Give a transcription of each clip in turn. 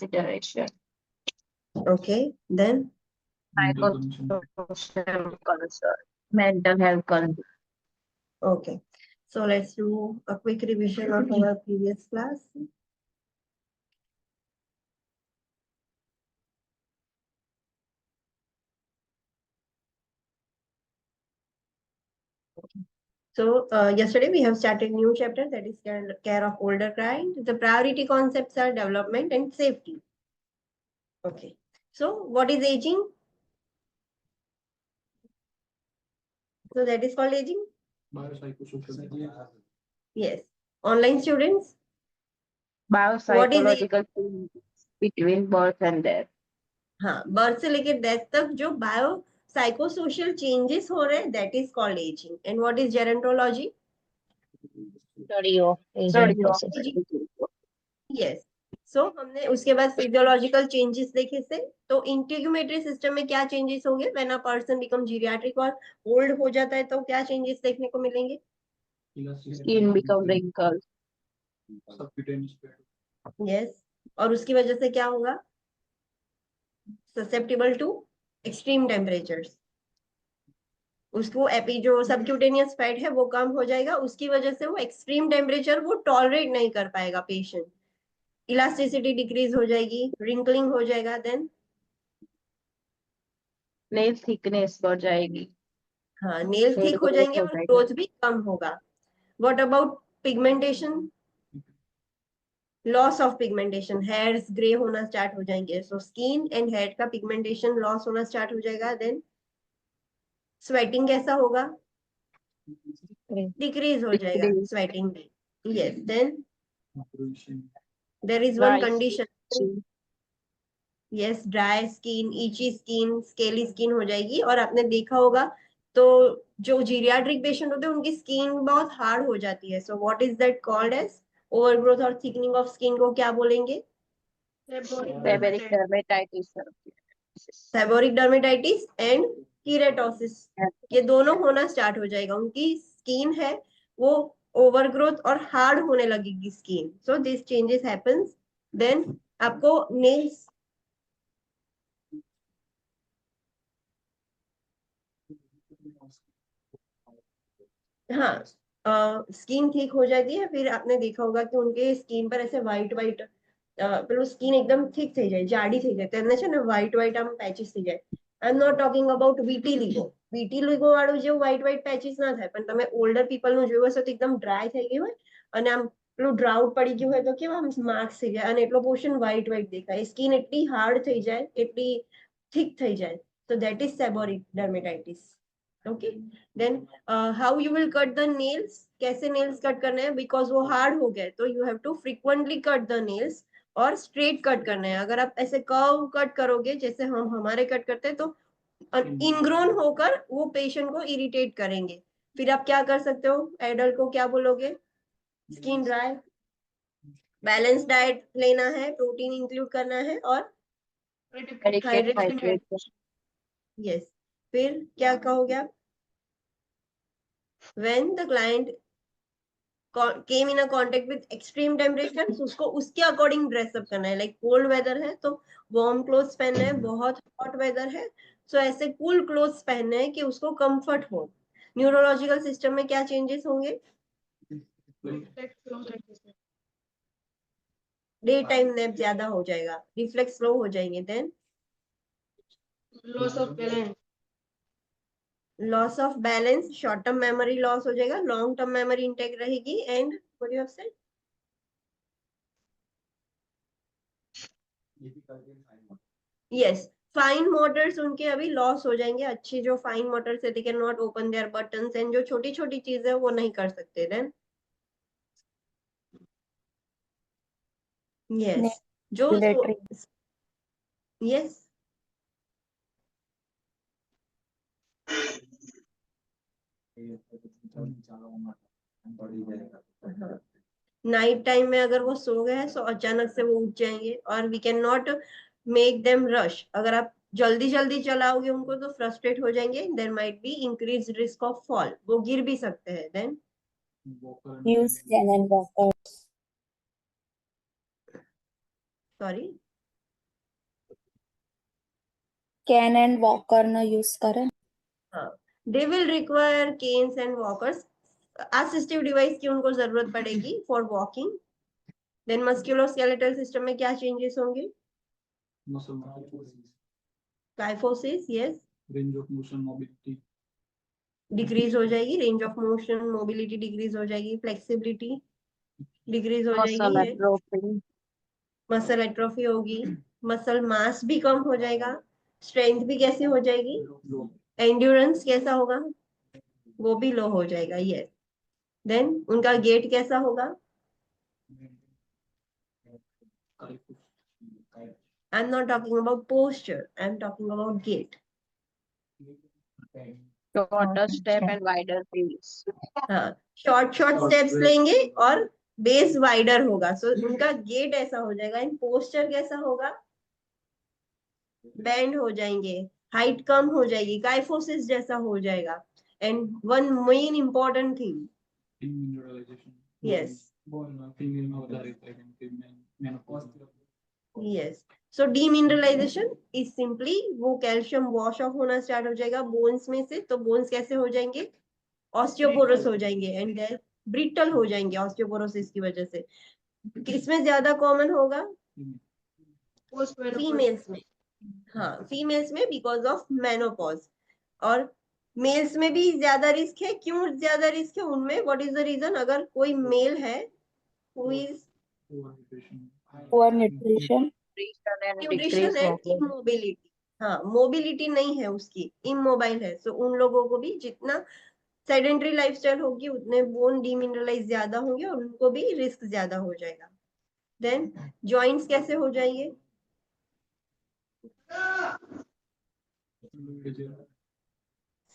consideration. Okay, then Psychosocial concern, mental health concern. okay. So let's do a quick revision of our previous class. So yesterday we have started new chapter, that is care of older client. The priority concepts are development and safety. Okay. So what is aging? So that is called aging? Biopsychosocial. Yes. Online students? Biopsychological changes between birth and death. हाँ, birth से लेकर death तक जो bio psychosocial changes हो रहे हैं, that is called ageing. And what is gerontology? Study of aging process. Yes. So हमने उसके बाद फिजियोलॉजिकल चेंजेस देखे थे. तो इंटीग्यूमेटरी सिस्टम में क्या चेंजेस होंगे when a person become geriatric और ओल्ड हो जाता है, तो क्या चेंजेस देखने को मिलेंगे? Skin become wrinkles. यस. और उसकी वजह से क्या होगा? Susceptible to extreme temperatures. उसको एपी जो सबक्यूटेनियस फैट है वो कम हो जाएगा, उसकी वजह से वो एक्सट्रीम टेम्परेचर वो टॉलरेट नहीं कर पाएगा पेशेंट. इलास्टिसिटी डिक्रीज हो जाएगी, रिंकलिंग हो जाएगा. देन नेल थिकनेस बढ़ जाएगी. हाँ, नेल थिक हो जाएंगे और ग्रोथ भी कम होगा. What about pigmentation? Loss of pigmentation, hairs grey होना स्टार्ट हो जाएंगे. सो स्किन एंड हेयर का पिगमेंटेशन लॉस होना स्टार्ट हो जाएगा. देन स्वेटिंग कैसा होगा? डिक्रीज हो जाएगा स्वेटिंग भी. Yes. Then there is one condition. Yes, dry skin, itchy skin, scaly skin हो जाएगी. और आपने देखा होगा तो जो जीरियाट्रिक पेशेंट होते हैं उनकी स्किन बहुत हार्ड हो जाती है. So what is that called age? Overgrowth और थिकनिंग ऑफ स्किन को क्या बोलेंगे? Seborrhoeic dermatitis. Seborrhoeic dermatitis and keratosis, ये दोनों होना स्टार्ट हो जाएगा. उनकी स्किन है वो ओवरग्रोथ और हार्ड होने लगेगी skin. So this changes happens. Then आपको नेल्स, हाँ, स्किन ठीक हो जाती है. फिर आपने देखा होगा कि उनके स्किन पर ऐसे व्हाइट व्हाइट પેલું સ્કિન એકદમ ઠીક થઈ જાય, જાડી થઈ જાય, તેમને છે ને વ્હાઈટ વ્હાઈટ આમ પેચીસ થઈ જાય. આઈ એમ નોટ ટોકિંગ અબાઉટ વિટીલિગો. વિટીલિગો વાળું જેવું વ્હાઈટ વ્હાઈટ પેચીસ ના થાય, પણ તમે ઓલ્ડર પીપલ નું જોયું હશે તો એકદમ ડ્રાય થઈ ગયું હોય અને આમ પેલું ડ્રાઉટ પડી ગયું હોય તો કેવા આમ માર્ક્સ થઈ જાય અને એટલો પોર્શન વ્હાઈટ વ્હાઈટ દેખાય. સ્કિન એટલી હાર્ડ થઈ જાય, એટલી ઠીક થઈ જાય. તો that is seborrhoeic dermatitis. Okay. Then how you will cut the nails? कैसे नेल्स कट करना है? बिकॉज वो हार्ड हो गए तो you have to frequently cut the nails और स्ट्रेट कट करना है. अगर आप ऐसे कर्व कट करोगे जैसे हम हमारे कट करते हैं तो इनग्रोन होकर वो पेशेंट को इरिटेट करेंगे. फिर आप क्या कर सकते हो? एडल्ट को क्या बोलोगे? स्किन ड्राई, बैलेंस डाइट लेना है, प्रोटीन इंक्लूड करना है और हाइड्रेशन. यस. फिर क्या कहोगे आप? when the client came in a contact with extreme temperatures, उसको उसके अकॉर्डिंग ड्रेसअप करना है. लाइक कोल्ड वेदर है तो वार्म क्लोथ्स पहनना है, बहुत हॉट वेदर है सो ऐसे कूल क्लोथ्स पहनना है कि उसको कंफर्ट हो. न्यूरोलॉजिकल सिस्टम में क्या चेंजेस होंगे? डे टाइम नैप ज्यादा हो जाएगा, रिफ्लेक्स स्लो हो जाएंगे. Then loss of balance, short term memory loss हो जाएगा, लॉन्ग टर्म मेमोरी इंटेक्ट रहेगी. And what you have said? Yes, fine motors उनके अभी लॉस हो जाएंगे. अच्छे जो फाइन मोटर्स है दे can not open there buttons and जो छोटी छोटी चीज है वो नहीं कर सकते. देन यस, जो यस नाइट टाइम में अगर वो सो गए हैं तो अचानक से वो उठ जाएंगे और we can not make them rush. अगर आप जल्दी जल्दी चलाओगे उनको तो फ्रस्ट्रेट हो जाएंगे. There might be increase risk of fall, वो गिर भी सकते हैं. Then use Canon walker. Sorry, can and walker न यूज करें। हाँ, they will require canes and walkers. Assistive device की उनको जरूरत पड़ेगी for walking. Then musculoskeletal system में क्या चेंजेस होंगे? muscle mass, kyphosis, yes, range of motion, mobility, decrease हो जाएगी। Range of motion, mobility decrease हो जाएगी। फ्लेक्सिबिलिटी डिक्रीज हो muscle जाएगी। atrophy, मसल एट्रोफी होगी। मसल मास भी कम हो जाएगा। स्ट्रेंथ भी कैसे हो जाएगी? low, एंड्योरेंस कैसा होगा? वो भी लो हो जाएगा। यस। देन उनका गेट कैसा होगा? kyphosis, I am not talking about posture, I am talking about gait. shorter step and wider pace. हाँ, शॉर्ट शॉर्ट स्टेप्स लेंगे और बेस वाइडर होगा। सो उनका गेट ऐसा हो जाएगा। इन पोस्चर कैसा होगा? बैंड हो जाएंगे, हाइट कम हो जाएगी, काइफोसिस जैसा हो जाएगा। And one main important thing, demineralization, yes female ovarian female menopause, yes. So demineralisation is simply वो कैल्शियम वॉश ऑफ होना स्टार्ट हो जाएगा बोन्स में से। तो बोन्स कैसे हो जाएंगे? ऑस्टियोपोरोस हो जाएंगे एंड ब्रिटल हो जाएंगे ऑस्टियोपोरोसिस की वजह से। किसमें ज्यादा कॉमन होगा? फीमेल्स में। हाँ, फीमेल्स में बिकॉज ऑफ मेनोपॉज। और मेल्स में भी ज्यादा रिस्क है। क्यों ज्यादा रिस्क है उनमें? What is the reason? अगर कोई मेल है who is overnutrition, poor nutrition, Nutrition and nutrition decreased and mobility. Immobility. हाँ, मोबिलिटी नहीं है उसकी, इमोबाइल है। सो उन लोगों को भी जितना सेडेंटरी लाइफस्टाइल होगी उतने बोन डीमिनरलाइज ज्यादा होंगे और उनको भी रिस्क ज्यादा हो जाएगा। देन जॉइंट्स कैसे हो जाएंगे?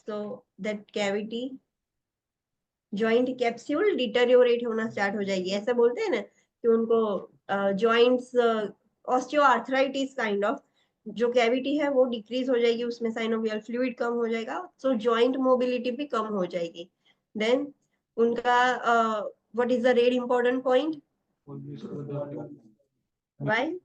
So that cavity joint capsule deteriorate होना स्टार्ट हो जाएगी। ऐसा बोलते हैं ना कि उनको जॉइंट्स ऑस्टियोआर्थराइटिस काइंड ऑफ जो कैविटी है वो डिक्रीज हो जाएगी, उसमें साइनोवियल फ्लूइड कम हो जाएगा। सो जॉइंट मोबिलिटी भी कम हो जाएगी। देन उनका what is the red important point? Why?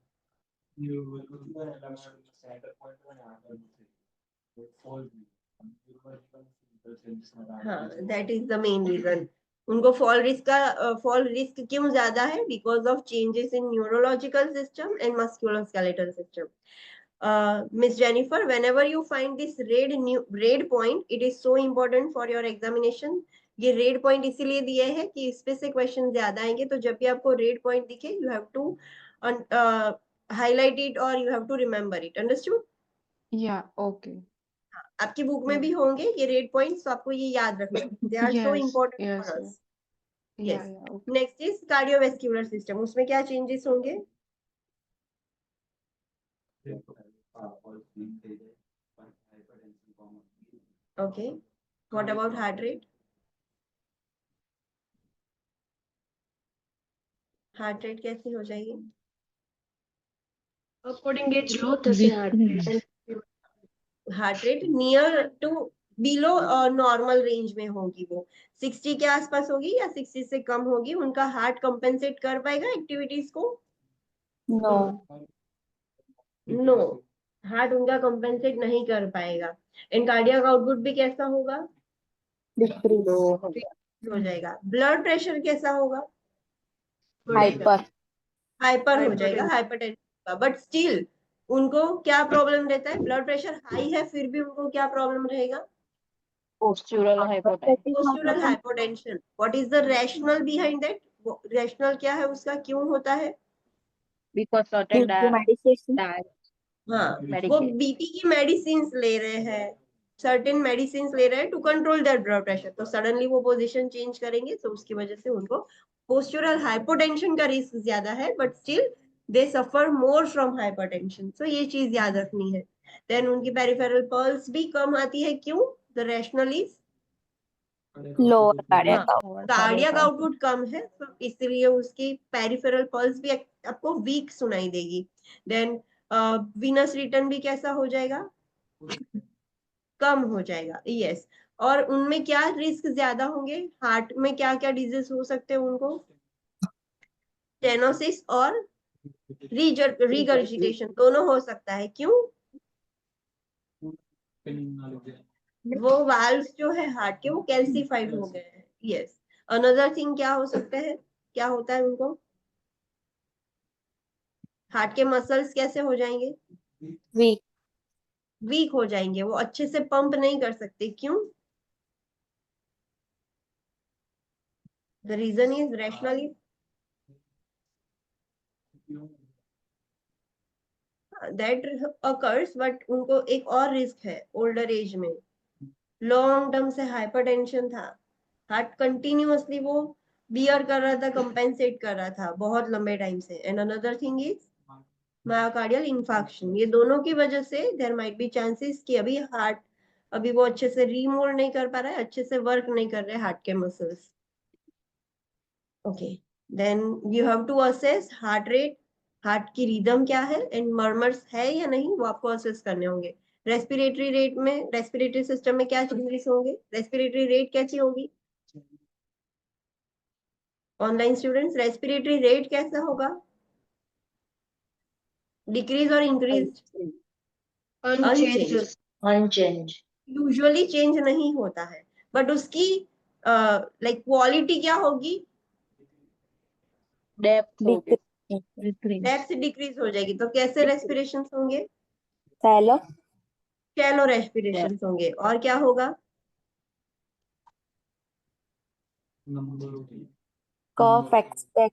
हाँ, that is the main reason. उनको फॉल रिस्क क्यों ज्यादा है? Because of changes in neurological system and musculoskeletal system. Miss Jennifer, whenever you find this red point, it is so important for your examination. ये red point इसीलिए दिए हैं कि इस पे से क्वेश्चन ज्यादा आएंगे। तो जब भी आपको रेड पॉइंट दिखे, you have to highlight it और you have to remember it. Understood? Yeah, okay. आपकी बुक में भी होंगे ये रेड पॉइंट्स, तो आपको ये याद रखना। They are so Yes, important yes, for yes. Us. Yeah, Yes. yeah, okay. Next is cardiovascular system. उसमें क्या चेंजेस होंगे? Okay, what about heart rate? Heart rate कैसी हो जाएगी? अकॉर्डिंग एज लो तसे heart rate near to below normal range में होगी। वो 60 के आसपास होगी या 60 से कम होगी। उनका हार्ट कंपेंसेट कर पाएगा एक्टिविटीज को? नो, नो, हार्ट उनका कंपेंसेट नहीं कर पाएगा। एंड कार्डियक आउटपुट भी कैसा होगा? डिक्रीज, हो जाएगा। ब्लड प्रेशर कैसा होगा? हाइपर, हाइपर हो जाएगा, हाइपरटेंशन का। बट स्टिल उनको क्या प्रॉब्लम रहता है? ब्लड प्रेशर हाई है फिर भी उनको क्या प्रॉब्लम रहेगा? Postural hypertension. Postural hypotension. What is the rationale behind that? Rational क्या है उसका? क्यों होता है? Because certain मेडिकेशन, diet हाँ, वो medication. बीपी की मेडिसिन ले रहे हैं, सर्टेन मेडिसिन ले रहे हैं to control their blood pressure. तो सडनली वो पोजीशन चेंज करेंगे, तो उसकी वजह से उनको पोस्टुरल हाइपोटेंशन का रिस्क ज्यादा है। But still they suffer more from hypertension. So ये चीज याद रखनी है। देन उनकी पेरिफेरल पल्स भी कम आती है। क्यों? The rational is lower cardiac हाँ, आउटपुट, कार्डियक आउटपुट कम है, तो इसलिए उसकी पेरिफेरल पल्स भी आपको वीक सुनाई देगी। देन वीनस रिटर्न भी कैसा हो जाएगा? कम हो जाएगा। यस। और उनमें क्या रिस्क ज्यादा होंगे? हार्ट में क्या क्या डिजीज हो सकते हैं उनको? स्टेनोसिस और रिगर्जिटेशन दोनों हो सकता है। क्यों? वो वाल्व्स जो है हार्ट के वो कैल्सिफाइड हो गए हैं। यस। अनदर थिंग क्या हो सकता है, क्या होता है उनको, हार्ट के मसल्स कैसे हो जाएंगे, वीक, वीक हो जाएंगे, वो अच्छे से पंप नहीं कर सकते। क्यों? The reason is rationally that occurs, but उनको एक और रिस्क है ओल्डर एज में, लॉन्ग टर्म से हाइपरटेंशन था, हार्ट कंटिन्यूअसली वो बियर कर रहा था, कंपेंसेट कर रहा था बहुत लंबे टाइम से। And another thing is myocardial infarction. ये दोनों की वजह से देयर माइट बी चांसेस कि अभी हार्ट अभी वो अच्छे से रीमोल्ड नहीं कर पा रहा है, अच्छे से वर्क नहीं कर रहे हार्ट के muscles. Okay, then you have to assess heart rate, heart की रिदम क्या है एंड मर्मर्स है या नहीं, वो आपको असेस करने होंगे। रेस्पिरेटरी रेट में, रेस्पिरेटरी सिस्टम में क्या चेंजेस होंगे, रेस्पिरेटरी रेट कैसी होगी ऑनलाइन स्टूडेंट्स, रेस्पिरेटरी रेट कैसा होगा, डिक्रीज और increase, unchanged, unchanged. Usually change नहीं होता है, बट उसकी लाइक क्वालिटी क्या होगी, डेप्थ होगी, डिक्रीज, डेप्थ डिक्रीज हो जाएगी। तो कैसे रेस्पिरेशन होंगे, सैलो, शैलो रेस्पिरेशन होंगे। और क्या होगा, कफ, एक्सपेक्ट,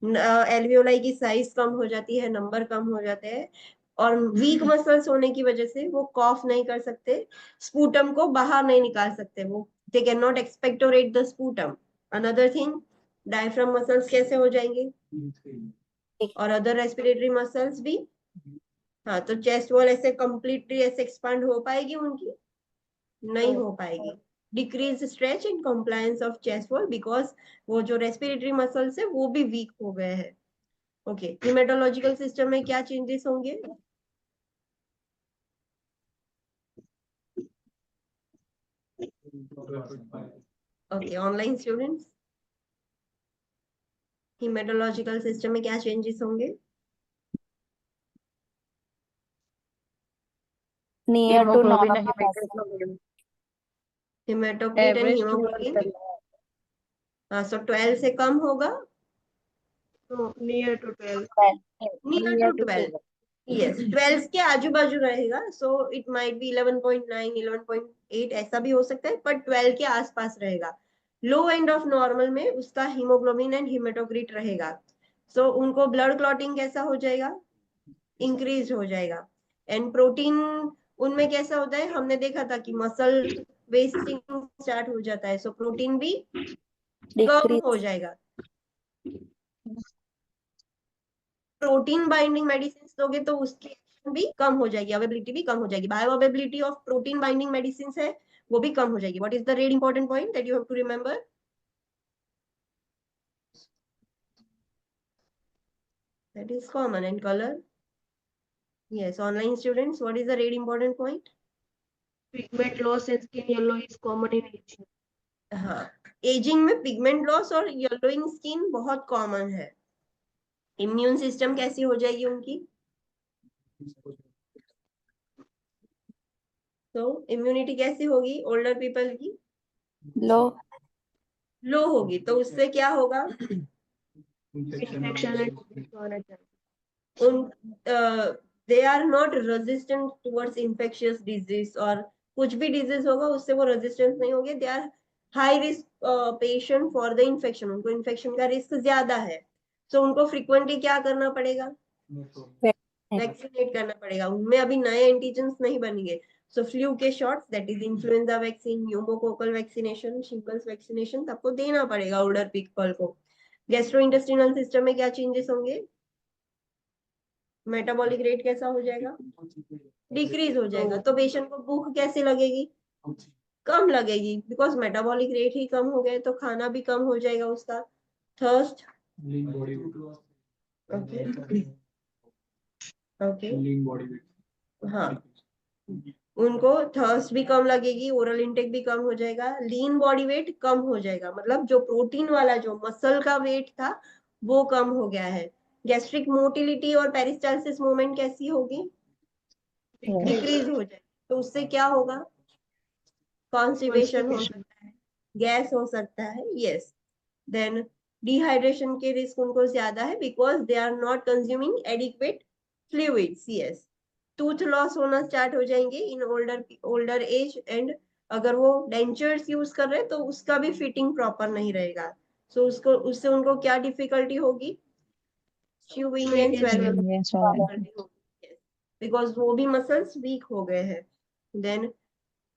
एल्वियोलाई की साइज कम हो जाती है, नंबर कम हो जाते हैं, और वीक मसल्स होने की वजह से वो कॉफ नहीं कर सकते, स्पूटम को बाहर नहीं निकाल सकते, वो they can not expectorate the sputum. Another thing, diaphragm muscles कैसे हो जाएंगे, और अदर रेस्पिरेटरी मसल्स भी। हाँ, तो चेस्ट वॉल ऐसे कंप्लीटली ऐसे एक्सपांड हो पाएगी उनकी, नहीं हो पाएगी। Decrease stretch in compliance of chest wall because वो जो रेस्पिरेटरी मसल्स है वो भी वीक हो गए हैं। ओके, हिमेटोलॉजिकल सिस्टम में क्या चेंजेस होंगे, okay online students, haematological system में क्या चेंजेस होंगे, near to hemoglobin normal, hematocrit haematocrit and average to haemoglobin. हाँ, सो 12 से कम होगा, near to 12 near near to to 12, yes 12 के आजू बाजू रहेगा। सो इट माइट बी 11.9 11.8 ऐसा भी हो सकता है, पर 12 के आसपास रहेगा। लो एंड ऑफ नॉर्मल में उसका हीमोग्लोबिन एंड हिमेटोक्रिट रहेगा। सो उनको ब्लड क्लॉटिंग कैसा हो जाएगा, इंक्रीज हो जाएगा। एंड प्रोटीन उनमें कैसा होता है, हमने देखा था कि मसल वेस्टिंग स्टार्ट हो जाता है, सो प्रोटीन भी कम डिक्रीज, हो जाएगा। प्रोटीन बाइंडिंग मेडिसिन दोगे तो उसकी action भी कम हो जाएगी, अवेबिलिटी भी कम हो जाएगी। Bioavailability of protein binding medicine है वो भी कम हो जाएगी। What is the red important point that you have to remember, that is common and color. Yes, online students, what is the red important point? pigment loss and skin yellow is common in aging. हाँ, ageing में pigment loss और yellowing skin बहुत common है। Immune system कैसी हो जाएगी उनकी, तो इम्यूनिटी कैसी होगी ओल्डर पीपल की, लो, लो होगी। तो उससे क्या होगा, Infection and उन they are not resistant towards infectious disease, और कुछ भी डिजीज होगा उससे वो रेजिस्टेंस नहीं होंगे। They are high risk patient for the infection, उनको इन्फेक्शन का रिस्क ज्यादा है। सो उनको फ्रिक्वेंटली क्या करना पड़ेगा, वैक्सीनेट करना पड़ेगा। उनमें अभी नए एंटीजेंस नहीं बनेंगे। सो फ्लू के shots, that is influenza vaccine, pneumococcal vaccination, shingles vaccination सबको देना पड़ेगा ओल्डर पीपल को। गैस्ट्रोइंटेस्टिनल सिस्टम में क्या चेंजेस होंगे, मेटाबॉलिक रेट कैसा हो जाएगा, डिक्रीज हो जाएगा। तो पेशेंट को भूख कैसी लगेगी, कम लगेगी, बिकॉज मेटाबॉलिक रेट ही कम हो गए तो खाना भी कम हो जाएगा उसका। Thirst, lean body okay okay, lean body weight. हाँ, उनको थर्स्ट भी कम लगेगी, ओरल इंटेक भी कम हो जाएगा, लीन बॉडी वेट कम हो जाएगा, मतलब जो प्रोटीन वाला जो मसल का वेट था वो कम हो गया है। गैस्ट्रिक मोटिलिटी और पेरिस्टालसिस मूवमेंट कैसी होगी, डिक्रीज हो जाए तो उससे क्या होगा? कॉन्स्टिपेशन हो सकता है, गैस हो सकता है, यस। देन डिहाइड्रेशन के रिस्क उनको ज्यादा है because they are not consuming adequate fluids, yes. Tooth loss होना स्टार्ट हो जाएंगे इन ओल्डर एज, एंड अगर वो डेंचर्स यूज कर रहे हैं तो उसका भी फिटिंग प्रॉपर नहीं रहेगा, सो उससे उनको क्या डिफिकल्टी होगी? च्यूइंग एंड स्वेलिंग डिफिकल्टी होगी, बिकॉज वो भी मसल्स वीक हो गए हैं। Then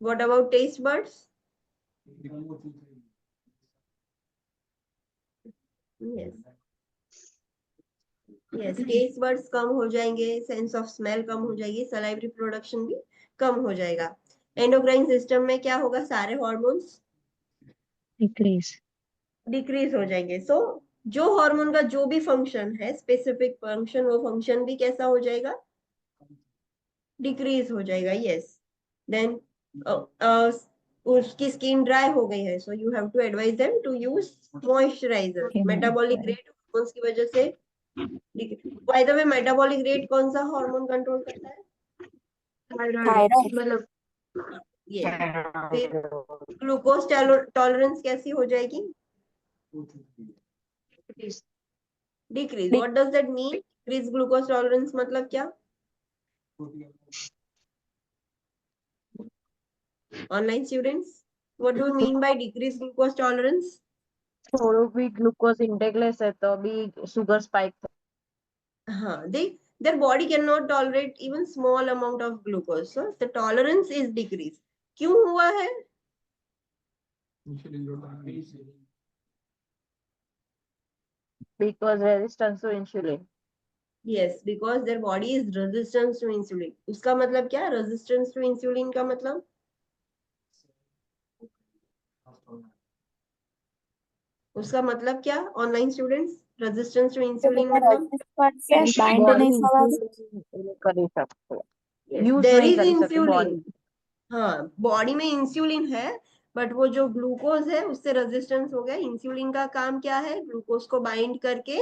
what about taste buds? Yes, yes, taste buds कम हो जाएंगे, सेंस ऑफ स्मेल कम हो जाएगी, सलाइवरी प्रोडक्शन भी कम हो जाएगा। एंडोक्राइन सिस्टम में क्या होगा? सारे हार्मोन्स डिक्रीज हो जाएंगे। सो जो हार्मोन का जो भी फंक्शन है, स्पेसिफिक फंक्शन, वो फंक्शन भी कैसा हो जाएगा? डिक्रीज हो जाएगा, यस। देन उसकी स्किन ड्राई हो गई है, so you have to advise them to use moisturizer. Metabolic rate hormones की वजह से, by the way metabolic rate कौन सा हार्मोन कंट्रोल करता है? थायराइड मतलब ये फिर ग्लूकोज टॉलरेंस कैसी हो जाएगी? Decrease. What does that mean? Decrease glucose tolerance मतलब क्या? Online students, what do you mean by decrease glucose tolerance? थोड़ो भी ग्लूकोज इंटेक लेस है तो भी शुगर स्पाइक। हाँ, their body cannot tolerate even small amount of glucose, so the tolerance is decreased. क्यों हुआ है? Because resistance to insulin. Yes, because their body is resistant to insulin. उसका मतलब क्या? रेजिस्टेंस टू इंसुलिन का मतलब उसका मतलब क्या? Online students, resistance to insulin मतलब बाइंड बॉडी नहीं होगा। इंसुलिन कर सकते yes, यूज there नहीं is कर सकते insulin. बॉडी। हाँ, बॉडी में इंसुलिन है, बट वो जो ग्लूकोज है उससे रेजिस्टेंस हो गया। इंसुलिन का काम क्या है? ग्लूकोज को बाइंड करके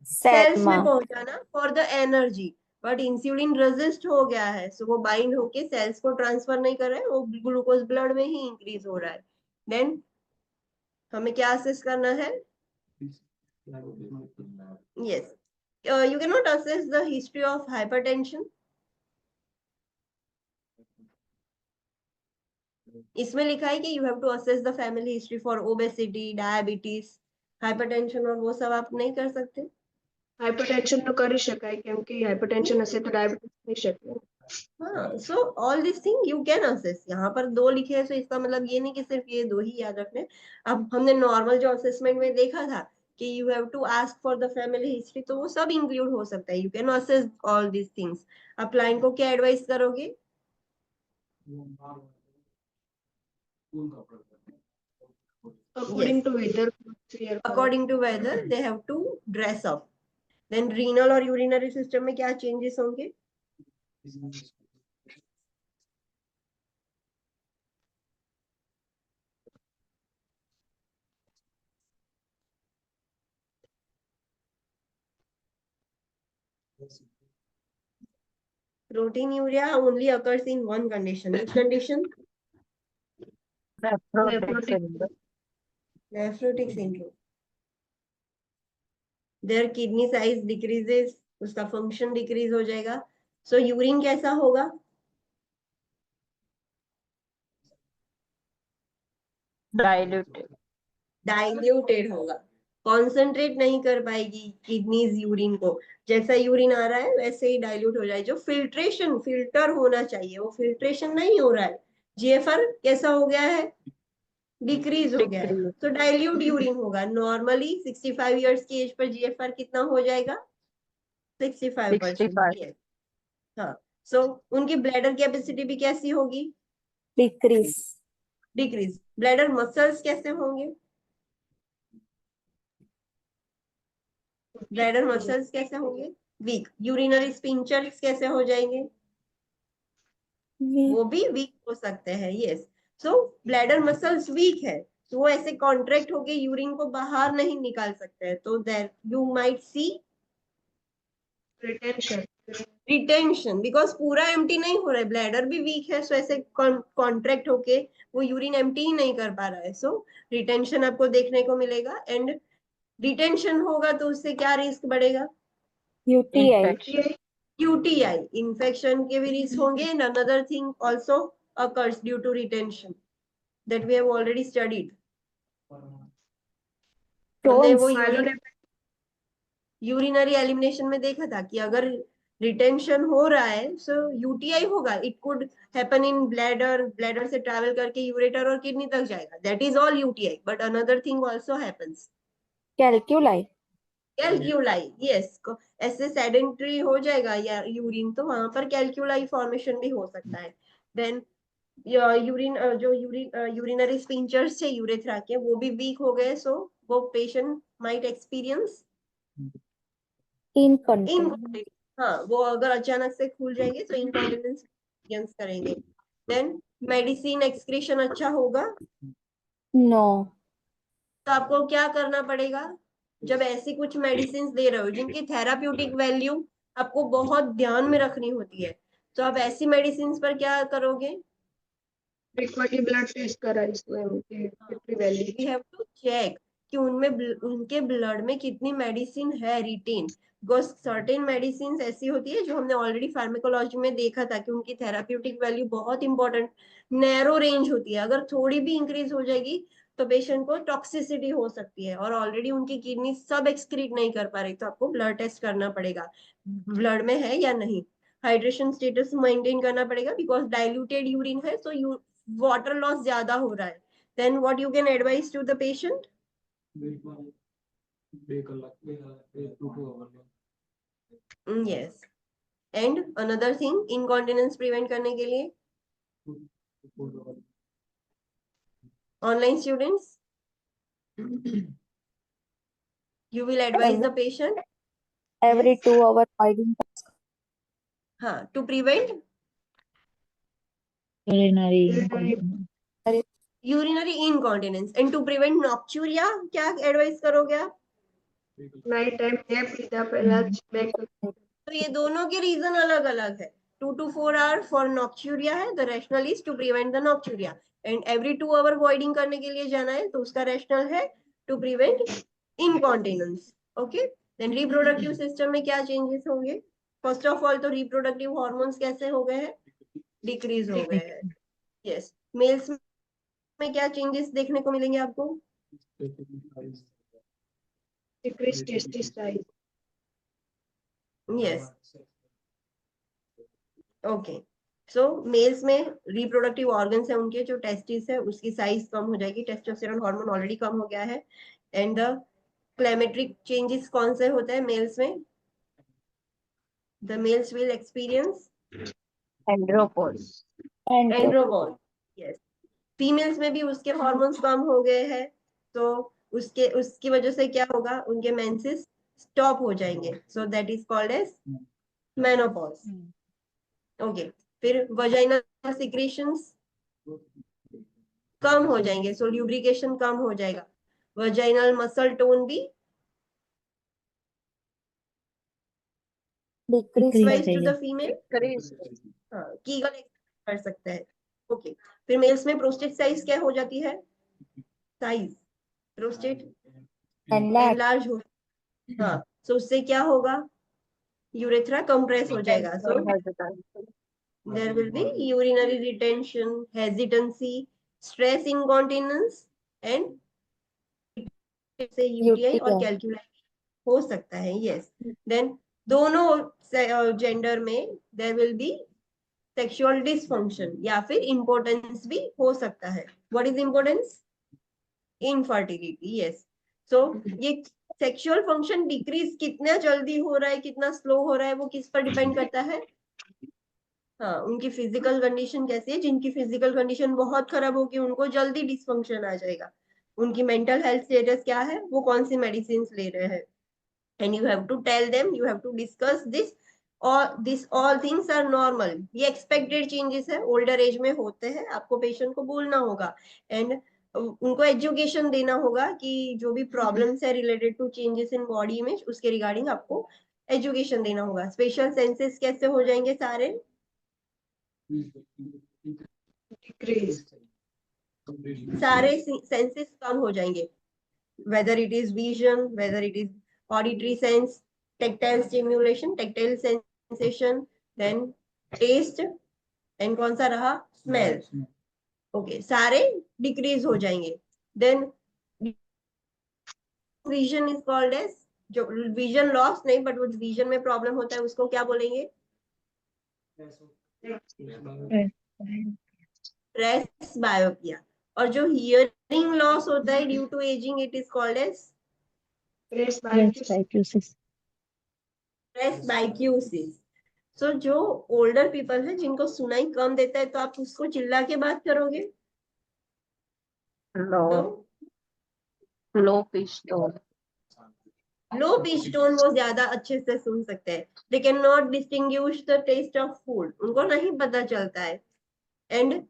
सेल्स में पहुंचाना for the energy, but insulin resist हो गया है, सो वो बाइंड होके सेल्स को ट्रांसफर नहीं कर रहा है, वो ग्लूकोज ब्लड में ही इंक्रीज हो रहा है। देन हमें क्या असेस करना है? Yes, you can not assess the history of hypertension. इसमें लिखा है कि you have to assess the family history for obesity, diabetes, hypertension, और वो सब आप नहीं कर सकते। હાઇપરટેન્શન તો કરી શકાય કેમ કે હાઇપરટેન્શન હશે તો ડાયાબિટીસ થઈ શકે। हाँ, so all this thing you can assess. यहाँ पर 2 लिखे हैं, तो इसका मतलब ये नहीं कि सिर्फ ये 2 ही याद रखने। अब हमने नॉर्मल जो असेसमेंट में देखा था कि you have to ask for the family history, तो वो सब इंक्लूड हो सकता है। You can assess all this things. आप क्लाइंट को क्या एडवाइस करोगे? અકોર્ડિંગ ટુ વેધર ક્લિયર કરો। According to weather they have to dress up. Then renal और यूरिनरी सिस्टम में क्या चेंजेस होंगे? Proteinuria only occurs in one condition. Which condition? Nephrotic syndrome. Their kidney size decreases, उसका function decrease हो जाएगा। So urine कैसा होगा? Diluted होगा, कॉन्सेंट्रेट नहीं कर पाएगी किडनीज यूरिन को। जैसा यूरिन आ रहा है वैसे ही डाइल्यूट हो जाए। जो फिल्टर होना चाहिए वो फिल्ट्रेशन नहीं हो रहा है। जीएफआर कैसा हो गया है? डिक्रीज हो गया है, तो डाइल्यूट यूरिन होगा। नॉर्मली 65 इयर्स की एज पर जीएफआर कितना हो जाएगा? 65%। हाँ, सो उनकी ब्लैडर कैपेसिटी भी कैसी होगी? डिक्रीज। ब्लैडर मसल्स कैसे होंगे? ब्लैडर मसल्स कैसे होंगे? वीक। यूरिनरी स्पिंचर्स कैसे हो जाएंगे? वो भी वीक हो सकते हैं, यस। सो ब्लैडर मसल्स वीक है, तो वो ऐसे कॉन्ट्रैक्ट होके यूरिन को बाहर नहीं निकाल सकते हैं, तो there you might see retention retention, because पूरा एम्प्टी नहीं हो रहा है, ब्लैडर भी वीक है, सो ऐसे कॉन्ट्रैक्ट होके वो यूरिन एम्प्टी ही नहीं कर पा रहा है, सो रिटेंशन आपको देखने को मिलेगा। एंड रिटेंशन होगा तो उससे क्या रिस्क बढ़ेगा? UTI. Infection. यूटीआई, इन्फेक्शन के भी रिस्क होंगे। And another thing also occurs due to retention that we have already studied. हमने वो Stones. यूरिनरी एलिमिनेशन में देखा था कि अगर रिटेंशन हो रहा है सो यूटीआई होगा। It could happen in bladder, bladder से ट्रैवल करके यूरेटर और किडनी तक जाएगा, that is all UTI. But another thing also happens, Calculi. Calculi, yes. ऐसे सेडेंट्री हो जाएगा या यूरिन, तो वहां पर कैल्क्यूलाई फॉर्मेशन भी हो सकता है। देन यूरिनरी स्पिंचर्स थे यूरेथ्रा के, वो भी वीक हो गए, सो वो पेशेंट माइट एक्सपीरियंस Incontinence. हाँ, वो अगर अचानक से खुल जाएंगे तो इनकॉन्टिनेंस एक्सपीरियंस करेंगे। देन मेडिसिन एक्सक्रीशन अच्छा होगा। No. तो आपको क्या करना पड़ेगा? जब ऐसी कुछ मेडिसिन दे रहे हो जिनकी थेराप्यूटिक वैल्यू आपको बहुत ध्यान में रखनी होती है, तो आप ऐसी मेडिसिन पर क्या करोगे? फ्रीक्वेंटली ब्लड टेस्ट करा इसमें उनकी कितनी value. We have to check कि उनमें उनके ब्लड में कितनी मेडिसिन है रिटेन, बिकॉज सर्टेन मेडिसिन ऐसी होती है जो हमने ऑलरेडी फार्मेकोलॉजी में देखा था कि उनकी थेराप्यूटिक वैल्यू बहुत इंपॉर्टेंट नैरो रेंज होती है। अगर थोड़ी भी इंक्रीज हो जाएगी तो पेशेंट को टॉक्सिसिटी हो सकती है, और ऑलरेडी उनकी किडनी सब एक्सक्रीट नहीं कर पा रही, तो आपको ब्लड टेस्ट करना पड़ेगा ब्लड में है या नहीं। हाइड्रेशन स्टेटस मेंटेन करना पड़ेगा, बिकॉज डाइल्यूटेड यूरिन है, सो वाटर लॉस ज्यादा हो रहा है। Then what you can advise to the patient? Yes. And another thing, incontinence prevent करने के लिए online students, you will advise the patient. Every Yes. 2 hour voiding. हाँ, to prevent Urinary Urinary incontinence. urinary incontinence and to prevent nocturia, क्या advise करोगे आप? Night time nap लीधा पहला back. तो ये दोनों के रीजन अलग अलग है। 2 to 4 hour for nocturia है, the rationale is to prevent the nocturia, and every 2 hour voiding करने के लिए जाना है तो उसका rationale है to prevent incontinence. Okay, then reproductive system में क्या changes होंगे? फर्स्ट ऑफ ऑल तो रिप्रोडक्टिव हॉर्मोन्स कैसे हो गए हैं? डिक्रीज हो गए हैं। यस, मेल्स में क्या चेंजेस देखने को मिलेंगे आपको? Decrease testis size. Yes, okay. So males में रिप्रोडक्टिव ऑर्गन्स है उनके, जो टेस्टिस है उसकी साइज कम हो जाएगी, टेस्टोस्टेरोन हार्मोन ऑलरेडी कम हो गया है। एंड द क्लाइमेट्रिक चेंजेस कौन से होते हैं मेल्स में? The mails will experience Andropause. Andropause. Yes, females में भी उसके हार्मोन्स कम हो गए हैं, तो उसकी वजह से क्या होगा? उनके मेंसेस स्टॉप हो जाएंगे, so that is called as menopause. Okay, फिर वजाइनल सिक्रीशंस कम हो जाएंगे, सो ल्यूब्रिकेशन कम हो जाएगा। वजाइनल मसल टोन भी Decrease. To the female Decrease. Kegel कर सकते हैं। ओके, फिर मेल्स में प्रोस्टेट साइज क्या हो जाती है? Size prostate Enlarge. एनलार्ज हो, हाँ, सो उससे क्या होगा? यूरेथ्रा कंप्रेस हो जाएगा, सो there will be urinary retention, hesitancy, stress incontinence and से यूटीआई और UTI. कैल्कुलाई हो सकता है। यस, देन दोनों जेंडर में there will be sexual dysfunction या फिर इम्पोर्टेंस भी हो सकता है। What is importance? Infertility. Yes, so ये सेक्सुअल फंक्शन डिक्रीज कितना जल्दी हो रहा है, कितना स्लो हो रहा है, वो किस पर डिपेंड करता है? हाँ, उनकी फिजिकल कंडीशन कैसी है। जिनकी फिजिकल कंडीशन बहुत खराब होगी उनको जल्दी डिसफंक्शन आ जाएगा। उनकी मेंटल हेल्थ स्टेटस क्या है, वो कौन सी मेडिसिन ले रहे हैं, and you have to tell them, you have to discuss this, और this all things are normal. ये एक्सपेक्टेड चेंजेस है, ओल्डर एज में होते हैं, आपको पेशेंट को बोलना होगा। एंड उनको एजुकेशन देना होगा कि जो भी प्रॉब्लम्स है related to changes in body image, उसके रिगार्डिंग आपको एजुकेशन देना होगा। स्पेशल सेंसेस कैसे हो जाएंगे सारे? डिक्रीज। सारे सेंसेस कम हो जाएंगे, whether it is vision, whether it is auditory sense, tactile stimulation, tactile sensation, then taste, and कौन सा रहा? स्मेल। ओके, सारे डिक्रीज हो जाएंगे। Then vision is called age, जो विजन लॉस नहीं बट वो विजन में प्रॉब्लम होता है उसको क्या बोलेंगे? Presbyopia. और जो हियरिंग लॉस होता है due to ageing, it is called age press Presbycusis. Presbycusis. So जो ओल्डर पीपल है जिनको सुनाई कम देता है तो आप उसको चिल्ला के बात करोगे लो तो low pitch tone. Low pitch tone वो ज्यादा अच्छे से सुन सकते हैं। They can not distinguish the taste of food, उनको नहीं पता चलता है। एंड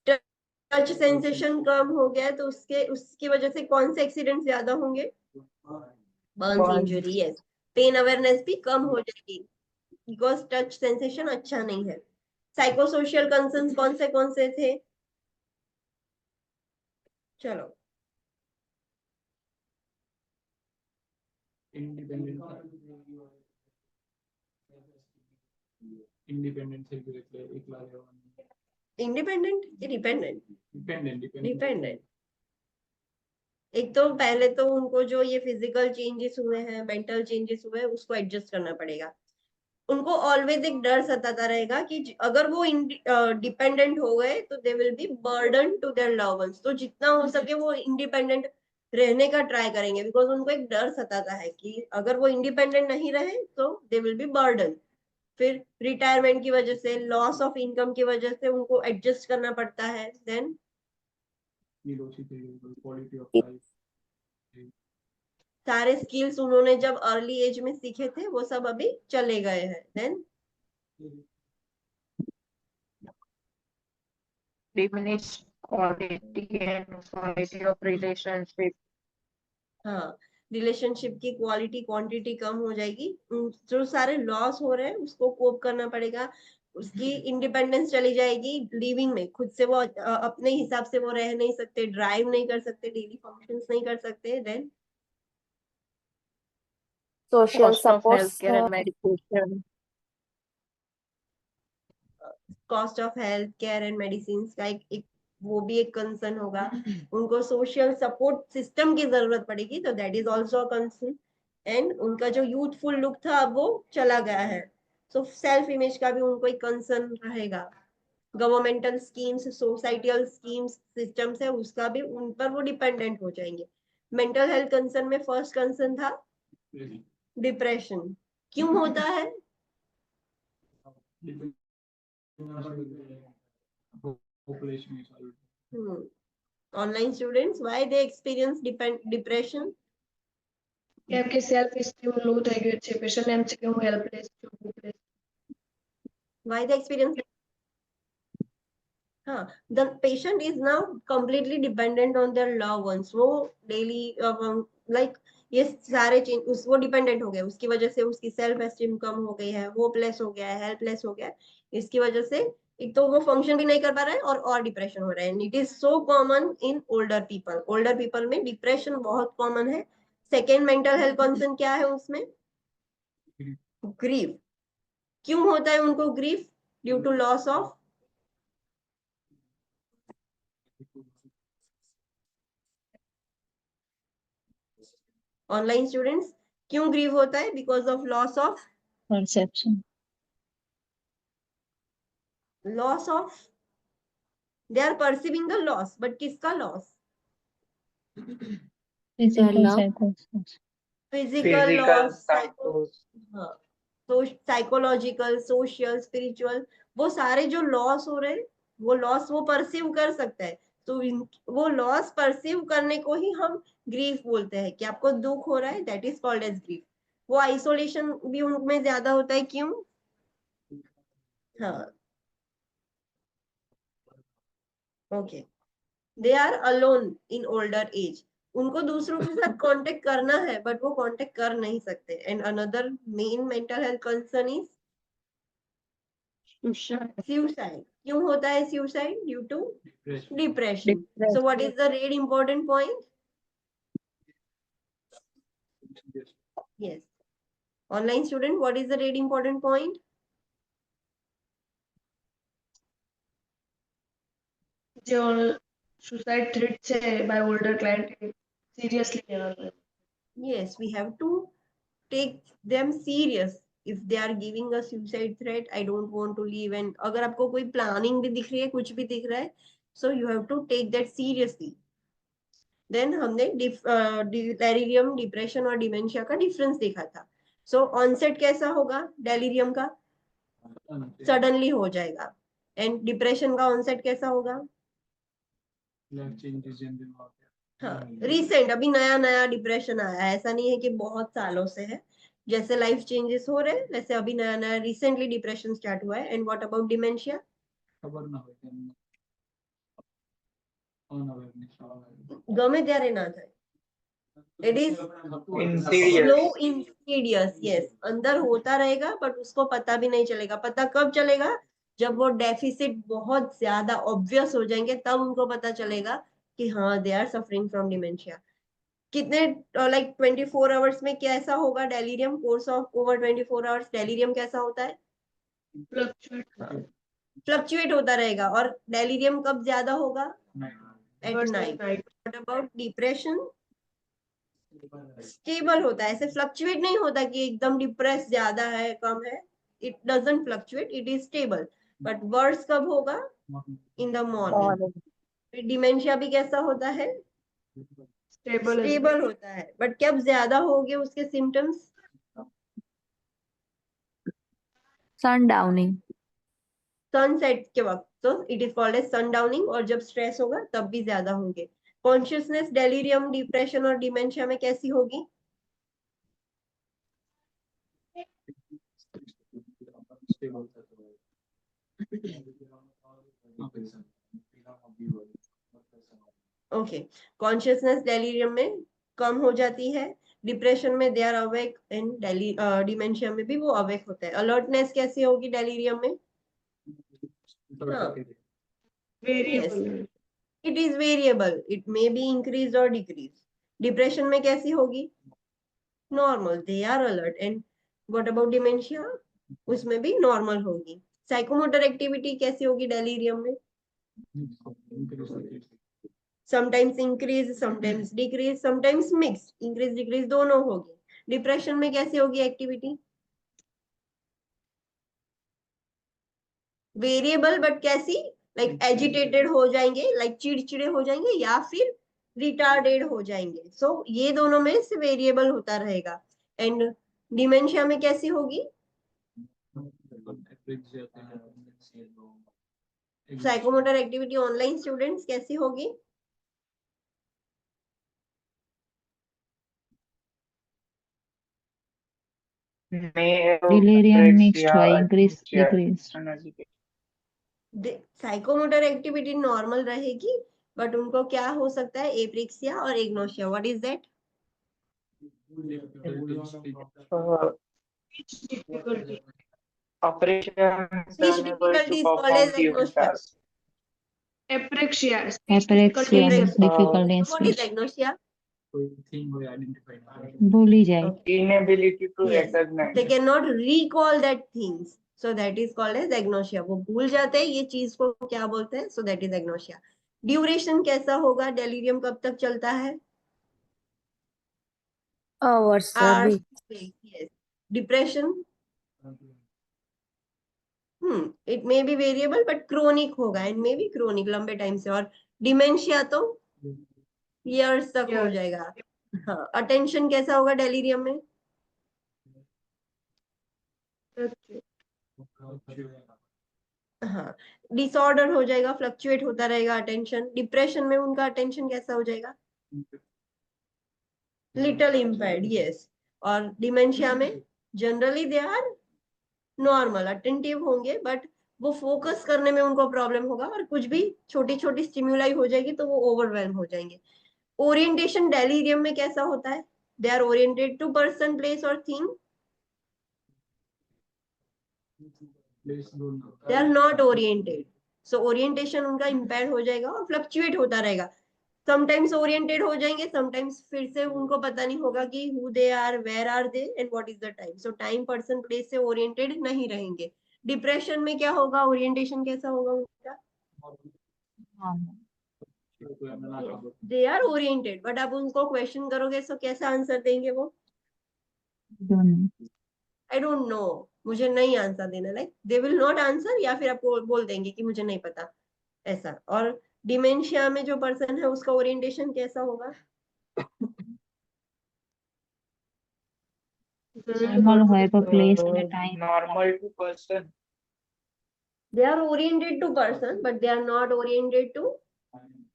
टच सेंसेशन कम हो गया तो उसकी वजह से कौन से एक्सीडेंट ज्यादा होंगे? Burns Burn. इंजरी। है। पेन अवेयरनेस भी कम हो जाएगी बिकॉज टच सेंसेशन अच्छा नहीं है। साइकोसोशियल कंसर्न्स कौन से थे? चलो, इंडिपेंडेंट થઈ ગયું એટલે એકલા રહેવાનું. इंडिपेंडेंट कि डिपेंडेंट? Dependent dependent. एक तो पहले तो उनको जो ये फिजिकल चेंजेस हुए हैं, मेंटल चेंजेस हुए हैं, उसको एडजस्ट करना पड़ेगा। उनको ऑलवेज एक डर सताता रहेगा कि अगर वो डिपेंडेंट हो गए तो they will be burden to their love ones. तो जितना हो सके वो इंडिपेंडेंट रहने का ट्राई करेंगे बिकॉज उनको एक डर सताता है कि अगर वो इंडिपेंडेंट नहीं रहे तो दे विल बी बर्डन। फिर रिटायरमेंट की वजह से, लॉस ऑफ इनकम की वजह से उनको एडजस्ट करना पड़ता है। देन સ્કિલ ઓછી થઈ ગઈ, ક્વોલિટી ઓફ લાઈફ. सारे स्किल्स उन्होंने जब अर्ली एज में सीखे थे वो सब अभी चले गए हैं। Then Diminished quality and quality of relationship. हाँ, रिलेशनशिप की क्वालिटी क्वांटिटी कम हो जाएगी। जो सारे लॉस हो रहे हैं उसको कोप करना पड़ेगा। उसकी इंडिपेंडेंस चली जाएगी लिविंग में। खुद से वो अपने हिसाब से वो रह नहीं सकते, ड्राइव नहीं कर सकते, डेली फंक्शंस नहीं कर सकते। Then Social Cost of supports. healthcare and medication. Cost of health care and medicine का एक वो भी एक कंसर्न होगा। उनको सोशल सपोर्ट सिस्टम की जरूरत पड़ेगी तो that is also a concern. And उनका जो यूथफुल लुक था अब वो चला गया है। सो सेल्फ इमेज का भी उनको एक कंसर्न रहेगा। Governmental schemes, societal schemes, systems है उसका भी उन पर वो डिपेंडेंट हो जाएंगे। मेंटल हेल्थ कंसर्न में फर्स्ट कंसर्न था डिप्रेशन। क्यों होता है? Population is Online students, why they experience depression? કેમ કે સેલ્ફ એસ્ટીમ લો થઈ ગયું છે પેશન્ટ એમ છે કે હું હેલ્પલેસ છું હોપલેસ. Why they experience? हाँ, the patient is now completely dependent on their loved ones. वो daily like ये सारे चेंज वो डिपेंडेंट हो गए। उसकी वजह से उसकी सेल्फ एस्टीम कम हो गई है, होपलेस हो गया है, हेल्पलेस हो गया है। इसकी वजह से एक तो वो फंक्शन भी नहीं कर पा रहा है और डिप्रेशन हो रहा है। It is so common in older people. Older people में डिप्रेशन बहुत कॉमन है। सेकेंड मेंटल हेल्थ कंसर्न क्या है उसमें? ग्रीफ। क्यों होता है उनको grief? Due to loss of online students. क्यों ग्रीव होता है? Because of loss of Perception. Loss of they are perceiving the loss but किसका loss? Physical love. psychosis. Physical loss, हाँ, तो साइकोलॉजिकल, सोशल, स्पिरिचुअल, वो सारे जो लॉस हो रहे हैं वो लॉस वो परसीव कर सकता है। तो वो लॉस परसीव करने को ही हम ग्रीफ बोलते हैं कि आपको दुख हो रहा है, that is called as grief. वो आइसोलेशन भी उनमें ज्यादा होता है। क्यों? हाँ, okay, they are alone in older age. उनको दूसरों के साथ कांटेक्ट करना है बट वो कांटेक्ट कर नहीं सकते. And another main mental health concern is suicide. क्यों होता है suicide? Due to depression. So what is the red important point? Yes. Online student, what is the red important point? જે suicide threat છે by older client seriously લેવા જોઈએ. Yes, we have to take them serious. If they are giving a suicide threat, I don't want to leave. And अगर आपको कोई planning भी दिख रही है, कुछ भी दिख रहा है, so you have to take that seriously. Then हमने डेलीरियम, डिप्रेशन और डिमेंशिया का डिफरेंस देखा था. सो ऑनसेट कैसा होगा डेलीरियम का? सडनली हो जाएगा. एंड डिप्रेशन का ऑनसेट कैसा होगा? हाँ, रिसेंट, अभी नया नया डिप्रेशन आया है. ऐसा नहीं है कि बहुत सालों से है. जैसे लाइफ चेंजेस हो रहे हैं वैसे अभी नया नया रिसेंटली डिप्रेशन स्टार्ट हुआ है. And what about dementia? ખબર ના હોય તેમને unawareness ગમે ત્યારે ના થાય. It is Insidious. slow, insidious. Yes, अंदर होता रहेगा बट उसको पता भी नहीं चलेगा. पता कब चलेगा? जब वो डेफिसिट बहुत ज्यादा ऑब्वियस हो जाएंगे तब उनको पता चलेगा कि हाँ they are suffering from dementia. कितने लाइक 24 आवर्स में कैसा होगा delirium? Course of over 24 hours delirium कैसा होता है? फ्लक्चुएट होता रहेगा. और डेलीरियम कब ज्यादा होगा? At night. What about depression? Stable होता है. ऐसे फ्लक्चुएट नहीं होता कि एकदम डिप्रेस ज्यादा है कम है. It doesn't fluctuate, it is stable. But worse कब होगा? In the morning. डिमेंशिया भी कैसा होता है? स्टेबल होता है. बट कब ज्यादा होंगे उसके सिम्टम्स? Sundowning. सनसेट के वक्त. तो इट इज कॉल्ड एज सनडाउनिंग. और जब स्ट्रेस होगा तब भी ज्यादा होंगे. कॉन्शियसनेस डेलीरियम, डिप्रेशन और डिमेंशिया में कैसी होगी? ओके. कॉन्शियसनेस डेलीरियम में कम हो जाती है. डिप्रेशन में they are awake. And dementia में भी वो अवेक होता है. अलर्टनेस कैसी होगी डेलीरियम में? Variable. It is variable. It may be increase और डिक्रीज. डिप्रेशन में कैसी होगी? Normal. They are alert. And what about dementia? उसमें भी नॉर्मल होगी. साइकोमोटर एक्टिविटी कैसी होगी डेलीरियम में? Sometimes increase, sometimes decrease, sometimes mix. Increase decrease दोनों होगी. डिप्रेशन में कैसी होगी एक्टिविटी? वेरिएबल. बट कैसी? लाइक एजिटेटेड हो जाएंगे, लाइक चिड़चिड़े हो जाएंगे या फिर रिटार्डेड हो जाएंगे. सो ये दोनों में से वेरिएबल होता रहेगा. एंड डिमेंशिया में कैसी होगी? साइकोमोटर एक्टिविटी ऑनलाइन स्टूडेंट्स कैसी होगी? Delirium mixed by increase, decrease. Psychomotor activity normal रहेगी बट उनको क्या हो सकता है? एप्रिक्सिया और agnosia. What is that? Difficulty. Operations Which unable to difficulty is called perform as given agnosia? tasks. Apraxia. Apraxia, difficulty in What is speech. agnosia? કોઈ thing હોય identify ના કરે. ભૂલી જાય. Inability to Yes. recognize. They cannot recall that things. So that is called as agnosia. वो भूल जाते हैं ये चीज को क्या बोलते हैं. So that is agnosia. Duration कैसा होगा? डेलीरियम कब तक चलता है? Hours, Hours. Yes. Depression it may B variable but chronic होगा. एंड मे बी क्रोनिक लंबे टाइम से. और डिमेंशिया तो ईयर्स तक हो जाएगा. हाँ. अटेंशन कैसा होगा डेलीरियम में? हाँ. डिसऑर्डर हो जाएगा, फ्लक्चुएट होता रहेगा अटेंशन. डिप्रेशन में उनका अटेंशन कैसा हो जाएगा? Little impaired. यस. और डिमेंशिया में generally they are normal, attentive होंगे बट वो फोकस करने में उनको प्रॉब्लम होगा. और कुछ भी छोटी छोटी स्टिम्युलाई हो जाएगी तो वो ओवरवेल्म हो जाएंगे. ओरिएंटेशन डेलीरियम में कैसा होता है? They are oriented to person, place और thing. Place don't they are not oriented. So orientation उनका इम्पेयर हो जाएगा और फ्लक्चुएट होता रहेगा. समटाइम्स ओरिएंटेड हो जाएंगे, समटाइम्स फिर से उनको पता नहीं होगा कि who they are, where are they and what is the time. So time, person, place से ओरिएंटेड नहीं रहेंगे. डिप्रेशन में क्या होगा? ओरिएंटेशन कैसा होगा उनका? दे आर ओरिएंटेड. बट आप उनको क्वेश्चन करोगे तो कैसा आंसर देंगे वो? आई डोंट नो, मुझे नहीं आंसर देना. Like they will not answer, या फिर आपको बोल देंगे कि मुझे नहीं पता, ऐसा. और डिमेंशिया में जो पर्सन है उसका ओरिएंटेशन कैसा होगा? Normal হয় বা place and a time. Normal to person. They are oriented to person, but they are not oriented to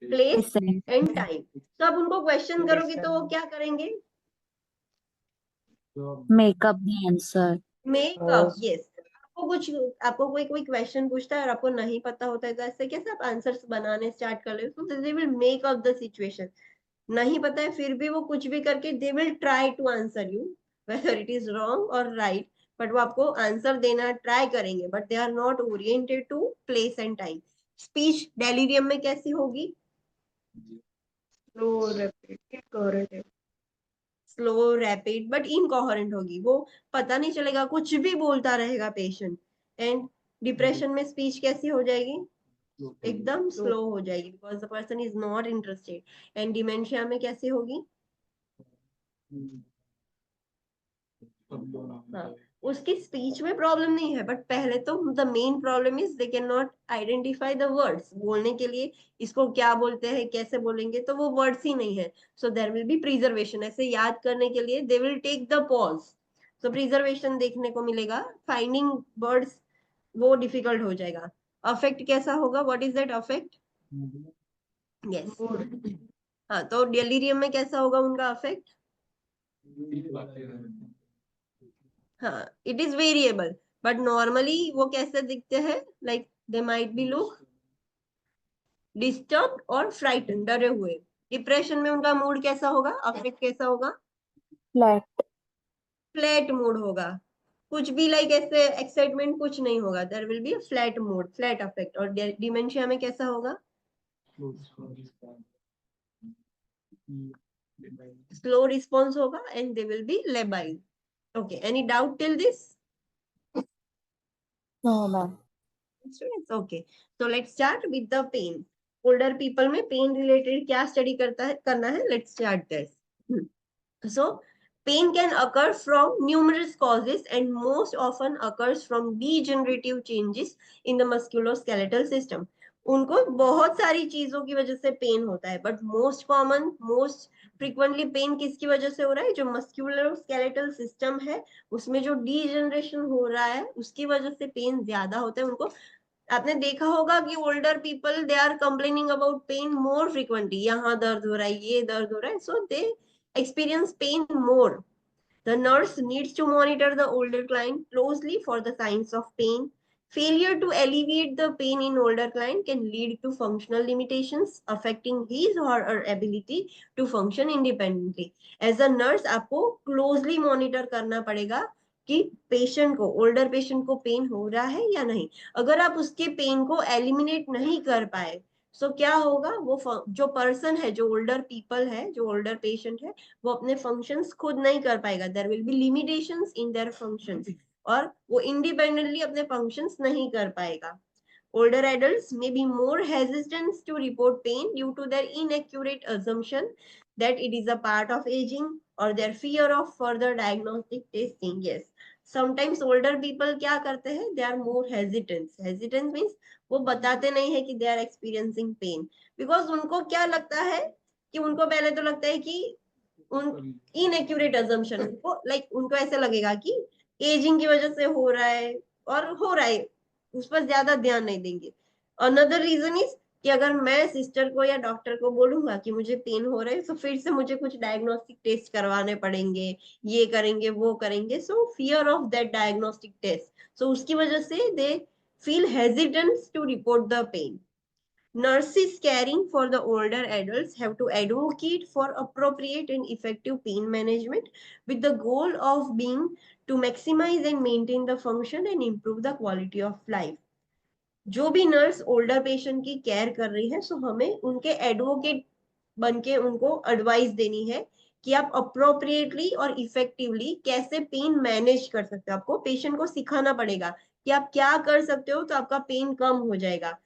place and time. तो आप उनको क्वेश्चन करोगे तो वो क्या करेंगे? Make up the answer. Makeup. Yes. आपको कोई क्वेश्चन पूछता है और आपको नहीं पता होता है तो ऐसे कैसे आप आंसर्स बनाने स्टार्ट कर ले? तो they will make up the situation. नहीं पता है फिर भी वो कुछ भी करके they will try to answer you, whether it is wrong और राइट. बट वो आपको आंसर देना ट्राई करेंगे, but they are not oriented to place and time. Speech delirium में कैसी होगी? स्लो, रैपिड, बट इनकोहेरेंट होगी. वो पता नहीं चलेगा, कुछ भी बोलता रहेगा पेशेंट. एंड डिप्रेशन में स्पीच कैसी हो जाएगी? एकदम स्लो हो जाएगी, because the person is not interested. And dementia में कैसी होगी? हाँ, उसकी स्पीच में प्रॉब्लम नहीं है, बट पहले तो the main problem is they can not identify the words. बोलने के लिए इसको क्या बोलते हैं, कैसे बोलेंगे, तो वो वर्ड्स ही नहीं है. So there will be preservation. ऐसे याद करने के लिए they will take the pause. So preservation देखने को मिलेगा. फाइंडिंग वर्ड्स वो डिफिकल्ट हो जाएगा. अफेक्ट कैसा होगा? What is that affect? Yes. हाँ, तो डेलीरियम में कैसा होगा उनका अफेक्ट? हाँ, it is variable, but normally वो कैसे दिखते हैं? Like they might be look disturb और फ्राइटन, डरे हुए. डिप्रेशन में उनका मूड कैसा होगा? अफेक्ट कैसा होगा? Flat. फ्लैट मूड होगा. कुछ भी लाइक ऐसे एक्साइटमेंट कुछ नहीं होगा. There will be flat mood, flat affect. और डिमेंशिया में कैसा होगा? स्लो रिस्पॉन्स होगा and they will be labile. Okay, any doubt till this? No, ma'am. Students, okay. So let's start with the pain. Older people में pain related क्या study करना है? Let's start this. So pain can occur from numerous causes and most often occurs from degenerative changes in the musculoskeletal system. उनको बहुत सारी चीजों की वजह से पेन होता है, but most common, most frequently pain किसकी वजह से हो रहा है? जो मस्क्यूलोस्केलेटल सिस्टम है उसमें जो डीजनरेशन हो रहा है उसकी वजह से पेन ज्यादा होता है उनको. आपने देखा होगा कि older people they are complaining about pain more frequently. यहाँ दर्द हो रहा है, ये दर्द हो रहा है, सो दे experience pain more. The nurse needs to monitor the older client closely for the signs of pain. Failure to alleviate the pain in older client can lead to functional limitations affecting his or her ability to function independently. As a nurse, आपको closely monitor करना पड़ेगा कि patient को, older patient को pen हो रहा है या नहीं. अगर आप उसके पेन को एलिमिनेट नहीं कर पाए सो क्या होगा? वो जो पर्सन है, जो ओल्डर पीपल है, जो ओल्डर पेशेंट है, वो अपने फंक्शंस खुद नहीं कर पाएगा. There will be limitations in their functions और वो इंडिपेंडेंटली अपने फंक्शंस नहीं कर पाएगा. Older adults may be more hesitant to report pain due to their inaccurate assumption that it is a part of aging or their fear of further diagnostic testing. Yes, sometimes older people क्या करते हैं? They are more hesitant. Hesitant means वो बताते नहीं है कि they are experiencing pain because उनको क्या लगता है कि उनको पहले तो लगता है कि उन inaccurate assumption उनको उनको ऐसे लगेगा कि एजिंग की वजह से हो रहा है और हो रहा है, उस पर ज्यादा ध्यान नहीं देंगे. अनदर रीजन इज कि अगर मैं सिस्टर को या डॉक्टर को बोलूंगा कि मुझे पेन हो रहा है तो फिर से मुझे कुछ डायग्नोस्टिक टेस्ट करवाने पड़ेंगे, ये करेंगे वो करेंगे. So fear of that diagnostic test, so उसकी वजह से they feel hesitant to report the pain. Nurses caring for the older adults have to advocate for appropriate and effective pain management with the goal of being to maximize and maintain the function and improve the quality of life. जो भी nurse older patient की care कर रही है, सो हमें उनके advocate बन के उनको एडवाइस देनी है कि आप अप्रोप्रिएटली और इफेक्टिवली कैसे पेन मैनेज कर सकते हो। आपको पेशेंट को सिखाना पड़ेगा कि आप क्या कर सकते हो तो आपका पेन कम हो जाएगा।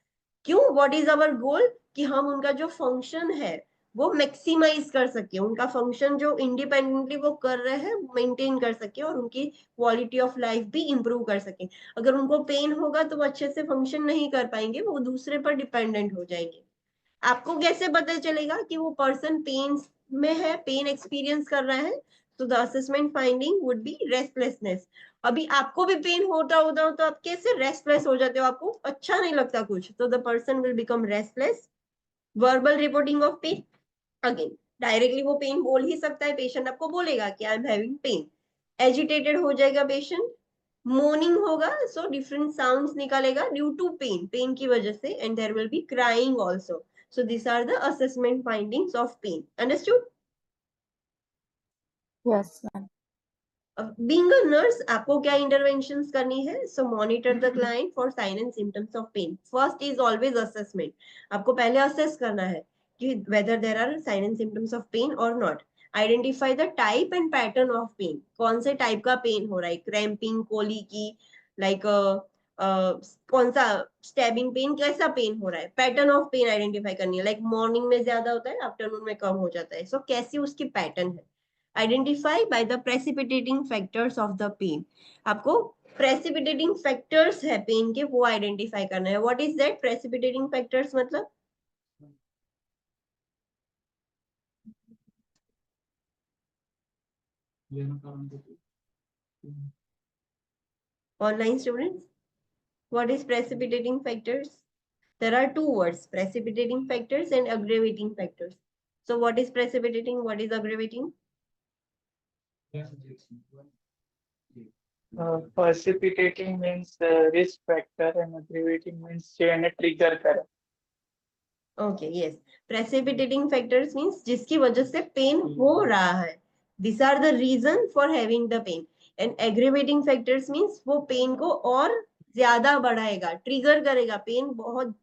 क्यों? What is our goal? कि हम उनका जो फंक्शन है वो मैक्सिमाइज कर सके, उनका फंक्शन जो इंडिपेंडेंटली वो कर रहे हैं मेंटेन कर सके और उनकी क्वालिटी ऑफ लाइफ भी इंप्रूव कर सके। अगर उनको पेन होगा तो वो अच्छे से फंक्शन नहीं कर पाएंगे, वो दूसरे पर डिपेंडेंट हो जाएंगे। आपको कैसे पता चलेगा कि वो पर्सन पेन में है, पेन एक्सपीरियंस कर रहा है? तो the assessment finding would be restlessness. अभी आपको भी पेन होता हो तो आप कैसे रेस्टलेस हो जाते हो, आपको अच्छा नहीं लगता कुछ, तो the person will become restless. Verbal reporting of pain, again directly वो पेन बोल ही सकता है, पेशेंट आपको बोलेगा कि I am having pain. Agitated हो जाएगा पेशेंट, मोर्निंग होगा, सो डिफरेंट साउंड्स निकालेगा ड्यू टू पेन, पेन की वजह से, and there will be crying also. So this are the assessment findings of pain. Understood? Yes, ma'am. Being a nurse आपको क्या interventions करनी है? So monitor the client for sign and symptoms of pain. First is always assessment. आपको पहले assess करना है कि whether there are sign and symptoms of pain or not. Identify the type and pattern of pain. कौन से type का pen हो रहा है? क्रैम्पिंग, कोलिकी, लाइक कौन सा स्टैबिंग पेन, कैसा पेन हो रहा है? पैटर्न ऑफ पेन आइडेंटिफाई करनी है, लाइक मॉर्निंग में ज्यादा होता है, आफ्टरनून में कम हो जाता है, सो कैसी उसकी पैटर्न है? Identify by the precipitating factors of the pain. आपको प्रेसिपिटेटिंग फैक्टर्स है पेन के, वो आइडेंटिफाई करना है। What is that precipitating factors? मतलब online students, what is precipitating factors? There are two words, precipitating factors and aggravating factors. So what is precipitating, what is aggravating? Precipitating means risk factor and aggravating means chain trigger करे। Okay, yes, precipitating factors means जिसकी वजह से pen हो रहा है, these are the reason for having the pain, and aggravating factors means वो pen को और ज्यादा बढ़ाएगा, ट्रिगर करेगा। पेन बहुत,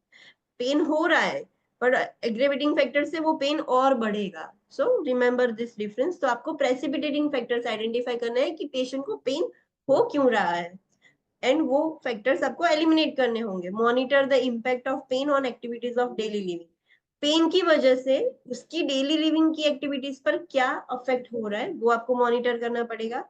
पेन हो रहा है पर एग्रेवेटिंग फैक्टर से वो पेन और बढ़ेगा। So remember this difference. तो आपको प्रेसिपिटेटिंग फैक्टर्स आइडेंटिफाई करना है कि पेशेंट को पेन हो क्यों रहा है, एंड वो फैक्टर्स आपको एलिमिनेट करने होंगे। Monitor the impact of pain on activities of daily living. Pain की वजह से उसकी डेली लिविंग की एक्टिविटीज पर क्या अफेक्ट हो रहा है वो आपको मॉनिटर करना पड़ेगा।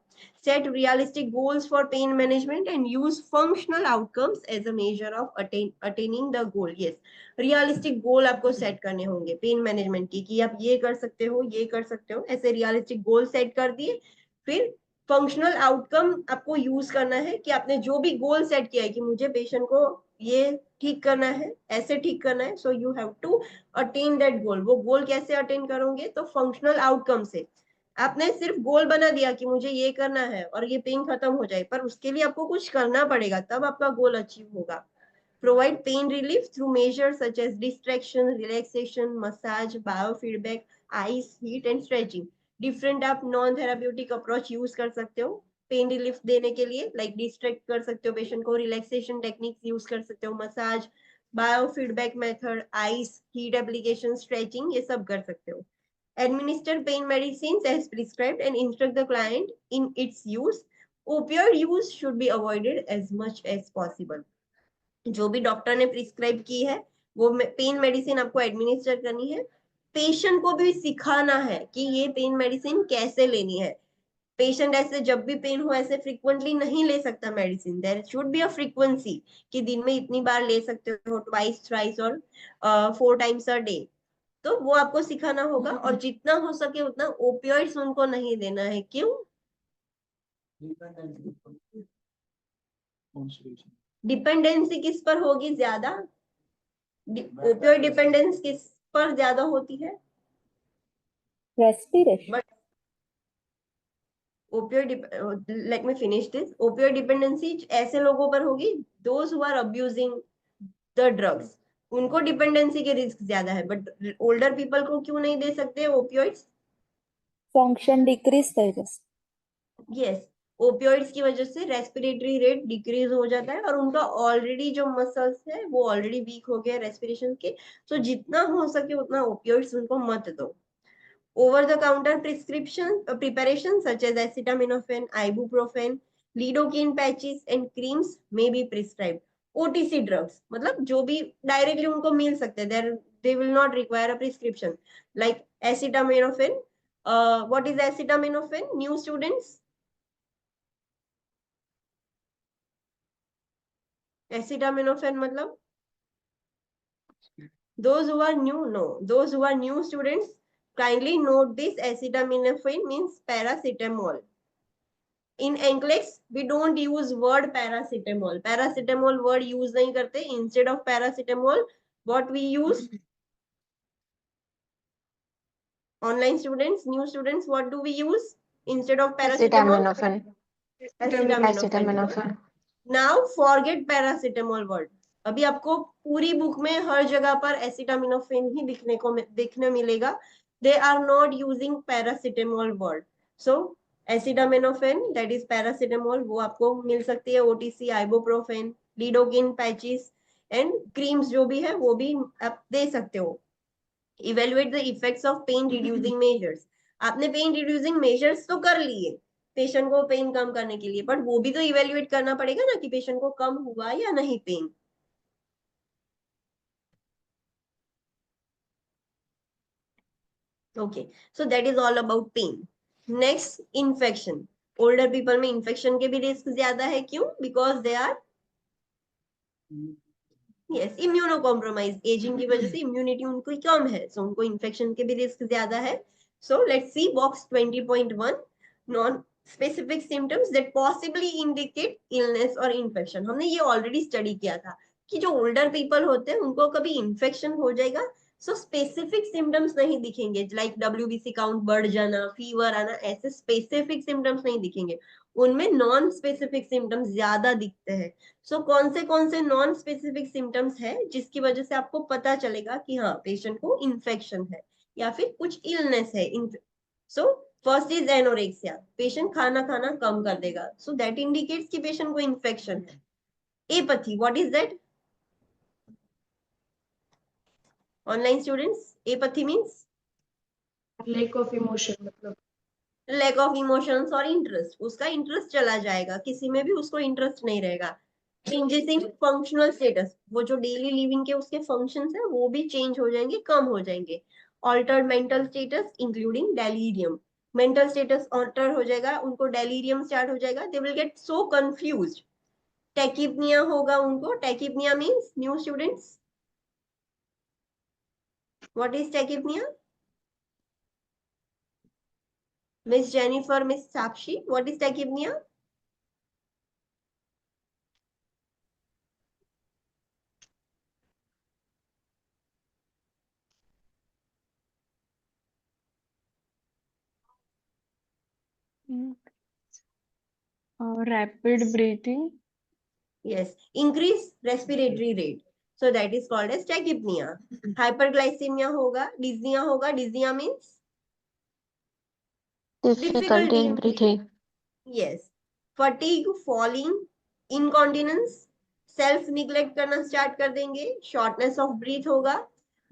Set realistic goals for pain management and use functional outcomes as a measure of attaining the goal. Yes, realistic goal आपको सेट करने होंगे पेन मैनेजमेंट की, कि आप ये कर सकते हो, ये कर सकते हो, ऐसे रियलिस्टिक गोल सेट कर दिए। फिर फंक्शनल आउटकम आपको यूज करना है कि आपने जो भी गोल सेट किया है कि मुझे पेशेंट को ये ठीक करना है, ऐसे ठीक करना है, so you have to attain that goal. वो गोल कैसे अटेन करोगे? तो फंक्शनल आउटकम से। आपने सिर्फ गोल बना दिया कि मुझे ये करना है और ये पेन खत्म हो जाए, पर उसके लिए आपको कुछ करना पड़ेगा, तब आपका गोल अचीव होगा। Provide pain relief through measures such as distraction, relaxation, massage, biofeedback, ice, heat and stretching. Different आप नॉन थेराप्यूटिक अप्रोच यूज कर सकते हो पेन रिलीफ देने के लिए, लाइक डिस्ट्रैक्ट कर सकते हो पेशेंट को, रिलैक्सेशन टेक्निक्स यूज कर सकते हो, massage, biofeedback method, ice, heat application, stretching, ये सब कर सकते हो। Administer pain medicines as prescribed and instruct the client in its use. Opioid use should be avoided as much as possible. जो भी डॉक्टर ने प्रिस्क्राइब की है वो पेन मेडिसिन आपको एडमिनिस्टर करनी है। पेशेंट को भी सिखाना है कि ये पेन मेडिसिन कैसे लेनी है। पेशेंट ऐसे जब भी पेन हो ऐसे फ्रीक्वेंटली नहीं ले सकता medicine, there should be a frequency कि दिन में इतनी बार ले सकते हो, ट्वाइस, थ्राइस और 4 टाइम्स अ डे। तो वो आपको सिखाना होगा, और जितना हो सके उतना ओपियोइड्स उनको नहीं देना है। क्यों? डिपेंडेंसी किस पर होगी ज्यादा? ओपियोइड डिपेंडेंस किस पर ज्यादा होती है? Respiration. But opioid, let me finish this. Opioid dependency ऐसे लोगों पर होगी those who are abusing the drugs, उनको डिपेंडेंसी के रिस्क ज्यादा है, बट ओल्डर पीपल को क्यों नहीं दे सकते ओपियोइड्स? फंक्शन डिक्रीज कर यस, ओपियोइड्स की वजह से रेस्पिरेटरी रेट डिक्रीज हो जाता है और उनका ऑलरेडी जो मसल्स है वो ऑलरेडी वीक हो गया रेस्पिरेशन के। सो जितना हो सके उतना ओपियोइड्स उनको मत दो। Over the counter prescription preparation such as acetaminophen, ibuprofen, lidocaine patches and creams may be prescribed. OTC drugs मतलब जो भी डायरेक्टली उनको मिल सकते हैं, they will not require a prescription, like acetaminophen. What is acetaminophen, new students? Acetaminophen मतलब those who are new, no, those who are new students kindly note this. Acetaminophen means paracetamol. In NCLEX we don't use word paracetamol. Paracetamol word use नहीं करते. Instead of paracetamol what we use? Online students, new students, what do we use instead of paracetamol? Acetaminophen. Now forget paracetamol word. अभी आपको पूरी book में हर जगह पर acetaminophen ही दिखने मिलेगा. They are not using paracetamol word. So acetaminophen that is paracetamol वो आपको मिल सकती है. OTC, ibuprofen, lidocaine patches and creams जो भी है वो भी आप दे सकते हो. Evaluate the effects of pain reducing measures. आपने पेन रिड्यूसिंग मेजर्स तो कर लिए पेशेंट को पेन कम करने के लिए, बट वो भी तो इवेल्युएट करना पड़ेगा ना कि पेशेंट को कम हुआ या नहीं pain. Okay, so that is all about pain. Next, infection. Older people में इन्फेक्शन के भी रिस्क ज्यादा है. क्यों? Because they are yes immunocompromise. Ageing की वजह से इम्यूनिटी उनको कम है, सो उनको इन्फेक्शन के भी रिस्क ज्यादा है. So let's see box 20.1 non specific symptoms that possibly indicate illness और इन्फेक्शन. हमने ये ऑलरेडी स्टडी किया था कि जो ओल्डर पीपल होते हैं उनको कभी इन्फेक्शन हो जाएगा, सो स्पेसिफिक सिम्टम्स नहीं दिखेंगे, लाइक WBC काउंट बढ़ जाना, फीवर आना, ऐसे स्पेसिफिक सिम्टम्स नहीं दिखेंगे. उनमें नॉन स्पेसिफिक सिम्टम्स ज्यादा दिखते हैं. सो कौन से नॉन स्पेसिफिक सिम्टम्स है जिसकी वजह से आपको पता चलेगा कि हाँ पेशेंट को इन्फेक्शन है या फिर कुछ इलनेस है. So first is anorexia. Patient खाना खाना कम कर देगा, सो दैट इंडिकेट्स कि पेशेंट को इन्फेक्शन है. Apathy, what is that? Online students, apathy means lack of emotion मतलब लैक ऑफ इमोशंस और इंटरेस्ट. उसका इंटरेस्ट चला जाएगा, किसी में भी उसको इंटरेस्ट नहीं रहेगा. चेंजेस इन फंक्शनल स्टेटस, वो जो डेली लिविंग के उसके फंक्शंस है वो भी चेंज हो जाएंगे, कम हो जाएंगे. Altered mental status including delirium. Mental status alter हो जाएगा, उनको डेलीरियम स्टार्ट हो जाएगा. They will get so confused. Tachypnoea होगा उनको. Tachypnoea means, new students, what is tachypnoea? Miss Jennifer, Miss Sakshi, what is tachypnea? Rapid breathing. Yes, increase respiratory rate. So that is called as tachypnea. Hyperglycemia होगा, dyspnea होगा. Dyspnea means difficulty in breathing. Yes. Fatigue, falling, incontinence, self neglect करना start कर देंगे. Shortness of breath होगा.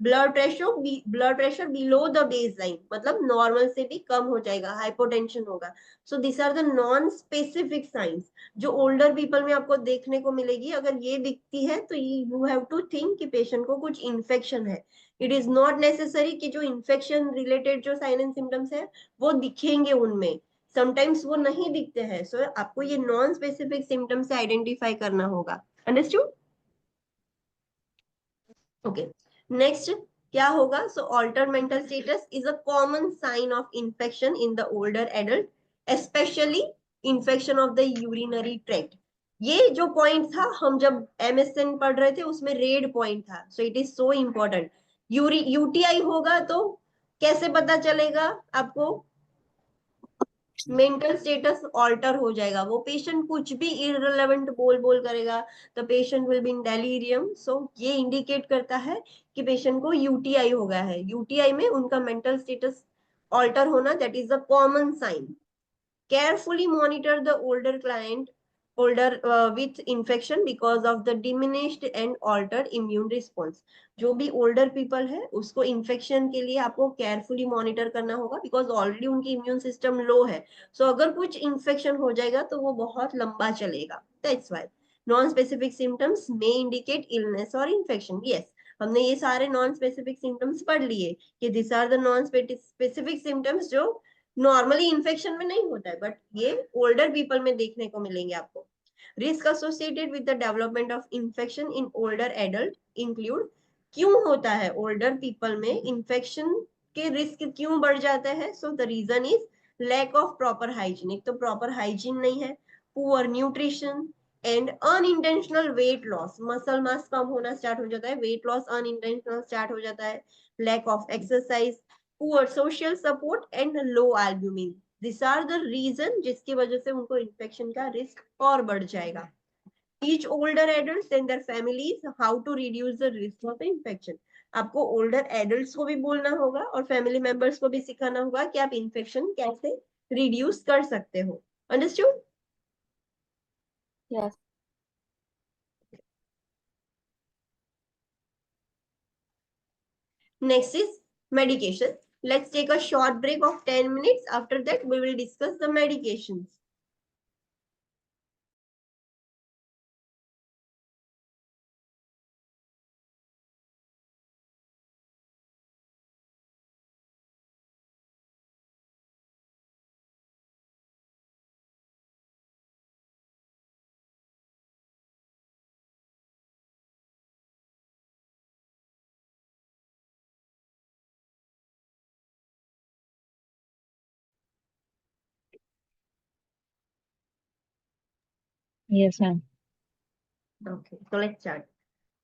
Blood pressure below the baseline, मतलब normal से भी कम हो जाएगा. हाइपोटेंशन होगा. So this are the non specific signs जो ओल्डर पीपल में आपको देखने को मिलेगी. अगर ये दिखती है तो यू हैव टू थिंक कि पेशेंट को कुछ इन्फेक्शन है. इट इज नॉट नेसेसरी कि जो इन्फेक्शन रिलेटेड जो साइन एंड सिम्टम्स है वो दिखेंगे उनमें. समटाइम्स वो नहीं दिखते हैं. सो आपको ये नॉन स्पेसिफिक सिम्टम्स से आइडेंटिफाई करना होगा. अंडरस्टूड? ओके, नेक्स्ट क्या होगा? So altered mental status is a common sign of infection in the older adult, especially infection of the urinary tract. ये जो पॉइंट था हम जब MSN पढ़ रहे थे उसमें रेड पॉइंट था. So it is so important. UTI होगा तो कैसे पता चलेगा आपको? मेंटल स्टेटस ऑल्टर हो जाएगा, वो पेशेंट कुछ भी इररिलेवेंट बोल बोल करेगा, the patient will be in delirium. So ये इंडिकेट करता है कि पेशेंट को यूटीआई हो गया है। यूटीआई में उनका मेंटल स्टेटस ऑल्टर होना, that is the common sign. Carefully monitor the older with infection because of the diminished and altered immune response. जो भी older people है उसको infection के लिए आपको carefully monitor करना होगा, because already उनकी immune system low है। So अगर कुछ infection हो जाएगा तो वो बहुत लंबा चलेगा। That's why non-specific symptoms may indicate illness or infection. Yes, हमने ये सारे non-specific symptoms पढ़ लिए कि these are the non-specific symptoms जो नॉर्मली इन्फेक्शन में नहीं होता है, बट ये ओल्डर पीपल में देखने को मिलेंगे आपको। Risk associated with the development of infection in older adult include, क्यों होता है ओल्डर पीपल में इन्फेक्शन के रिस्क क्यों बढ़ जाता है? So the reason is lack of proper hygiene. एक तो प्रॉपर हाइजीन नहीं है, poor nutrition and unintentional weight loss, muscle mass कम होना स्टार्ट हो जाता है, वेट लॉस अनइंटेंशनल स्टार्ट हो जाता है, lack of exercise, poor social support and low albumin. This are the reason जिसकी वजह से उनको इन्फेक्शन का रिस्क और बढ़ जाएगा। Teach older adults and their families how to reduce the risk of infection. आपको ओल्डर एडल्ट्स को भी बोलना होगा और फैमिली मेंबर्स को भी सिखाना होगा कि आप इन्फेक्शन कैसे रिड्यूस कर सकते हो। Understood? Yes. Next is medication. Let's take a short break of 10 minutes. After that, we will discuss the medications. Yes, ma'am. Okay, so let's start.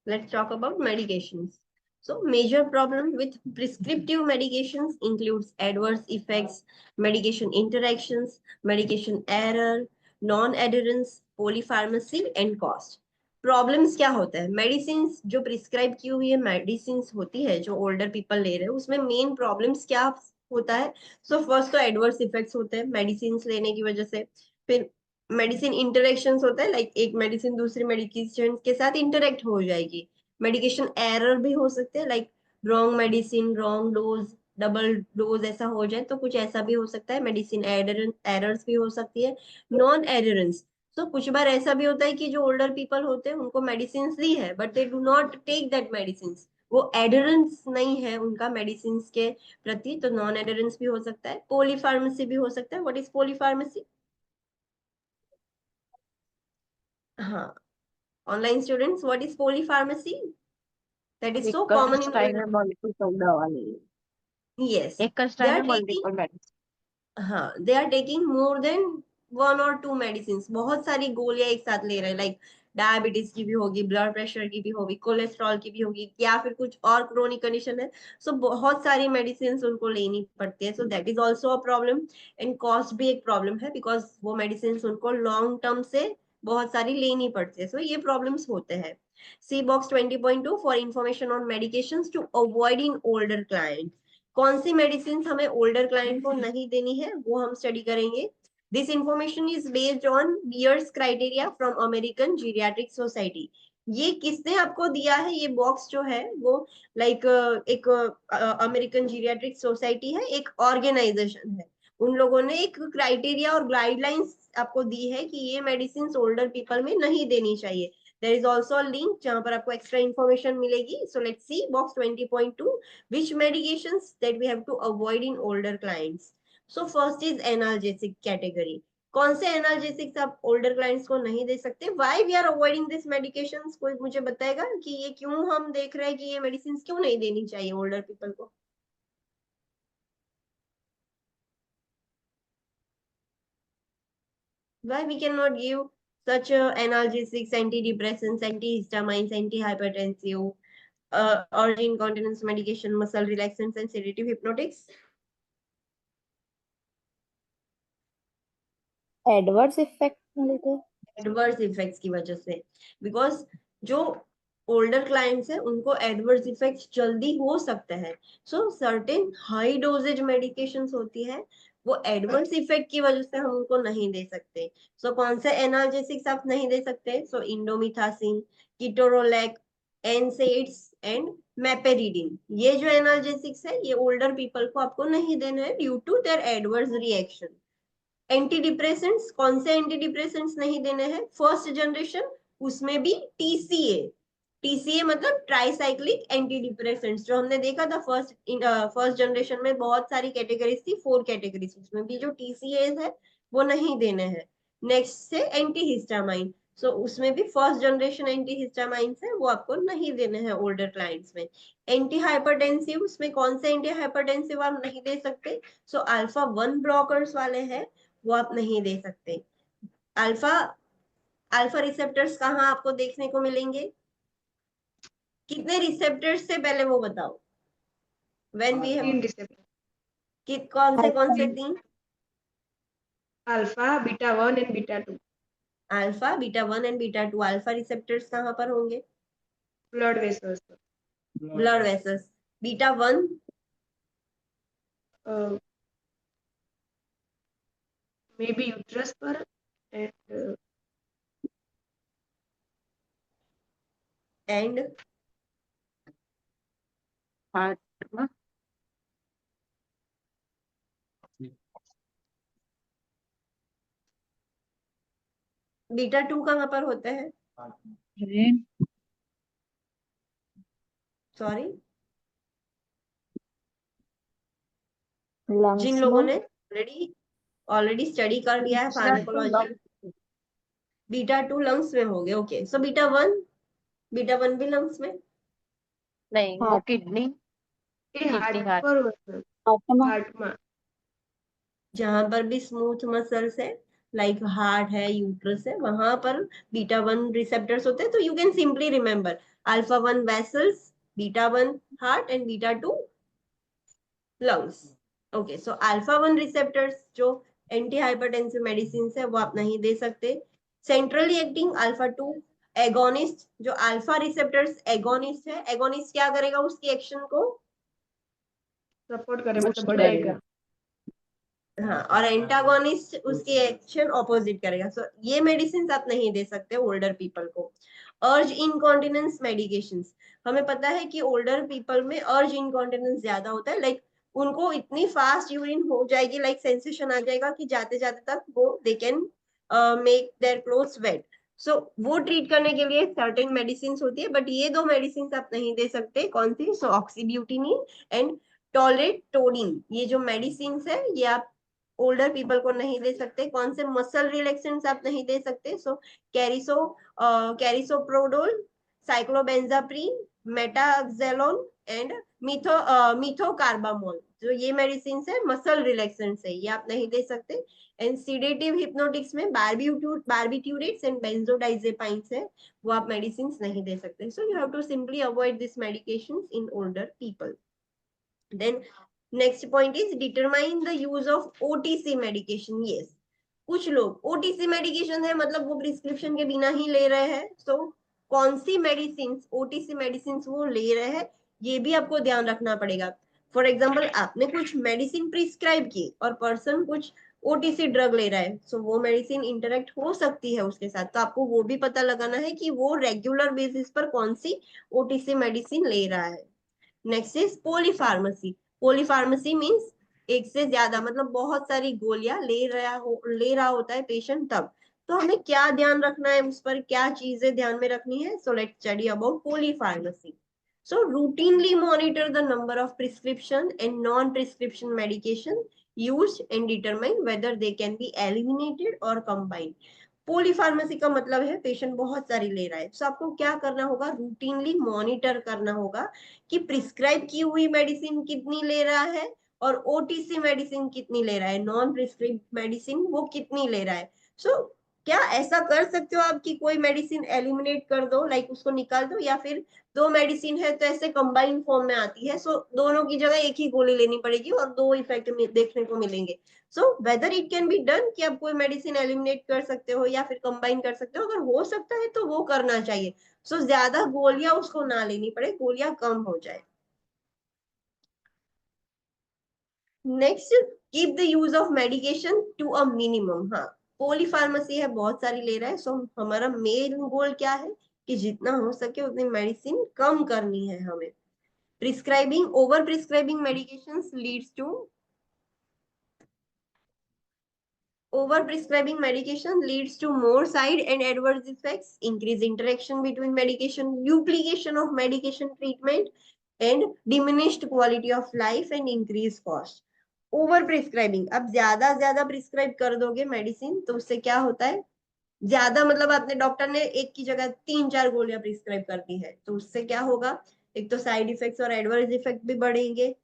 Let's talk about medications. So major problem with prescriptive medications includes adverse effects, medication interactions, medication error, non-adherence, polypharmacy and cost. Problems क्या होता है? Medicine जो prescribe की हुई है medicine होती है जो ओल्डर पीपल ले रहे हैं, उसमें मेन प्रॉब्लम्स क्या होता है? सो फर्स्ट तो एडवर्स इफेक्ट्स होते हैं मेडिसिन लेने की वजह से। फिर मेडिसिन इंटरेक्शंस होता है, लाइक एक मेडिसिन दूसरी मेडिकेशन के साथ इंटरेक्ट हो जाएगी। मेडिकेशन एरर भी हो सकते हैं, like wrong medicine, wrong dose, double dose ऐसा हो जाए तो कुछ ऐसा भी हो सकता है। मेडिसिन एरर्स भी हो सकती है। नॉन एडरेंस, तो कुछ बार ऐसा भी होता है कि जो ओल्डर पीपल होते हैं उनको मेडिसिन ली है but they do not take that medicine, वो एडरेंस नहीं है उनका मेडिसिन के प्रति, तो नॉन एडरेंस भी हो सकता है। पॉलीफार्मेसी भी हो सकता है। What is polypharmacy? हाँ, online students, what is polypharmacy? That is so एक જ कॉमन इन ટાઈમે મલ્ટીપલ દવા લેવી. yes, એક જ they are ટાઈમે taking, મલ્ટીપલ મેડિસિન. हाँ, they are taking more than 1 or 2 medicines, बहुत सारी गोलियां एक साथ ले रहे हैं, लाइक डायबिटीज की भी होगी, ब्लड प्रेशर की भी होगी, कोलेस्ट्रॉल की भी होगी, या फिर कुछ और क्रोनिक कंडीशन है। सो बहुत सारी मेडिसिन उनको लेनी पड़ती है। सो that is also a problem and cost भी एक प्रॉब्लम है, बिकॉज वो मेडिसिन उनको लॉन्ग टर्म से बहुत सारी लेनी पड़ती है। सो ये प्रॉब्लम्स होते हैं। See box 20.2 for information on medications to avoid in older client. कौन सी मेडिसिन हमें ओल्डर क्लाइंट को नहीं देनी है वो हम स्टडी करेंगे। This information is based on Beers criteria from American geriatric society. ये किसने आपको दिया है? ये बॉक्स जो है वो लाइक एक अमेरिकन जीरियाट्रिक सोसाइटी है, एक ऑर्गेनाइजेशन है। उन लोगों ने एक क्राइटेरिया और गाइडलाइंस आपको दी है कि ये मेडिसिन ओल्डर पीपल में नहीं देनी चाहिए। There is also a link जहां पर आपको एक्स्ट्रा इंफॉर्मेशन मिलेगी। So let's see box 20.2, which medications that we have to avoid in older clients. So first is analgesic category. कौन से एनाल्जेसिक्स आप ओल्डर क्लाइंट्स को नहीं दे सकते? Why we are avoiding this medications? कोई मुझे बताएगा कि ये क्यों हम देख रहे हैं कि ये मेडिसिन क्यों नहीं देनी चाहिए ओल्डर पीपल को? Why we cannot give such analgesics, antidepressants, antihistamines, antihypertensive, urge incontinence medication, muscle relaxants, and sedative hypnotics? Adverse effect लेते हैं। एडवर्स इफेक्ट्स की वजह से, बिकॉज जो ओल्डर क्लाइंट्स है उनको एडवर्स इफेक्ट्स जल्दी हो सकते हैं। So certain high doses medications होती है, वो एडवर्स इफेक्ट की वजह से हम उनको नहीं दे सकते। सो कौन से एनाल्जेसिक्स आप नहीं दे सकते? सो इंडोमिथासिन, कीटोरोलैक, एनसेड्स एंड मेपेरिडिन। ये जो एनाल्जेसिक्स है ये ओल्डर पीपल को आपको नहीं देना है due to their adverse reaction. Antidepressants, कौन से एंटी डिप्रेसेंट्स नहीं देने हैं? फर्स्ट जनरेशन, उसमें भी टीसीए। टीसीए मतलब ट्राइसाइक्लिक एंटी डिप्रेसेंट्स, जो हमने देखा था फर्स्ट जनरेशन में बहुत सारी कैटेगरीज थी, 4 कैटेगरीज, उसमें भी जो टीसीए है वो नहीं देने हैं। नेक्स्ट से एंटी हिस्टामाइन, सो उसमें भी फर्स्ट जनरेशन एंटी हिस्टामाइंस है, वो आपको नहीं देने हैं ओल्डर क्लाइंट्स में। एंटी हाइपरटेंसिव, उसमें कौन से एंटी हाइपरटेंसिव आप नहीं दे सकते? सो अल्फा 1 ब्लॉकर्स वाले हैं, वो आप नहीं दे सकते। अल्फा अल्फा रिसेप्टर्स कहाँ आपको देखने को मिलेंगे? कितने रिसेप्टर्स से पहले वो बताओ। व्हेन वी हैव 3 रिसेप्टर, कौन से 3? Alpha, beta 1 and beta 2। Alpha, beta 1 and beta 2। Alpha receptors कहाँ पर होंगे? Blood vessels, blood vessels. Beta 1 may be uterus पर एंड एंड हार्ट में। बीटा 2 कहाँ पर होते हैं? ब्रेन, सॉरी, लंग्स जिन लोगों में। ने ऑलरेडी स्टडी कर लिया है फार्माकोलॉजी, बीटा 2 लंग्स में होंगे। ओके, सो बीटा 1 भी लंग्स में। नहीं, वो हार्ट किडनी, ये हार्ट हार्ट। पर होता है, में। हार्ट में। जहां पर भी स्मूथ मसल्स है, लाइक हार्ट है, यूट्रस है, वहां पर बीटा 1 रिसेप्टर्स होते हैं। तो you can simply remember alpha 1 vessels, beta 1 heart and beta 2 lungs. Okay, so alpha 1 receptors जो एंटी हाइपरटेंसिव मेडिसिन है वो आप नहीं दे सकते। सेंट्रली एक्टिंग अल्फा 2 एगोनिस्ट, जो अल्फा रिसेप्टर्स एगोनिस्ट है, एगोनिस्ट क्या करेगा? उसकी एक्शन को सपोर्ट करे, मतलब Boost बढ़ाएगा। हाँ, और एंटागोनिस्ट उसकी एक्शन ऑपोजिट करेगा। सो ये मेडिसिन आप नहीं दे सकते ओल्डर पीपल को। अर्ज इनकॉन्टिनेंस मेडिकेशंस, हमें पता है कि ओल्डर पीपल में अर्ज इनकॉन्टिनेंस ज्यादा होता है, लाइक उनको इतनी फास्ट यूरिन हो जाएगी, लाइक सेंसेशन आ जाएगा कि जाते जाते तक वो they can make their clothes wet. So वो ट्रीट करने के लिए सर्टेन मेडिसिन होती है, बट ये 2 मेडिसिन आप नहीं दे सकते। कौन सी? सो ऑक्सीब्यूटिनिन एंड टोलेटोडिन, ये जो मेडिसिन है ये आप ओल्डर पीपल को नहीं दे सकते। कौन से? मसल रिलैक्सेंट्स आप नहीं दे सकते। सो कैरिसोप्रोडोल, साइक्लोबेंजाप्रीन, मेटाक्सेलोन एंड मिथोकार्बामोल, जो ये मेडिसिन है मसल रिलैक्सेंट्स है, ये आप नहीं दे सकते। एंड सीडेटिव हिप्नोटिक्स में बार्बिट्यूरेट्स एंड बेंजोडाइजेपाइन्स है, वो आप मेडिसिन नहीं दे सकते। So you have to simply avoid this medications in older people. Then next point is determine the use of OTC medication. Yes, कुछ लोग OTC मेडिकेशन है मतलब वो प्रिस्क्रिप्शन के बिना ही ले रहे हैं। सो कौन सी मेडिसिन OTC मेडिसिन वो ले रहे हैं ये भी आपको ध्यान रखना पड़ेगा। फॉर एग्जाम्पल, आपने कुछ मेडिसिन प्रिस्क्राइब की और पर्सन कुछ OTC ड्रग ले रहा है, सो वो मेडिसिन इंटरेक्ट हो सकती है उसके साथ, तो आपको वो भी पता लगाना है कि वो रेगुलर बेसिस पर कौन सी OTC मेडिसिन ले रहा है। Next is polypharmacy. Polypharmacy means एक से ज्यादा, मतलब बहुत सारी गोलियां ले रहा होता है पेशेंट तब। तो हमें क्या ध्यान रखना है, उस पर क्या चीजें ध्यान में रखनी है? सो let's study about polypharmacy. So routinely monitor the number of prescription and non-prescription medication used and determine whether they can be eliminated or combined. Polypharmacy का मतलब है पेशेंट बहुत सारी ले रहा है, तो आपको क्या करना होगा? रूटीनली मॉनिटर करना होगा कि प्रिस्क्राइब की हुई मेडिसिन कितनी ले रहा है और OTC मेडिसिन कितनी ले रहा है, नॉन प्रिस्क्राइब मेडिसिन वो कितनी ले रहा है। सो क्या ऐसा कर सकते हो आप कि कोई मेडिसिन एलिमिनेट कर दो, लाइक उसको निकाल दो, या फिर दो मेडिसिन है तो ऐसे कंबाइंड फॉर्म में आती है, सो दोनों की जगह एक ही गोली लेनी पड़ेगी और दो इफेक्ट देखने को मिलेंगे। So whether it can be done कि आप कोई मेडिसिन एलिमिनेट कर सकते हो या फिर कंबाइन कर सकते हो, अगर हो सकता है तो वो करना चाहिए। सो ज्यादा गोलियां उसको ना लेनी पड़े, गोलियां कम हो जाए। Next, keep the use of medication to a minimum. हाँ, पोली फार्मेसी है, बहुत सारी ले रहा है, सो हमारा मेन गोल क्या है कि जितना हो सके उतनी मेडिसिन कम करनी है हमें। Prescribing, over prescribing medications leads to Over-prescribing medication leads to more side and adverse effects, increased interaction between medication, duplication of medication treatment, and diminished quality of life and increased cost. Over-prescribing, अब ज्यादा prescribe कर दोगे medicine तो उससे क्या होता है, ज्यादा मतलब आपने डॉक्टर ने एक की जगह 3-4 गोलियां प्रिस्क्राइब कर दी है, तो उससे क्या होगा, एक तो साइड इफेक्ट्स और एडवर्स इफेक्ट भी बढ़ेंगे।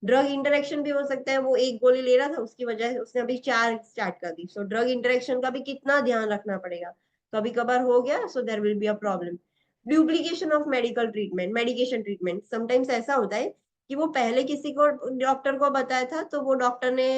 ड्रग इंटरेक्शन भी हो सकता है, वो एक गोली ले रहा था उसकी वजह से उसने अभी 4 स्टार्ट कर दी, सो ड्रग इंटरेक्शन का भी कितना ध्यान रखना पड़ेगा, कभी कभार हो गया, so there will be a problem. Duplication of medical treatment, medication treatment, sometimes ऐसा होता है कि वो पहले किसी को डॉक्टर को बताया था तो वो डॉक्टर ने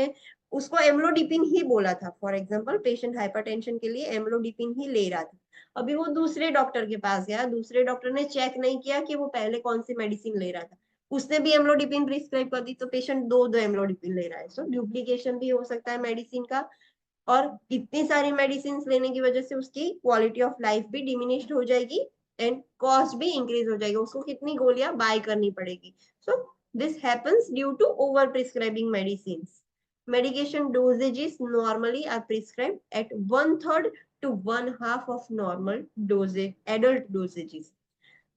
उसको एम्लोडिपिन ही बोला था, फॉर एग्जाम्पल पेशेंट हाइपरटेंशन के लिए एम्लोडिपिन ही ले रहा था, अभी वो दूसरे डॉक्टर के पास गया, दूसरे डॉक्टर ने चेक नहीं किया कि वो पहले कौन सी मेडिसिन ले रहा था, उसने भी एम्लोडिपिन प्रिस्क्राइब कर दी, तो पेशेंट दो एम्लोडिपिन ले रहा है। सो डुप्लीकेशन भी हो सकता है मेडिसिन का, और इतनी सारी मेडिसिन लेने की वजह से उसकी क्वालिटी ऑफ लाइफ भी डिमिनिश्ड हो जाएगी एंड कॉस्ट भी इंक्रीज हो जाएगा, उसको कितनी गोलियां बाय करनी पड़ेगी। So this happens due to over prescribing medicine. Medication dosages normally are prescribed at 1/3 to 1/2 of normal dosage, adult dosages.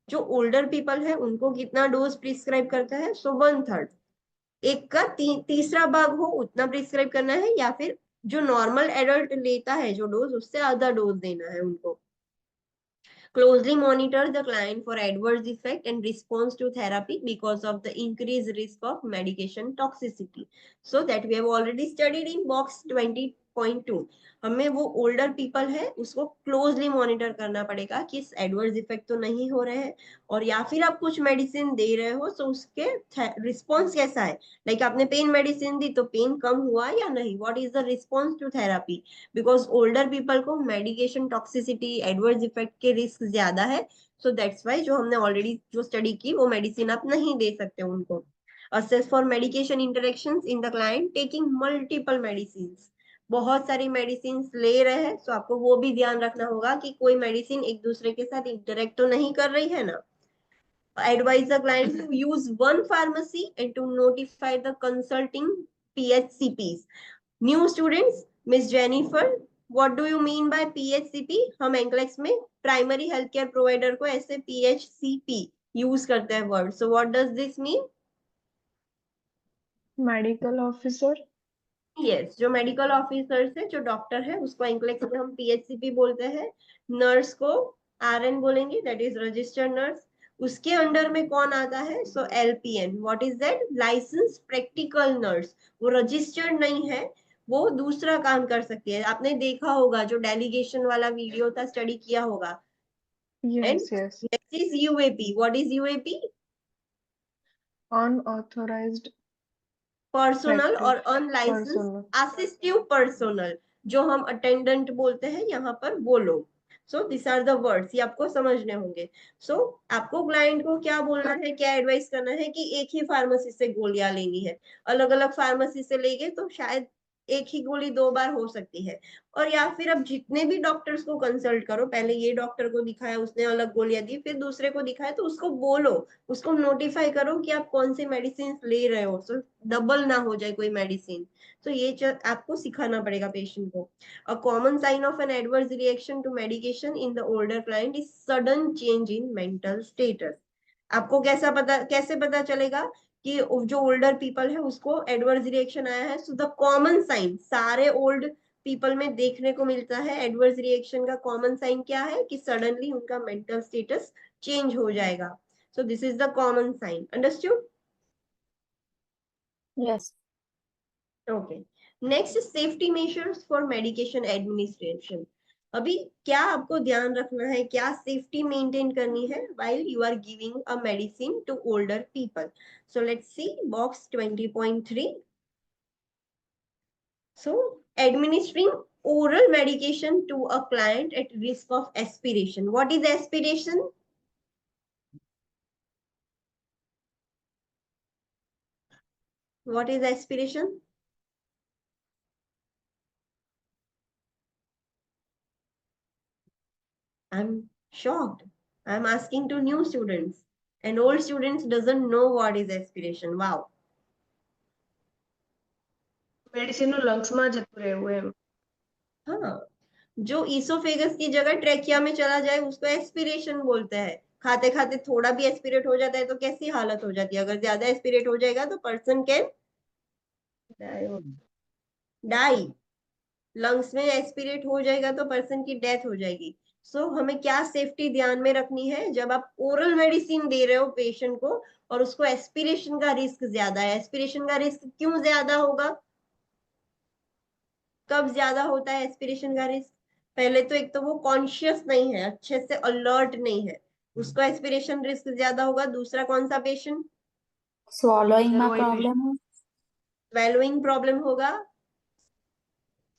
जो ओल्डर पीपल है उनको कितना डोज प्रिस्क्राइब करता है, सो 1/3, एक का तीसरा भाग हो उतना प्रिस्क्राइब करना है, या फिर जो नॉर्मल एडल्ट लेता है जो डोज उससे आधा डोज देना है उनको। Closely monitor the client for adverse effect and response to therapy because of the increased risk of medication toxicity. So that we have already studied in box 20.2. हमें वो ओल्डर पीपल है उसको closely monitor करना पड़ेगा कि adverse effect तो नहीं हो रहे हैं, और या फिर आप कुछ मेडिसिन दे रहे हो तो उसके रिस्पॉन्स कैसा है, लाइक आपने पेन मेडिसिन दी तो पेन कम हुआ या नहीं, what is the response to therapy, because older people को मेडिकेशन टॉक्सिसिटी एडवर्स इफेक्ट के रिस्क ज्यादा है, सो दैट्स वाई जो हमने ऑलरेडी जो स्टडी की वो मेडिसिन आप नहीं दे सकते उनको। Assess for medication interactions in the client taking multiple medicines, बहुत सारी मेडिसिन ले रहे हैं, तो आपको वो भी ध्यान रखना होगा कि कोई मेडिसिन एक दूसरे के साथ इंटरेक्ट तो नहीं कर रही है ना। Advise the client to use one pharmacy and to notify the consulting PHCPs. New students, Miss Jennifer, what do you mean by PHCP? हम एंक्लेक्स में प्राइमरी हेल्थ केयर प्रोवाइडर को ऐसे PHCP यूज करते हैं word, so what does this mean? Medical officer. Yes, जो medical officer है जो doctor है उसको इंग्लिश में हम PHCP बोलते हैं। नर्स को RN बोलेंगे, दैट इज रजिस्टर्ड नर्स। उसके अंडर में कौन आता है, so LPN, what is that, licence practical nurse, वो रजिस्टर्ड नहीं है, वो दूसरा काम कर सकती है, आपने देखा होगा जो डेलीगेशन वाला वीडियो था, स्टडी किया होगा। And yes yes. Next is UAP, what is UAP, unauthorised personnel और अनलाइसेंस पर्सनल। असिस्टिव पर्सनल, जो हम अटेंडेंट बोलते हैं यहाँ पर वो लोग। So this are the words, ये आपको समझने होंगे। सो आपको क्लाइंट को क्या बोलना है, क्या एडवाइस करना है कि एक ही फार्मेसी से गोलियां लेनी है, अलग अलग फार्मेसी से लेंगे तो शायद एक ही गोली 2 बार हो सकती है, और या फिर अब जितने भी डॉक्टर्स को कंसल्ट करो, पहले ये डॉक्टर को दिखाया उसने अलग गोलियां दी, फिर दूसरे को दिखाया, तो उसको बोलो, उसको नोटिफाई करो कि आप कौन सी मेडिसिन ले रहे हो, सो डबल ना हो जाए कोई मेडिसिन। तो ये आपको सिखाना पड़ेगा पेशेंट को। A common sign of an adverse reaction to medication in the older client is sudden change in mental status. आपको कैसे पता चलेगा कि जो ओल्डर पीपल है उसको एडवर्स रिएक्शन आया है, सो द कॉमन साइन सारे ओल्ड पीपल में देखने को मिलता है, एडवर्स रिएक्शन का कॉमन साइन क्या है कि सडनली उनका मेंटल स्टेटस चेंज हो जाएगा, so this is the common sign, understood? Yes. Okay, next is safety measures for medication administration. अभी क्या आपको ध्यान रखना है, क्या सेफ्टी मेंटेन करनी है while you are giving a medicine to older people. So let's see box 20.3. So administering oral medication to a client at risk of aspiration. What is aspiration? What is aspiration? I'm shocked. I'm asking to new students, and old students doesn't know what is aspiration. Wow. Medicine નું lungs માં જતું રહેવું એમ. हाँ, जो oesophagus की जगह trachea में चला जाए उसको एस्पिरेशन बोलते हैं. खाते खाते थोड़ा भी एस्पिरेट हो जाता है तो कैसी हालत हो जाती है. अगर ज्यादा एस्पिरेट हो जाएगा तो पर्सन कैन डाई. लंग्स में एस्पिरेट हो जाएगा तो पर्सन की डेथ हो जाएगी. सो हमें क्या सेफ्टी ध्यान में रखनी है जब आप ओरल मेडिसिन दे रहे हो पेशेंट को और उसको एस्पिरेशन का रिस्क ज्यादा है. एस्पिरेशन का रिस्क क्यों ज्यादा होगा, कब ज्यादा होता है एस्पिरेशन का रिस्क? पहले तो एक तो वो कॉन्शियस नहीं है, अच्छे से अलर्ट नहीं है, उसको एस्पिरेशन रिस्क ज्यादा होगा. दूसरा कौन सा पेशेंट? Swallowing Sir, में वही प्रॉब्लम है. स्वेलोइंग प्रॉब्लम होगा.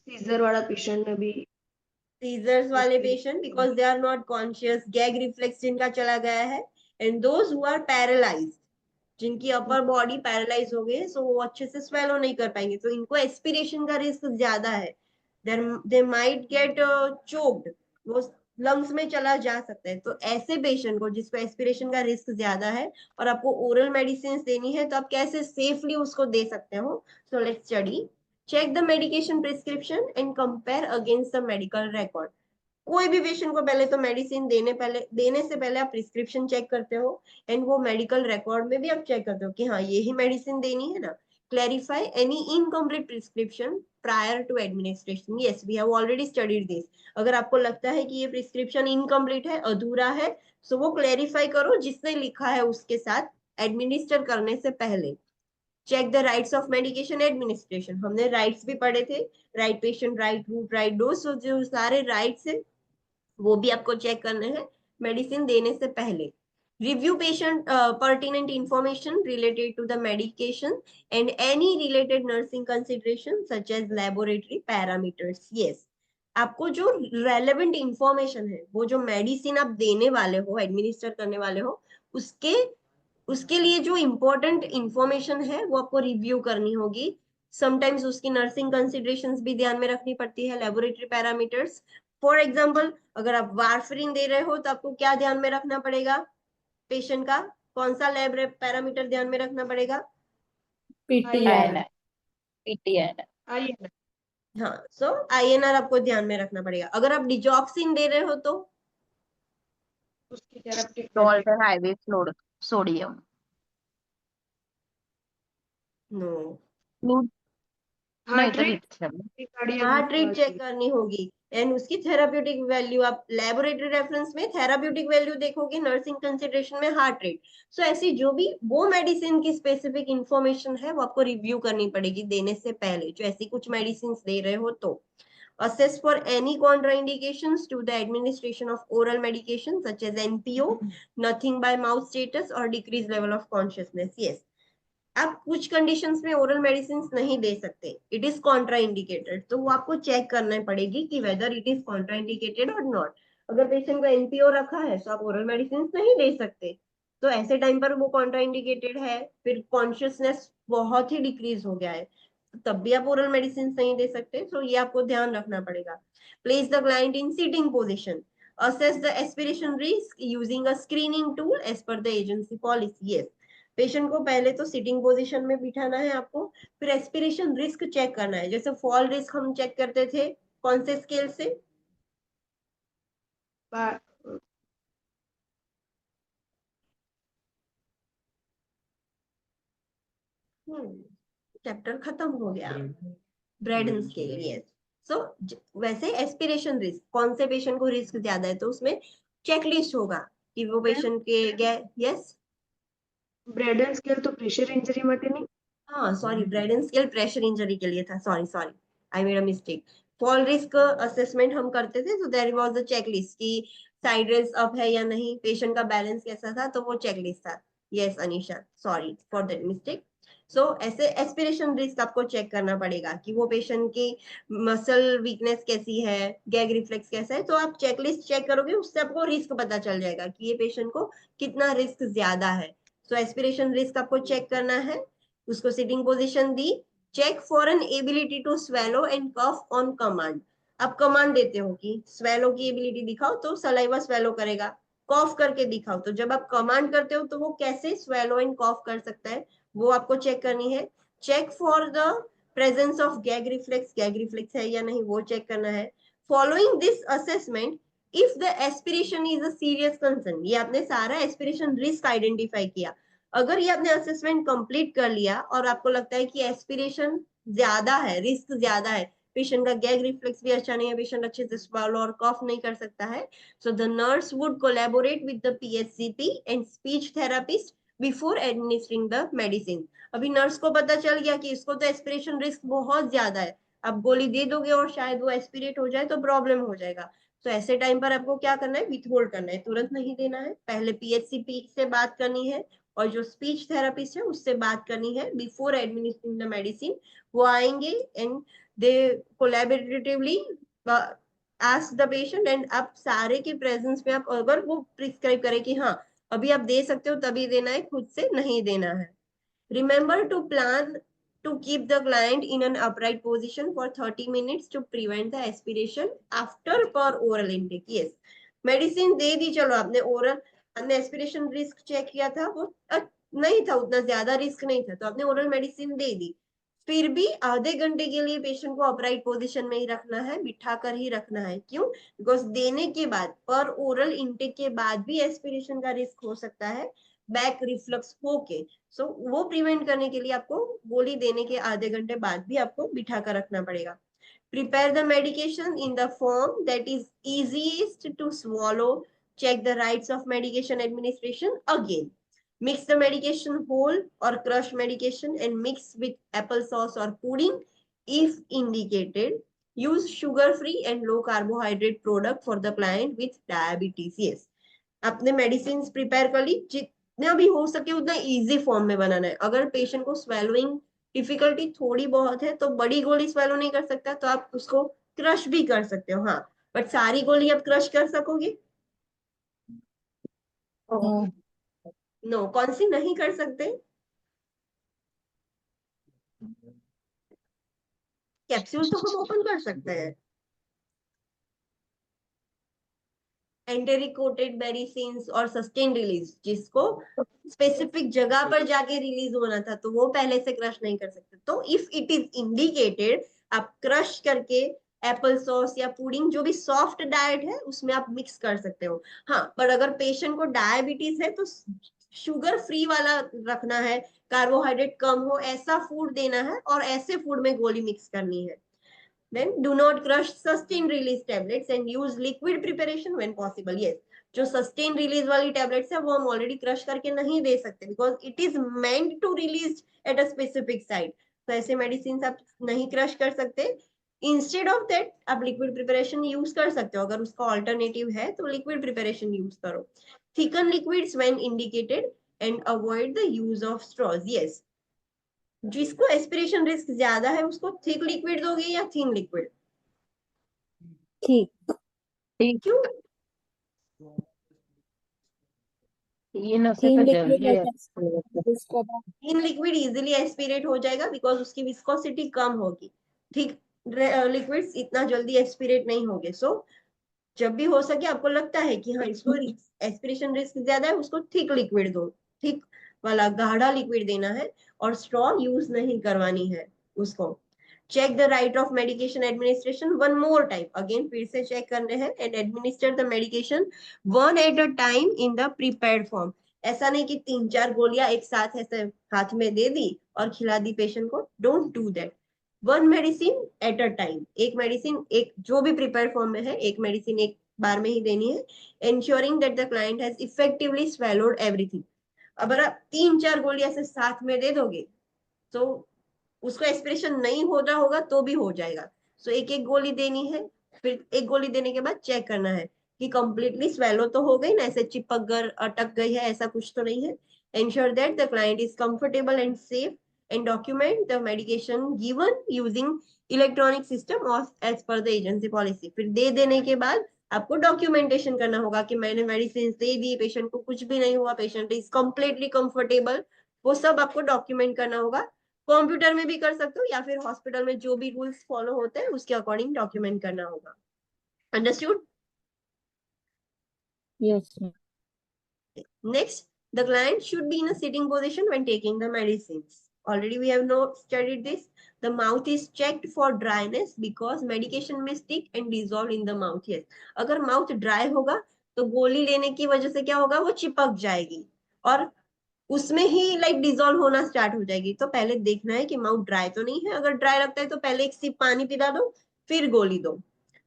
सीजर वाला पेशेंट में भी. सीजर्स वाले patient because they are not conscious, gag reflex जिनका चला गया है, and those who are paralysed, जिनकी अपर बॉडी पैरालाइज हो गई, सो वो अच्छे से स्वेलो नहीं कर पाएंगे, तो इनको एस्पिरेशन का रिस्क ज्यादा है. दे माइट गेट चोक्ड, वो लंग्स में चला जा सकता है. तो ऐसे पेशेंट को जिसको एस्पिरेशन का रिस्क ज्यादा है और आपको ओरल मेडिसिन देनी है तो आप कैसे सेफली उसको दे सकते हो. So let's study. Check the medication prescription and compare against the medical record. कोई भी पेशेंट को पहले तो मेडिसिन देने से पहले आप प्रिस्क्रिप्शन चेक करते हो, एंड वो मेडिकल रिकॉर्ड में भी आप चेक करते हो कि हाँ यही मेडिसिन देनी है ना. Clarify any incomplete prescription prior to administration. Yes, we have already studied this. अगर आपको लगता है कि ये प्रिस्क्रिप्शन इनकम्प्लीट है, अधूरा है, सो वो क्लैरिफाई करो जिसने लिखा है उसके साथ एडमिनिस्टर करने से पहले. Check the rights of medication administration. हमने राइट्स भी पढ़े थे, right patient, right route, right dose. So जो सारे राइट्स है वो भी आपको चेक करने हैं मेडिसिन देने से पहले. Review patient pertinent information related to the medication and any related nursing consideration such as laboratory parameters. Yes, आपको जो रेलेवेंट इंफॉर्मेशन है, वो जो मेडिसिन आप देने वाले हो, एडमिनिस्टर करने वाले हो, उसके लिए जो इम्पोर्टेंट इंफॉर्मेशन है वो आपको रिव्यू करनी होगी. समटाइम्स उसकी नर्सिंग कंसिडरेशंस भी ध्यान में रखनी पड़ती है, लेबोरेटरी पैरामीटर्स. फॉर एग्जाम्पल, अगर आप वारफरिन दे रहे हो तो आपको क्या ध्यान में रखना पड़ेगा पेशेंट का? कौन सा लैब पैरामीटर ध्यान में रखना पड़ेगा? PTI. PTI. आइए हाँ, सो INR आपको ध्यान में रखना पड़ेगा. अगर आप डिजॉक्सिन दे रहे हो तो उसकी therapeutic Salt and highway fluid, sodium. No. नहीं हार्ट तो रेट, लिख हार्ट रेट चेक करनी होगी, एंड उसकी थेराप्यूटिक वैल्यू आप लेबोरेटरी रेफरेंस में थेराप्यूटिक वैल्यू देखोगे, नर्सिंग कंसिडरेशन में हार्ट रेट. सो ऐसी जो भी वो मेडिसिन की स्पेसिफिक इंफॉर्मेशन है वो आपको रिव्यू करनी पड़ेगी देने से पहले, जो ऐसी कुछ मेडिसिन दे रहे हो तो. Assess for any contraindications to the administration of oral medication such as NPO, nothing by mouth status or decreased level of consciousness. Yes, आप कुछ कंडीशंस में ओरल मेडिसिन नहीं दे सकते, इट इज कॉन्ट्राइंडिकेटेड, तो वो आपको चेक करना पड़ेगी कि वेदर इट इज कॉन्ट्राइंडिकेटेड और नॉट. अगर पेशेंट को NPO रखा है तो आप ओरल मेडिसिन नहीं दे सकते, तो ऐसे टाइम पर वो कॉन्ट्राइंडिकेटेड है, फिर कॉन्शियसनेस बहुत ही डिक्रीज हो गया है, तब भी आप ओरल मेडिसिन नहीं दे सकते. तो ये आपको ध्यान रखना पड़ेगा. Place the client in sitting position. Assess the aspiration risk using a screening tool as per the agency policy. Yes, patient को पहले तो सिटिंग पोजीशन में बिठाना है आपको, फिर एस्पिरेशन रिस्क चेक करना है. जैसे फॉल रिस्क हम चेक करते थे, कौन से स्केल से? चैप्टर खत्म हो गया. Brydon scale. यस, सो वैसे एस्पिरेशन रिस्क, कौन से पेशेंट को रिस्क ज्यादा है, तो उसमें चेकलिस्ट होगा कि वो पेशेंट के गए. यस, ब्रेडन स्केल तो प्रेशर इंजरी માટે નહીં. हाँ sorry, Brydon scale pressure injury के लिए था. Sorry, I made a mistake. Fall risk assessment हम करते थे, तो देयर वाज अ चेकलिस्ट कि साइड रेस अप है या नहीं, पेशेंट का बैलेंस कैसा था, तो वो चेकलिस्ट था. Yes Anisha, sorry for that mistake. So ऐसे एस्पिरेशन रिस्क आपको चेक करना पड़ेगा कि वो पेशेंट की मसल वीकनेस कैसी है, गैग रिफ्लेक्स कैसा है. तो आप चेकलिस्ट चेक करोगे, उससे आपको रिस्क पता चल जाएगा कि ये पेशेंट को कितना रिस्क ज्यादा है. सो एस्पिरेशन रिस्क आपको चेक करना है. उसको सिटिंग पोजिशन दी. Check for an ability to swallow and cough on command. आप कमांड देते हो कि स्वेलो की एबिलिटी दिखाओ, तो सलाइवा स्वेलो करेगा. कॉफ करके दिखाओ, तो जब आप कमांड करते हो तो वो कैसे स्वेलो एंड कॉफ कर सकता है, वो आपको चेक करनी है. Check for the presence of gag reflex है या नहीं, वो चेक करना है. Following this assessment, if the aspiration is a serious concern, ये आपने सारा एस्पिरेशन रिस्क आइडेंटिफाई किया. अगर ये आपने असेसमेंट कंप्लीट कर लिया और आपको लगता है कि एस्पिरेशन ज्यादा है, रिस्क ज्यादा है, पेशेंट का गैग रिफ्लेक्स भी अच्छा नहीं है, पेशेंट अच्छे से स्वेलो और कॉफ नहीं कर सकता है, so the nurse would collaborate with the PHCP and speech therapist before administering the medicine. अभी नर्स को पता चल गया कि इसको तो एस्पिरेशन रिस्क बहुत ज्यादा है, आप गोली दे दोगे और शायद वो एस्पिरेट हो जाए तो प्रॉब्लम हो जाएगा. तो ऐसे टाइम पर आपको क्या करना है, विथहोल्ड करना है, तुरंत नहीं देना है. पहले PHCP से बात करनी है और जो स्पीच थेरापिस्ट है उससे बात करनी है बिफोर एडमिनिस्ट्रिंग द मेडिसिन. वो आएंगे and they collaboratively ask the patient, and आप सारे के प्रेजेंस में आप अगर वो प्रिस्क्राइब करें कि हाँ अभी आप दे सकते हो तभी देना है, खुद से नहीं देना है. Remember to plan to keep the client in an upright position for 30 minutes to prevent the aspiration after per oral intake. Yes, medicine दे दी, चलो आपने ओरल, आपने एस्पिरेशन रिस्क चेक किया था, वो नहीं था, उतना ज्यादा रिस्क नहीं था, तो आपने ओरल मेडिसिन दे दी. फिर भी आधे घंटे के लिए पेशेंट को अपराइट पोजीशन में ही रखना है, बिठा कर ही रखना है. क्यों? बिकॉज देने के बाद, पर ओरल इंटेक के बाद भी एस्पिरेशन का रिस्क हो सकता है बैक रिफ्लक्स होके. सो वो प्रिवेंट करने के लिए आपको गोली देने के आधे घंटे बाद भी आपको बिठा कर रखना पड़ेगा. Prepare the medication in the form that is easiest to swallow. Check the rites of medication administration again. Mix the medication whole or crush medication and mix with applesauce or pudding if indicated. Use sugar-free and low carbohydrate product for the client with diabetes. Yes. आपने medicine prepare कर ली, जितना भी हो सके उतना easy form में बनाना है. अगर पेशेंट को स्वेलोइंग डिफिकल्टी थोड़ी बहुत है तो बड़ी गोली स्वेलो नहीं कर सकता, तो आप उसको क्रश भी कर सकते हो. हाँ, बट सारी गोली आप क्रश कर सकोगे? नो, कौन सी नहीं कर सकते? कैप्सूल तो हम ओपन कर सकते हैं. एंटेरिक कोटेड मेडिसिन और सस्टेन रिलीज, जिसको स्पेसिफिक जगह पर जाके रिलीज होना था, तो वो पहले से क्रश नहीं कर सकते. तो इफ इट इज इंडिकेटेड, आप क्रश करके एप्पल सॉस या पुडिंग, जो भी सॉफ्ट डाइट है उसमें आप मिक्स कर सकते हो. हाँ, पर अगर पेशेंट को डायबिटीज है तो शुगर फ्री वाला रखना है, कार्बोहाइड्रेट कम हो ऐसा फूड देना है, और ऐसे फूड में गोली मिक्स करनी है. Then do not crush sustained release tablets and use liquid preparation when possible. Yes, जो sustained release वाली tablets है वो हम already crush करके नहीं दे सकते, because it is meant to release at a specific site. तो ऐसे medicines आप नहीं crush कर सकते. Instead of that, आप liquid preparation use कर सकते हो. अगर उसका alternative है तो liquid preparation use करो. Thicken liquids when indicated and avoid the use of straws. Yes. जिसको एस्पिरेशन रिस्क ज्यादा है उसको थिक लिक्विड दोगे या थिन लिक्विड? ठीक. क्यों? तीन से Thin तो liquid जल्दी है इसका थिन लिक्विड इजीली एस्पिरेट हो जाएगा बिकॉज उसकी विस्कोसिटी कम होगी. थिक लिक्विड्स इतना जल्दी एस्पिरेट नहीं होंगे. सो जब भी हो सके, आपको लगता है कि हाँ इसको एस्पिरेशन रिस्क ज्यादा है, उसको थिक लिक्विड दो, थिक वाला गाढ़ा लिक्विड देना है, और स्ट्रॉ यूज नहीं करवानी है उसको. Check the right of medication administration one more time. Again फिर से चेक करने हैं. And administer the medication one at a time in the prepared form. ऐसा नहीं कि 3-4 गोलियां एक साथ ऐसे हाथ में दे दी और खिला दी पेशेंट को. Don't do that. One medicine eight a time. एक मेडिसिन, एक जो भी प्रिपेयर फॉर्म में है, एक मेडिसिन एक बार में ही देनी है. ensuring that the client has effectively swallowed everything. अगर आप 3-4 गोली ऐसे साथ में दे दोगे तो उसको एस्पिरेशन नहीं हो रहा होगा तो भी हो जाएगा. सो एक एक गोली देनी है, फिर एक गोली देने के बाद चेक करना है कि कंप्लीटली स्वेलो तो हो गई ना, ऐसे चिपक कर अटक गई है, ऐसा कुछ तो नहीं है। Ensure that the client is comfortable and safe and document the medication given using electronic system और as per the agency policy. फिर दे देने के बाद आपको डॉक्यूमेंटेशन करना होगा कि मैंने मेडिसिन दे दी, पेशेंट को कुछ भी नहीं हुआ, पेशेंट इज कंप्लीटली कंफर्टेबल, वो सब आपको डॉक्यूमेंट करना होगा। कंप्यूटर में भी कर सकते हो या फिर हॉस्पिटल में जो भी रूल्स फॉलो होते हैं उसके अकॉर्डिंग डॉक्यूमेंट करना होगा। Understood? Yes. Next, the client should be in a sitting position when taking the medicines. Already we have studied this. The mouth is checked for dryness because medication may stick and dissolve in the mouth. Yes. अगर mouth dry होगा तो गोली लेने की वजह से क्या होगा, वो चिपक जाएगी और उसमें ही लाइक डिजोल्व होना स्टार्ट हो जाएगी। तो पहले देखना है कि माउथ ड्राई तो नहीं है, अगर ड्राई लगता है तो पहले एक सिप पानी पिला दो, फिर गोली दो।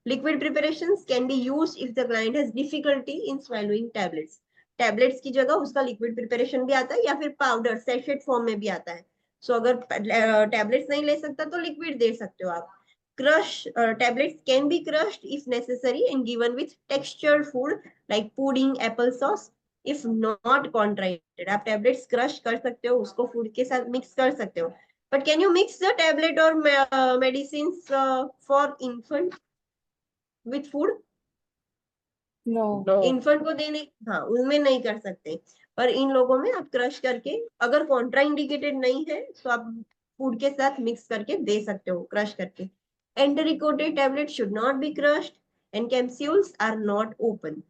Liquid preparations can be used if the client has difficulty in swallowing tablets. Tablets की जगह उसका लिक्विड प्रिपरेशन भी आता है या फिर पाउडर सैचेट फॉर्म में भी आता है। सो अगर टैबलेट्स नहीं ले सकता तो लिक्विड दे सकते हो आप। Crush tablets can be crushed if necessary and given with textured food like pudding, apple sauce if not contraindicated. आप टैबलेट्स क्रश कर सकते हो, उसको फूड के साथ मिक्स कर सकते हो, but can you mix the tablet और medicine for infant with food? No. Infant को देने, हाँ उनमें नहीं कर सकते, पर इन लोगों में आप क्रश करके, अगर कॉन्ट्रा इंडिकेटेड नहीं है तो आप फूड के साथ मिक्स करके दे सकते हो क्रश करके। Enteric coated tablet should not be crushed and capsules are not open.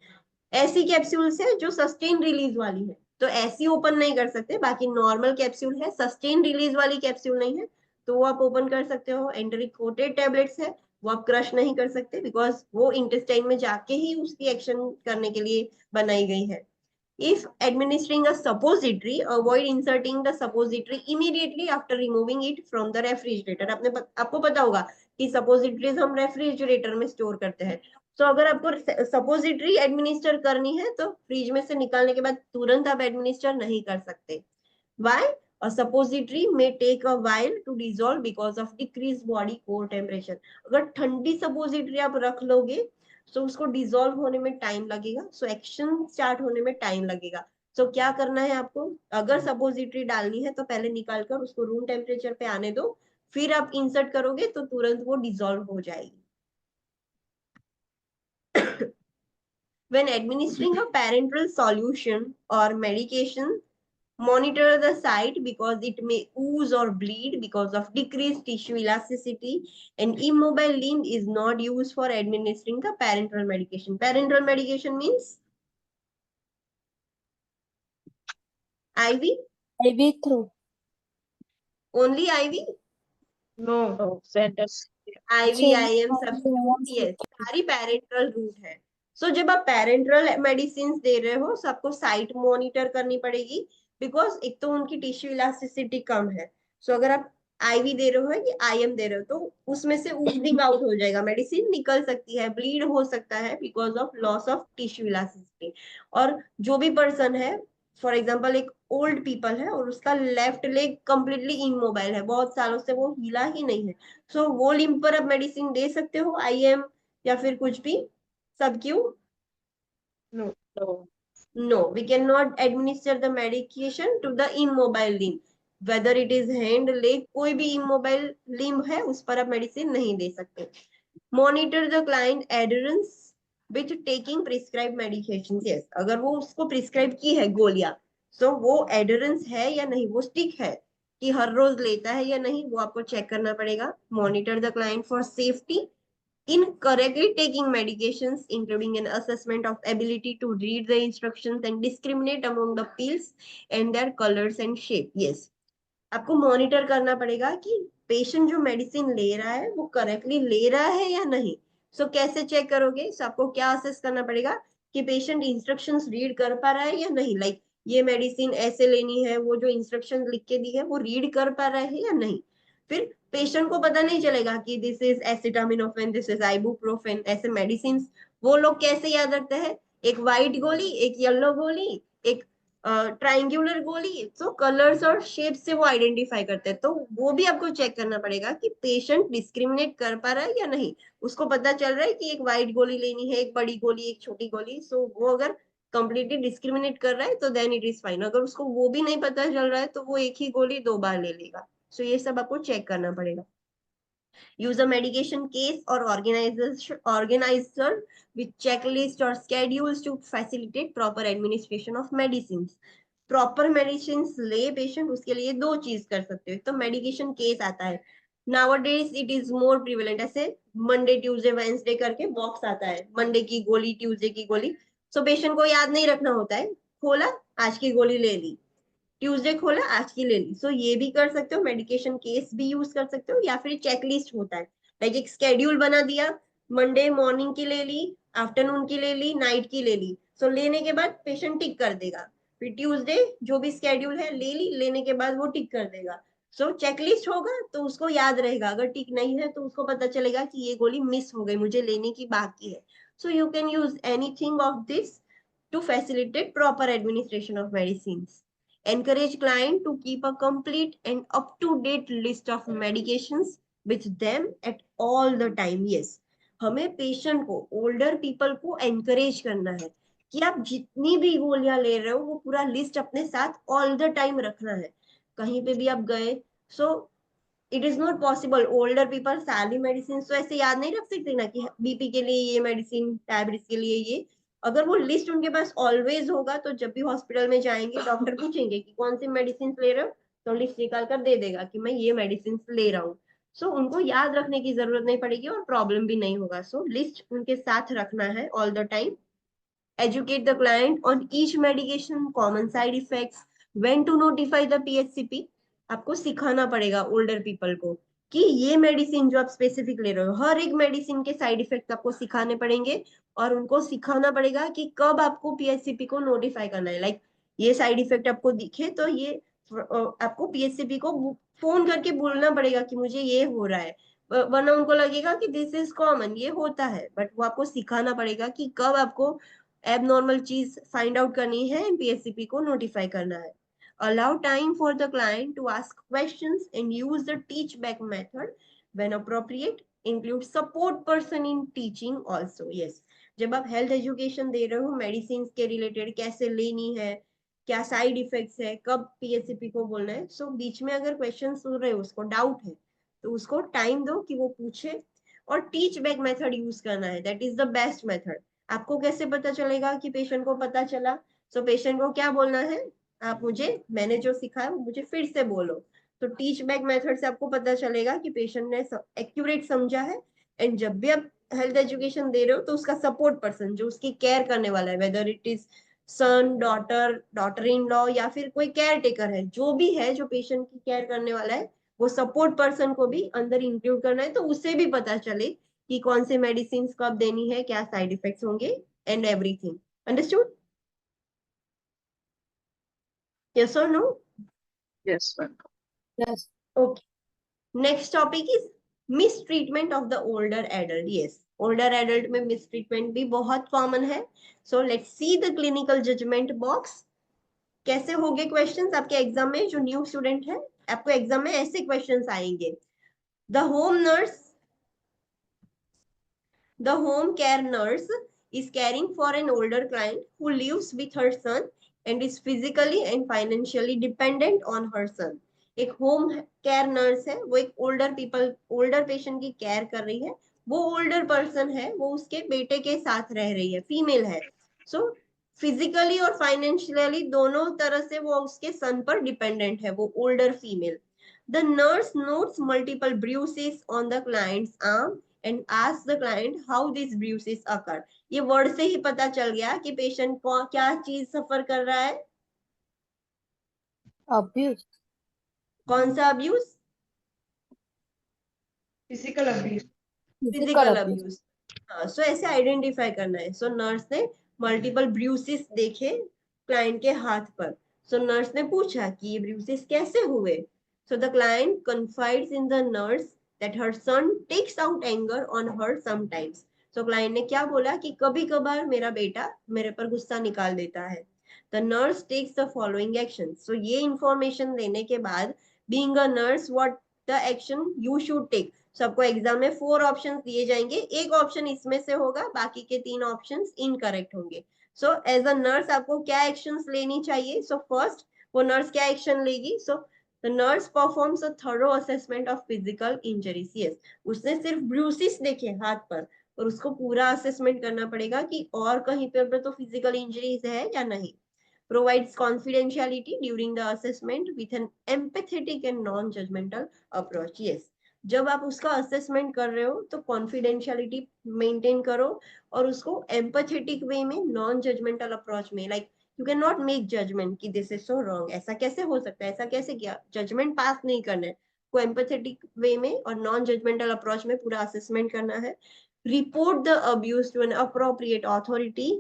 ऐसी कैप्सूल्स है जो सस्टेन रिलीज वाली है तो ऐसी ओपन नहीं कर सकते, बाकी नॉर्मल कैप्सूल है, सस्टेन रिलीज वाली कैप्सूल नहीं है तो वो आप ओपन कर सकते हो। एंटरिकोटेड टैबलेट्स है वो आप क्रश नहीं कर सकते बिकॉज वो इंटेस्टाइन में जाके ही उसकी एक्शन करने के लिए बनाई गई है। If administering a suppository, avoid inserting the suppository immediately after removing it from the refrigerator. आपको पता होगा कि suppositories हम रेफ्रिजरेटर में स्टोर करते हैं, तो अगर आपको सपोजिटरी एडमिनिस्टर करनी है तो फ्रिज में से निकालने के बाद तुरंत आप एडमिनिस्टर नहीं कर सकते। Why? A suppository may take a while to dissolve because of decreased body core temperature. अगर ठंडी सपोजिटरी आप रख लोगे तो उसको डिसॉल्व होने में टाइम लगेगा, सो एक्शन स्टार्ट होने में टाइम लगेगा। सो क्या करना है आपको, अगर सपोजिटरी डालनी है तो पहले निकाल कर उसको रूम टेम्परेचर पे आने दो, फिर आप इंसर्ट करोगे तो तुरंत वो डिसॉल्व हो जाएगी। When administering a parenteral solution or medication, monitor the site because it may ooze or bleed because of decreased tissue elasticity, and immobile limb is not used for administering the parenteral medication. Parenteral medication means IV? IV through. Only IV? No, center. IV, IM सब yes, सारी parenteral route है। So जब आप parenteral medicines दे रहे हो तो आपको site monitor करनी पड़ेगी बिकॉज एक तो उनकी टिश्यू इलास्टिसिटी कम है। सो अगर आप आईवी दे रहे हो या आईएम दे रहे हो तो उसमें से ऊजिंग आउट हो जाएगा, मेडिसिन निकल सकती है, ब्लीड हो सकता है because of loss of tissue elasticity. और जो भी पर्सन है, फॉर एग्जाम्पल एक ओल्ड पीपल है और उसका लेफ्ट लेग कंप्लीटली इमोबाइल है, बहुत सालों से वो हिला ही नहीं है, सो वो लिम्ब पर आप मेडिसिन दे सकते हो आईएम या फिर कुछ भी सब क्यों? No, we cannot administer the medication to the immobile limb. Whether it is hand, leg, कोई भी immobile limb है उस पर आप मेडिसिन नहीं दे सकते। Monitor the client adherence with taking prescribed medications. Yes, अगर वो उसको प्रिस्क्राइब की है गोलियां, तो वो adherence है या नहीं, वो स्टिक है कि हर रोज लेता है या नहीं, वो आपको चेक करना पड़ेगा। Monitor the client for safety in correctly taking medications, including an assessment of ability to read the instructions and discriminate among the pills and their colors and shape. Yes, आपको मॉनिटर करना पड़ेगा कि patient जो medicine ले रहा है वो correctly ले रहा है या नहीं। सो कैसे चेक करोगे? सो आपको क्या असेस करना पड़ेगा कि पेशेंट इंस्ट्रक्शंस रीड कर पा रहा है या नहीं, लाइक ये मेडिसिन ऐसे लेनी है, वो जो इंस्ट्रक्शन लिख के दी है वो रीड कर पा रहा है या नहीं। फिर पेशेंट को पता नहीं चलेगा कि this is acetaminophen, this is ibuprofen, ऐसे मेडिसिन वो लोग कैसे याद रखते हैं, एक व्हाइट गोली, एक येलो गोली, एक ट्राइंगुलर गोली, तो कलर्स और शेप से वो आइडेंटिफाई करते हैं, तो वो भी आपको चेक करना पड़ेगा कि पेशेंट डिस्क्रिमिनेट कर पा रहा है या नहीं। उसको पता चल रहा है कि एक वाइट गोली लेनी है, एक बड़ी गोली, एक छोटी गोली, सो वो अगर कंप्लीटली डिस्क्रिमिनेट कर रहा है तो देन इट इज फाइन। अगर उसको वो भी नहीं पता चल रहा है तो वो एक ही गोली 2 बार ले लेगा। सो ये सब आपको चेक करना पड़ेगा। Use a medication case or organizer with checklist or schedules to facilitate proper administration of medicines. Proper medicine ले पेशेंट, उसके लिए 2 चीज कर सकते हो। तो मेडिकेशन केस आता है, nowadays it is more prevalent, ऐसे मंडे ट्यूसडे वेंसडे करके बॉक्स आता है, मंडे की गोली, ट्यूसडे की गोली। सो पेशेंट को याद नहीं रखना होता है, खोला आज की गोली ले ली, ट्यूसडे खोला आज की ले ली। सो ये भी कर सकते हो, मेडिकेशन केस भी यूज कर सकते हो, या फिर चेकलिस्ट होता है, लाइक एक शेड्यूल बना दिया, मंडे मॉर्निंग की ले ली, आफ्टरनून की ले ली, नाइट की ले ली। सो लेने के बाद पेशेंट टिक कर देगा, फिर ट्यूसडे जो भी स्केड्यूल है ले ली, लेने के बाद वो टिक कर देगा। सो चेकलिस्ट होगा तो उसको याद रहेगा, अगर टिक नहीं है तो उसको पता चलेगा कि ये गोली मिस हो गई, मुझे लेने की बाकी है। So you can use anything of this to facilitate proper administration of medicines. Encourage client to keep a complete and up-to-date list of medications with them at all the time. Yes, हमें patient को, older people को encourage करना है कि आप जितनी भी गोलियां ले रहे हो वो पूरा लिस्ट अपने साथ ऑल द टाइम रखना है। कहीं पे भी आप गए, so it is not possible, older people सारी मेडिसिन तो ऐसे याद नहीं रख सकते ना कि बीपी के लिए ये मेडिसिन, डायबिटीज के लिए ये। अगर वो लिस्ट उनके पास ऑलवेज होगा तो जब भी हॉस्पिटल में जाएंगे डॉक्टर पूछेंगे कि कौन सी मेडिसिन ले रहे हो, तो लिस्ट निकाल कर दे देगा कि मैं ये मेडिसिन ले रहा हूँ। सो उनको याद रखने की जरूरत नहीं पड़ेगी और प्रॉब्लम भी नहीं होगा। सो लिस्ट उनके साथ रखना है all the time. Educate the client on each medication, common side effects, when to notify the PHCP. आपको सिखाना पड़ेगा ओल्डर पीपल को कि ये मेडिसिन जो आप स्पेसिफिक ले रहे हो, हर एक मेडिसिन के साइड इफेक्ट आपको सिखाने पड़ेंगे, और उनको सिखाना पड़ेगा कि कब आपको पीएचसीपी को नोटिफाई करना है। लाइक ये साइड इफेक्ट आपको दिखे तो ये आपको पीएचसीपी को फोन करके बोलना पड़ेगा कि मुझे ये हो रहा है, वरना उनको लगेगा कि दिस इज कॉमन, ये होता है, बट वो आपको सिखाना पड़ेगा कि कब आपको एबनॉर्मल चीज फाइंड आउट करनी है एंड पीएचसीपी को नोटिफाई करना है। Allow time for the client to ask questions and use the teach back method when appropriate. Include support person in teaching also. Yes, जब आप हेल्थ एजुकेशन दे रहे हो मेडिसिन के रिलेटेड, कैसे लेनी है, क्या साइड इफेक्ट्स है, कब पीएचसीपी को बोलना है, सो बीच में अगर क्वेश्चन सुन रहे हो, उसको डाउट है, तो उसको टाइम दो कि वो पूछे, और टीच बैक मेथड यूज करना है, that is the best method. आपको कैसे पता चलेगा कि पेशेंट को पता चला? सो पेशेंट को क्या बोलना है, आप मुझे, मैंने जो सिखाया वो मुझे फिर से बोलो। तो टीच बैक मेथड से आपको पता चलेगा कि पेशेंट ने एक्यूरेट समझा है। एंड जब भी आप हेल्थ एजुकेशन दे रहे हो तो उसका सपोर्ट पर्सन जो उसकी केयर करने वाला है, whether it is son, daughter, daughter in law, या फिर कोई केयर टेकर है, जो भी है जो पेशेंट की केयर करने वाला है, वो सपोर्ट पर्सन को भी अंदर इंक्लूड करना है, तो उसे भी पता चले कि कौन से मेडिसिन कब देनी है, क्या साइड इफेक्ट्स होंगे and everything. Understood? Yes or no? Yes, ma'am. Yes. Okay. Next topic is mistreatment of the older adult. Yes, older adult में mistreatment भी बहुत common है. So let's see the clinical judgment box. कैसे होंगे questions आपके exam में? जो new student है, आपको एग्जाम में ऐसे questions आएंगे. The home care nurse is caring for an older client who lives with her son and is physically and financially dependent on her son. एक होम केयर नर्स है, वो एक older patient की care कर रही है, वो ओल्डर पर्सन है, वो उसके बेटे के साथ रह रही है, फीमेल है। सो फिजिकली और फाइनेंशियली दोनों तरह से वो उसके सन पर डिपेंडेंट है, वो older female. The nurse notes multiple bruises on the clients arm and ask the client how these bruises occur. ये वर्ड से ही पता चल गया कि पेशेंट को क्या चीज सफर कर रहा है। Abuse. कौन सा abuse? Physical abuse. Physical abuse. हाँ, सो ऐसे आइडेंटिफाई करना है। सो नर्स ने मल्टीपल ब्रूसेस देखे क्लाइंट के हाथ पर। सो नर्स ने पूछा कि ये ब्रूसेस कैसे हुए। So the client confides in the nurse that her son takes out anger on her sometimes. So client ने क्या बोला कि कभी कभार मेरा बेटा मेरे पर गुस्सा निकाल देता है। The nurse takes the following action. So ये इंफॉर्मेशन देने के बाद being a nurse what the action you should take. सबको एग्जाम में 4 ऑप्शंस दिए जाएंगे, एक ऑप्शन इसमें से होगा, बाकी के 3 ऑप्शंस इनकरेक्ट होंगे। सो एज अ नर्स आपको क्या एक्शंस लेनी चाहिए? सो फर्स्ट वो नर्स क्या एक्शन लेगी? So the nurse performs a thorough assessment of physical injuries. Yes, उसने सिर्फ ब्रूसिस देखे हाथ पर और उसको पूरा असेसमेंट करना पड़ेगा कि और कहीं पर तो फिजिकल इंजरीज है या नहीं। provides confidentiality during the assessment with an empathetic and non-judgmental approach. Yes, जब आप उसका असेसमेंट कर रहे हो तो कॉन्फिडेंशियलिटी मेंटेन करो और उसको एम्पैथेटिक वे में, नॉन जजमेंटल अप्रोच में, like you can not make judgement कि दिस इज सो रॉन्ग, ऐसा कैसे हो सकता है, ऐसा कैसे किया, जजमेंट पास नहीं करना है, को एम्पैथेटिक वे में और नॉन जजमेंटल अप्रोच में पूरा असेसमेंट करना है। Report the abuse to an appropriate authority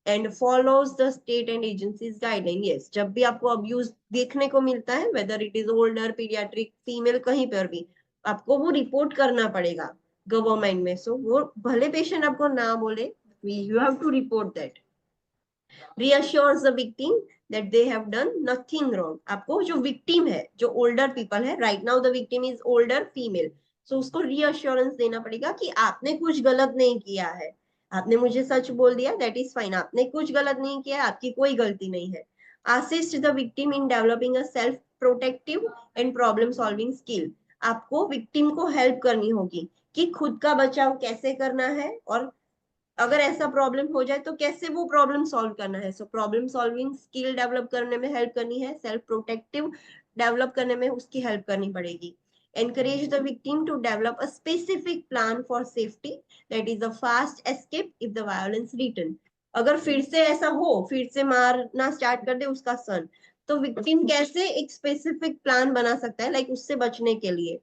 and follows the state and agencies guideline. Yes, जब भी आपको अब्यूज देखने को मिलता है, whether it is older, paediatric, female, कहीं पर भी आपको वो रिपोर्ट करना पड़ेगा गवर्नमेंट में। सो वो भले पेशेंट आपको ना बोले, you have to report that. reassures the victim that they have done nothing wrong। आपको जो victim है, जो older people है, right now the victim is older female, so उसको reassurance देना पड़ेगा कि आपने कुछ गलत नहीं किया है, आपने मुझे सच बोल दिया, that is fine, आपने कुछ गलत नहीं किया, आपकी कोई गलती नहीं है। assist the victim in developing a self protective and problem solving skill। आपको victim को help करनी होगी कि खुद का बचाव कैसे करना है और अगर ऐसा प्रॉब्लम हो जाए तो कैसे वो प्रॉब्लम सॉल्व करना है। So problem solving skill develop करने में हेल्प करनी है, सेल्फ प्रोटेक्टिव डेवलप करने में उसकी हेल्प करनी पड़ेगी। encourage the victim to develop a specific plan for safety that is a fast escape if the violence return। अगर फिर से ऐसा हो, फिर से मारना स्टार्ट कर दे उसका सन, तो विक्टिम कैसे एक स्पेसिफिक प्लान बना सकता है, लाइक उससे बचने के लिए।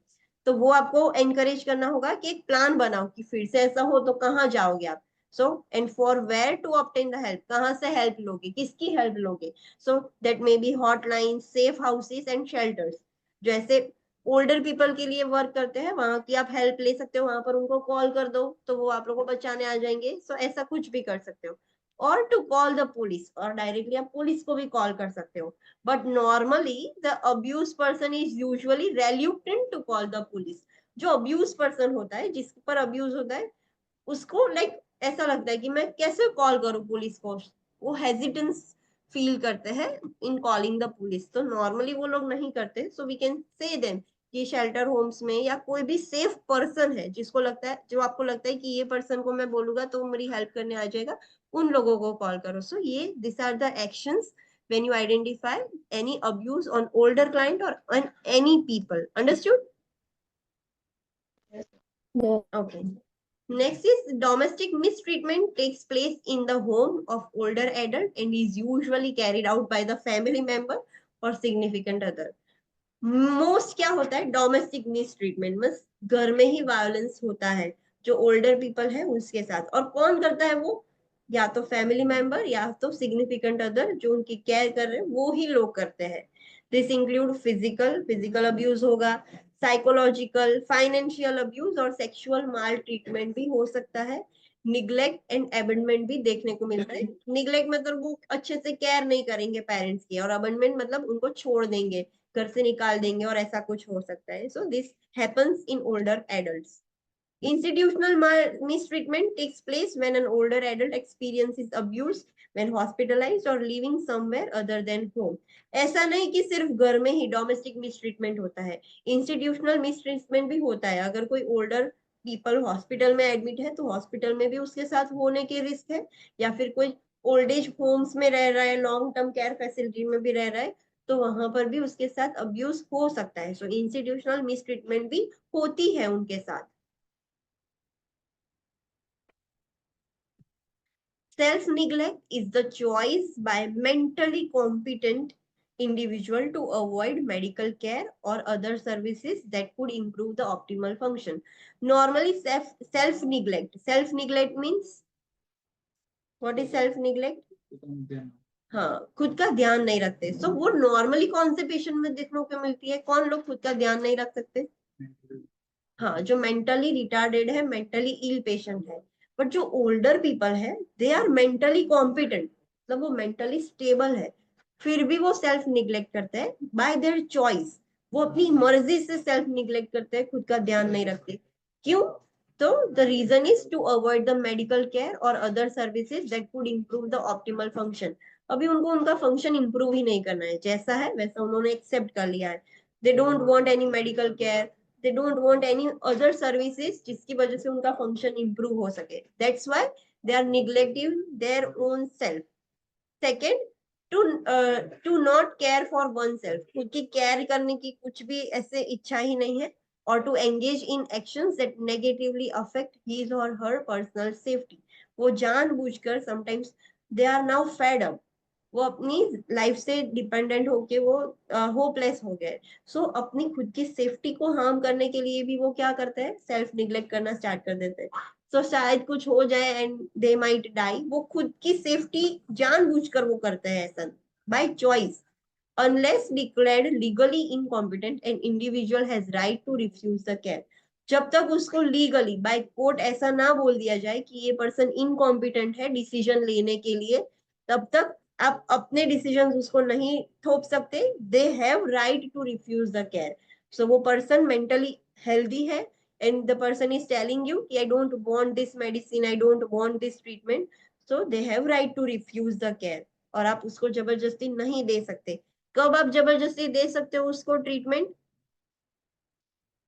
तो वो आपको एनकरेज करना होगा कि एक प्लान बनाओ कि फिर से ऐसा हो तो कहाँ जाओगे आप। So and for where to obtain the help, कहाँ से हेल्प लोगे, किसकी हेल्प लोगे। So that may be hotline, safe houses and shelters. जैसे ओल्डर पीपल के लिए वर्क करते हैं, वहां की आप हेल्प ले सकते हो, वहां पर उनको कॉल कर दो तो वो आप लोगों को बचाने आ जाएंगे। सो ऐसा कुछ भी कर सकते हो, और टू कॉल द पुलिस, और डायरेक्टली आप पुलिस को भी कॉल कर सकते हो। But normally the abuse person is usually reluctant to call the police. जो अब्यूज पर्सन होता है, जिस पर अब्यूज होता है, उसको लाइक ऐसा लगता है कि मैं कैसे कॉल करूं पुलिस को, वो हेजिटेंस फील करते हैं इन कॉलिंग द पुलिस। तो नॉर्मली वो लोग नहीं करते। So we can say them कि शेल्टर होम्स में या कोई भी सेफ पर्सन है जिसको लगता है, जो आपको लगता है कि ये पर्सन को मैं बोलूंगा तो मेरी हेल्प करने आ जाएगा, उन लोगों को कॉल करो। सो ये this are the actions when you identify any abuse on older client or on any people। Understood? Yeah. Okay. Next is domestic mistreatment takes place in the home of older adult and is usually carried out by the family member or significant other। Most क्या होता है domestic mistreatment, बस घर में ही violence होता है जो older people है उसके साथ। और कौन करता है वो? या तो फैमिली मेंबर या तो सिग्निफिकेंट अदर, जो उनकी केयर कर रहे हैं वो ही लोग करते हैं। दिस इंक्लूड फिजिकल अब्यूज होगा, साइकोलॉजिकल, फाइनेंशियल अब्यूज और सेक्सुअल माल ट्रीटमेंट भी हो सकता है। निग्लेक्ट एंड अबेंडमेंट भी देखने को मिलता है। निग्लेक्ट मतलब वो अच्छे से केयर नहीं करेंगे पेरेंट्स की, और अबेंडमेंट मतलब उनको छोड़ देंगे, घर से निकाल देंगे, और ऐसा कुछ हो सकता है। सो this happens in older adults. Institutional mistreatment takes place when an older adult experiences abuse when hospitalized or living somewhere other than home। ऐसा नहीं कि सिर्फ घर में ही डोमेस्टिक मिसट्रीटमेंट होता है, इंस्टीट्यूशनल मिसट्रीटमेंट भी होता है। अगर कोई ओल्डर पीपल हॉस्पिटल में एडमिट है तो हॉस्पिटल में भी उसके साथ होने के रिस्क है, या फिर कोई ओल्ड एज होम्स में रह रहा है, लॉन्ग टर्म केयर फैसिलिटी में भी रह रहा है, तो वहां पर भी उसके साथ अब्यूज हो सकता है। सो इंस्टीट्यूशनल मिसट्रीटमेंट भी होती है उनके साथ। Self-neglect is the choice by mentally competent individual to avoid medical care or other services that could improve the optimal function। Normally self-neglect means what is self-neglect? हाँ, खुद का ध्यान नहीं रखते। सो वो नॉर्मली कौन से पेशेंट में देखने को मिलती है? कौन लोग खुद का ध्यान नहीं रख सकते? हाँ, जो मेंटली रिटार्डेड है, मेंटली इल पेशेंट है। बट जो ओल्डर पीपल है, दे आर मेंटली कॉम्पिटेंट, मतलब वो मेंटली स्टेबल है, फिर भी वो सेल्फ निग्लेक्ट करते हैं बाय देयर चॉइस। वो अपनी मर्जी से सेल्फ निग्लेक्ट करते हैं, खुद का ध्यान नहीं रखते। क्यों? तो the reason is to avoid the medical care और other services that could improve the optimal function. अभी उनको उनका फंक्शन इंप्रूव ही नहीं करना है, जैसा है वैसा उन्होंने एक्सेप्ट कर लिया है। They don't want any medical care, they don't want any other services जिसकी वजह से उनका फंक्शन इंप्रूव हो सके। That's why they are neglecting their own self. Second, to not care for one self, खुद की केयर करने की कुछ भी ऐसे इच्छा ही नहीं है। Or to engage in actions that negatively affect his or her personal safety. वो जानबूझकर sometimes they are now fed up, वो अपनी लाइफ से डिपेंडेंट होके वो होपलेस हो गए। सो अपनी खुद की सेफ्टी को हार्म करने के लिए भी वो क्या करते हैं, सेल्फ निग्लेक्ट करना स्टार्ट कर देते हैं। तो शायद कुछ हो जाए एंड दे माइट डाई, वो खुद की सेफ्टी जानबूझकर वो करते हैं ऐसा, by choice. unless declared legally incompetent, an individual has right to refuse the care। जब तक उसको लीगली बाय कोर्ट ऐसा ना बोल दिया जाए कि ये पर्सन इनकॉम्पिटेंट है डिसीजन लेने के लिए, तब तक आप अपने डिसीजन उसको नहीं थोप सकते। They have right to refuse the care. So वो पर्सन मेंटली हेल्दी है and the person is telling you कि I don't want this medicine, I don't want this treatment, so they have right to refuse the care। और आप उसको जबरदस्ती नहीं दे सकते। कब आप जबरदस्ती दे सकते हो उसको ट्रीटमेंट?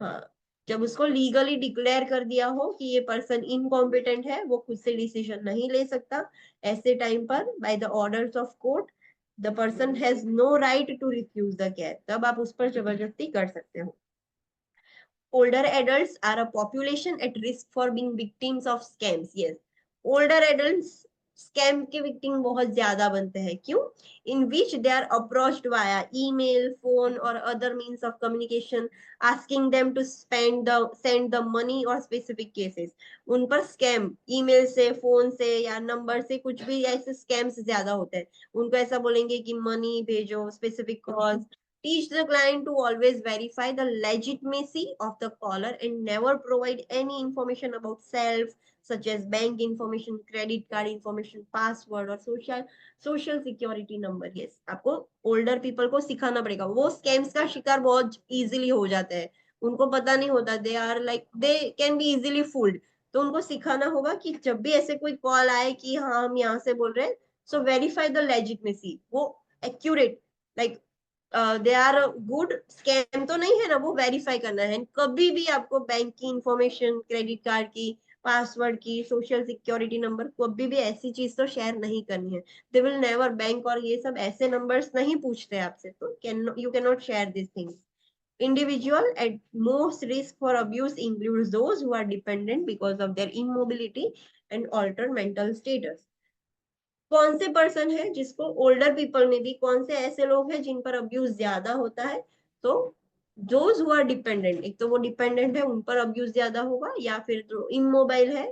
हाँ, जब उसको लीगली डिक्लेयर कर दिया हो कि ये पर्सन इनकॉम्पिटेंट है, वो खुद से डिसीजन नहीं ले सकता, ऐसे टाइम पर by the orders of court the person has no right to refuse the care, तब आप उस पर जबरदस्ती कर सकते हो। Older adults are a population at risk for being victims of scams। Yes, older adults scam के victim बहुत ज्यादा बनते हैं। क्यों? In which they are approached via email, phone or other means of communication, asking them to send the money or specific cases। उन पर scam email से, phone से या नंबर से कुछ भी ऐसे scams ज्यादा होते हैं। उनको ऐसा बोलेंगे कि money भेजो, specific cause। Teach the client to always verify the legitimacy of the caller and never provide any information about self, such as bank information, credit card information, password और social security number। Yes, आपको older people को सिखाना पड़ेगा। वो scams का शिकार बहुत easily हो जाते हैं, उनको पता नहीं होता, they can be easily fooled। तो उनको सिखाना होगा कि जब भी ऐसे कोई कॉल आए कि हाँ हम यहाँ से बोल रहे हैं, so verify the legitimacy, वो accurate, like they are good, scam तो नहीं है ना, वो वेरीफाई करना है। कभी भी आपको बैंक की इंफॉर्मेशन, क्रेडिट कार्ड की, पासवर्ड की, सोशल सिक्योरिटी नंबर, कभी भी ऐसी चीज तो शेयर नहीं करनी है। दे विल नेवर, बैंक और ये सब ऐसे नंबर्स नहीं पूछते आपसे, तो you can not share this things. Individual at most risk for abuse includes those who are dependent because of their immobility and altered mental status। कौन से पर्सन है जिसको, ओल्डर पीपल में भी कौन से ऐसे लोग हैं जिन पर अब्यूज ज्यादा होता है? तो दोज हु आर डिपेंडेंट, एक तो वो डिपेंडेंट है उन पर अब्यूज ज्यादा होगा, या फिर जो इमोबाइल है,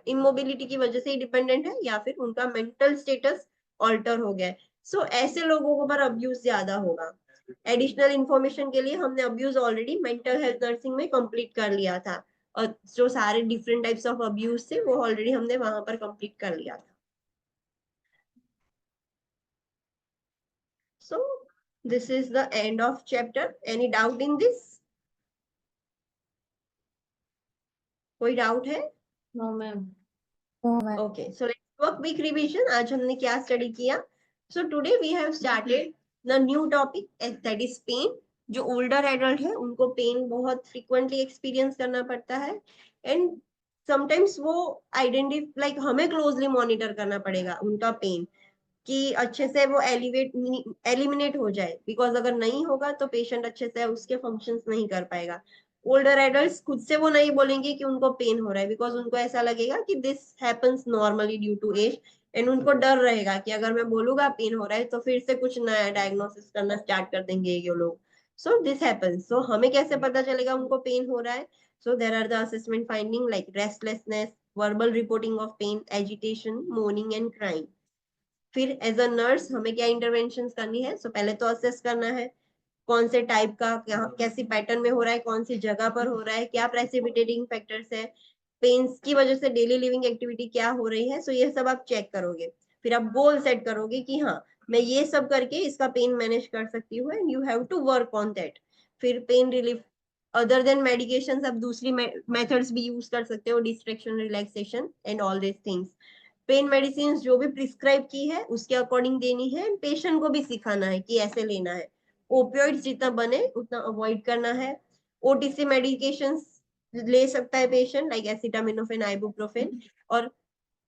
इमोबिलिटी की वजह से ही डिपेंडेंट है, या फिर उनका मेंटल स्टेटस ऑल्टर हो गया है। सो ऐसे लोगों पर अब्यूज ज्यादा होगा। एडिशनल इंफॉर्मेशन के लिए हमने abuse already mental health nursing में कंप्लीट कर लिया था, और जो सारे डिफरेंट टाइप्स ऑफ अब्यूज थे वो ऑलरेडी हमने वहां पर कंप्लीट कर लिया था। So this is the end of chapter। Any doubt in this? कोई डाउट है? No ma'am. Okay, so let's do a quick revision। आज हमने क्या स्टडी किया? So today we have started the new topic, that is pain। जो older adult है उनको pen बहुत फ्रिक्वेंटली एक्सपीरियंस करना पड़ता है, एंड समटाइम्स वो लाइक हमें क्लोजली मॉनिटर करना पड़ेगा उनका पेन, कि अच्छे से वो एलिमिनेट हो जाए, बिकॉज अगर नहीं होगा तो पेशेंट अच्छे से उसके फंक्शंस नहीं कर पाएगा। ओल्डर एडल्ट्स खुद से वो नहीं बोलेंगे कि उनको पेन हो रहा है, बिकॉज उनको ऐसा लगेगा कि this happens normally due to age, and उनको डर रहेगा कि अगर मैं बोलूंगा पेन हो रहा है तो फिर से कुछ नया डायग्नोसिस करना स्टार्ट कर देंगे ये लोग। So this happens. सो हमें कैसे पता चलेगा उनको पेन हो रहा है? So there are the assessment finding like restlessness, verbal reporting of pain, agitation, moaning and crying. फिर एज अ नर्स हमें क्या इंटरवेंशन करनी है? सो पहले तो असेस करना है कौन से टाइप का, कैसी पैटर्न में हो रहा है, कौन सी जगह पर हो रहा है, क्या प्रेसिपिटेटिंग फैक्टर्स है, पेन्स की वजह से डेली लिविंग एक्टिविटी क्या हो रही है। सो ये सब आप चेक करोगे। फिर आप गोल सेट करोगे कि हाँ मैं ये सब करके इसका पेन मैनेज कर सकती हूँ, and you have to work on that. फिर pain relief other than medication आप दूसरी मेथड्स भी यूज कर सकते हो, distraction, relaxation and all this things. Pain medicine जो भी प्रिस्क्राइब की है उसके अकॉर्डिंग देनी है, एंड पेशेंट को भी सिखाना है कि ऐसे लेना है। ओपियोइड्स जितना बने उतना अवॉइड करना है। ओटीसी मेडिकेशंस ले सकता है पेशेंट, लाइक एसिटामिनोफेन, आइबुप्रोफेन, और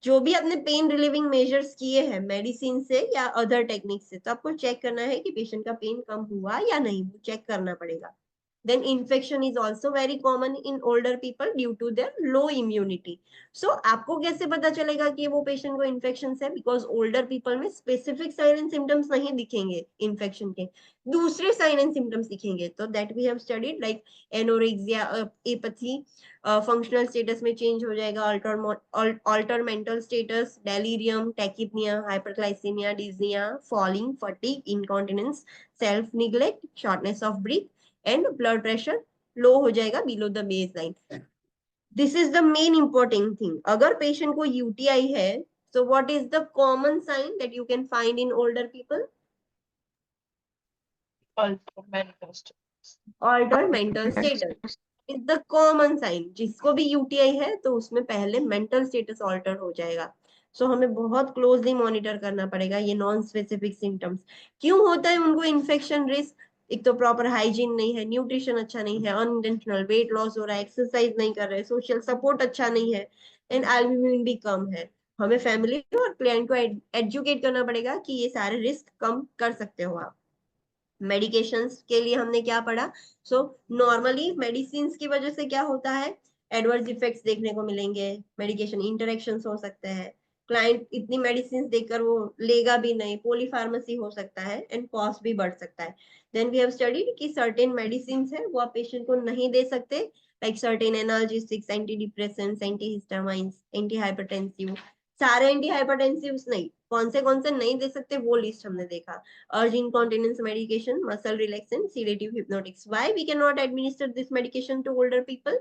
जो भी आपने पेन रिलीविंग मेजर्स किए हैं मेडिसिन से या अदर टेक्निक से, तो आपको चेक करना है कि पेशेंट का पेन कम हुआ या नहीं, वो चेक करना पड़ेगा। Then infection is also very common in older people due to their low immunity. So आपको कैसे पता चलेगा कि वो पेशेंट को इन्फेक्शन है? बिकॉज ओल्डर पीपल में स्पेसिफिक साइन एंड सिम्टम्स नहीं दिखेंगे इन्फेक्शन के, दूसरे साइन एंड सिम्टम्स दिखेंगे। तो that we have studied, like anorexia, apathy, functional status में चेंज हो जाएगा, alter mental status, delirium, tachypnea, hyperglycemia, डिजिया, falling, fatigue, incontinence, self neglect, shortness of breath, and blood pressure low हो जाएगा below the baseline. This is the main important thing. अगर patient को UTI है, so what is the common sign that you can find in older people? Altered mental status is the common sign. जिसको भी UTI है तो उसमें पहले mental status alter हो जाएगा। सो हमें बहुत क्लोजली मॉनिटर करना पड़ेगा ये नॉन स्पेसिफिक सिम्टम्स। क्यों होता है उनको इन्फेक्शन रिस्क? एक तो प्रॉपर हाइजीन नहीं है, न्यूट्रिशन अच्छा नहीं है, अनइंटेंशनल वेट लॉस हो रहा है, एक्सरसाइज नहीं कर रहे, सोशल सपोर्ट अच्छा नहीं है, एंड एल्ब्यूमिन भी कम है। हमें फैमिली और क्लाइंट को एजुकेट करना पड़ेगा कि ये सारे रिस्क कम कर सकते हो आप। मेडिकेशंस के लिए हमने क्या पढ़ा? सो नॉर्मली मेडिसिन की वजह से क्या होता है, एडवर्स इफेक्ट्स देखने को मिलेंगे, मेडिकेशन इंटरेक्शंस हो सकते हैं, क्लाइंट इतनी मेडिसिन देकर वो लेगा भी नहीं, पॉलीफार्मेसी हो सकता है, एंड कॉस्ट भी बढ़ सकता है। देन वी हैव स्टडीड कि सर्टेन मेडिसिन है वो आप पेशेंट को नहीं दे सकते, like certain analgesics, anti depressants, anti histamines, anti hypertensive. सारे एंटी हाइपरटेंसिव नहीं, कौन से नहीं दे सकते वो लिस्ट हमने देखा। Urge incontinence medication, muscle relaxant, sedative hypnotics. Why we cannot administer this medication to older people?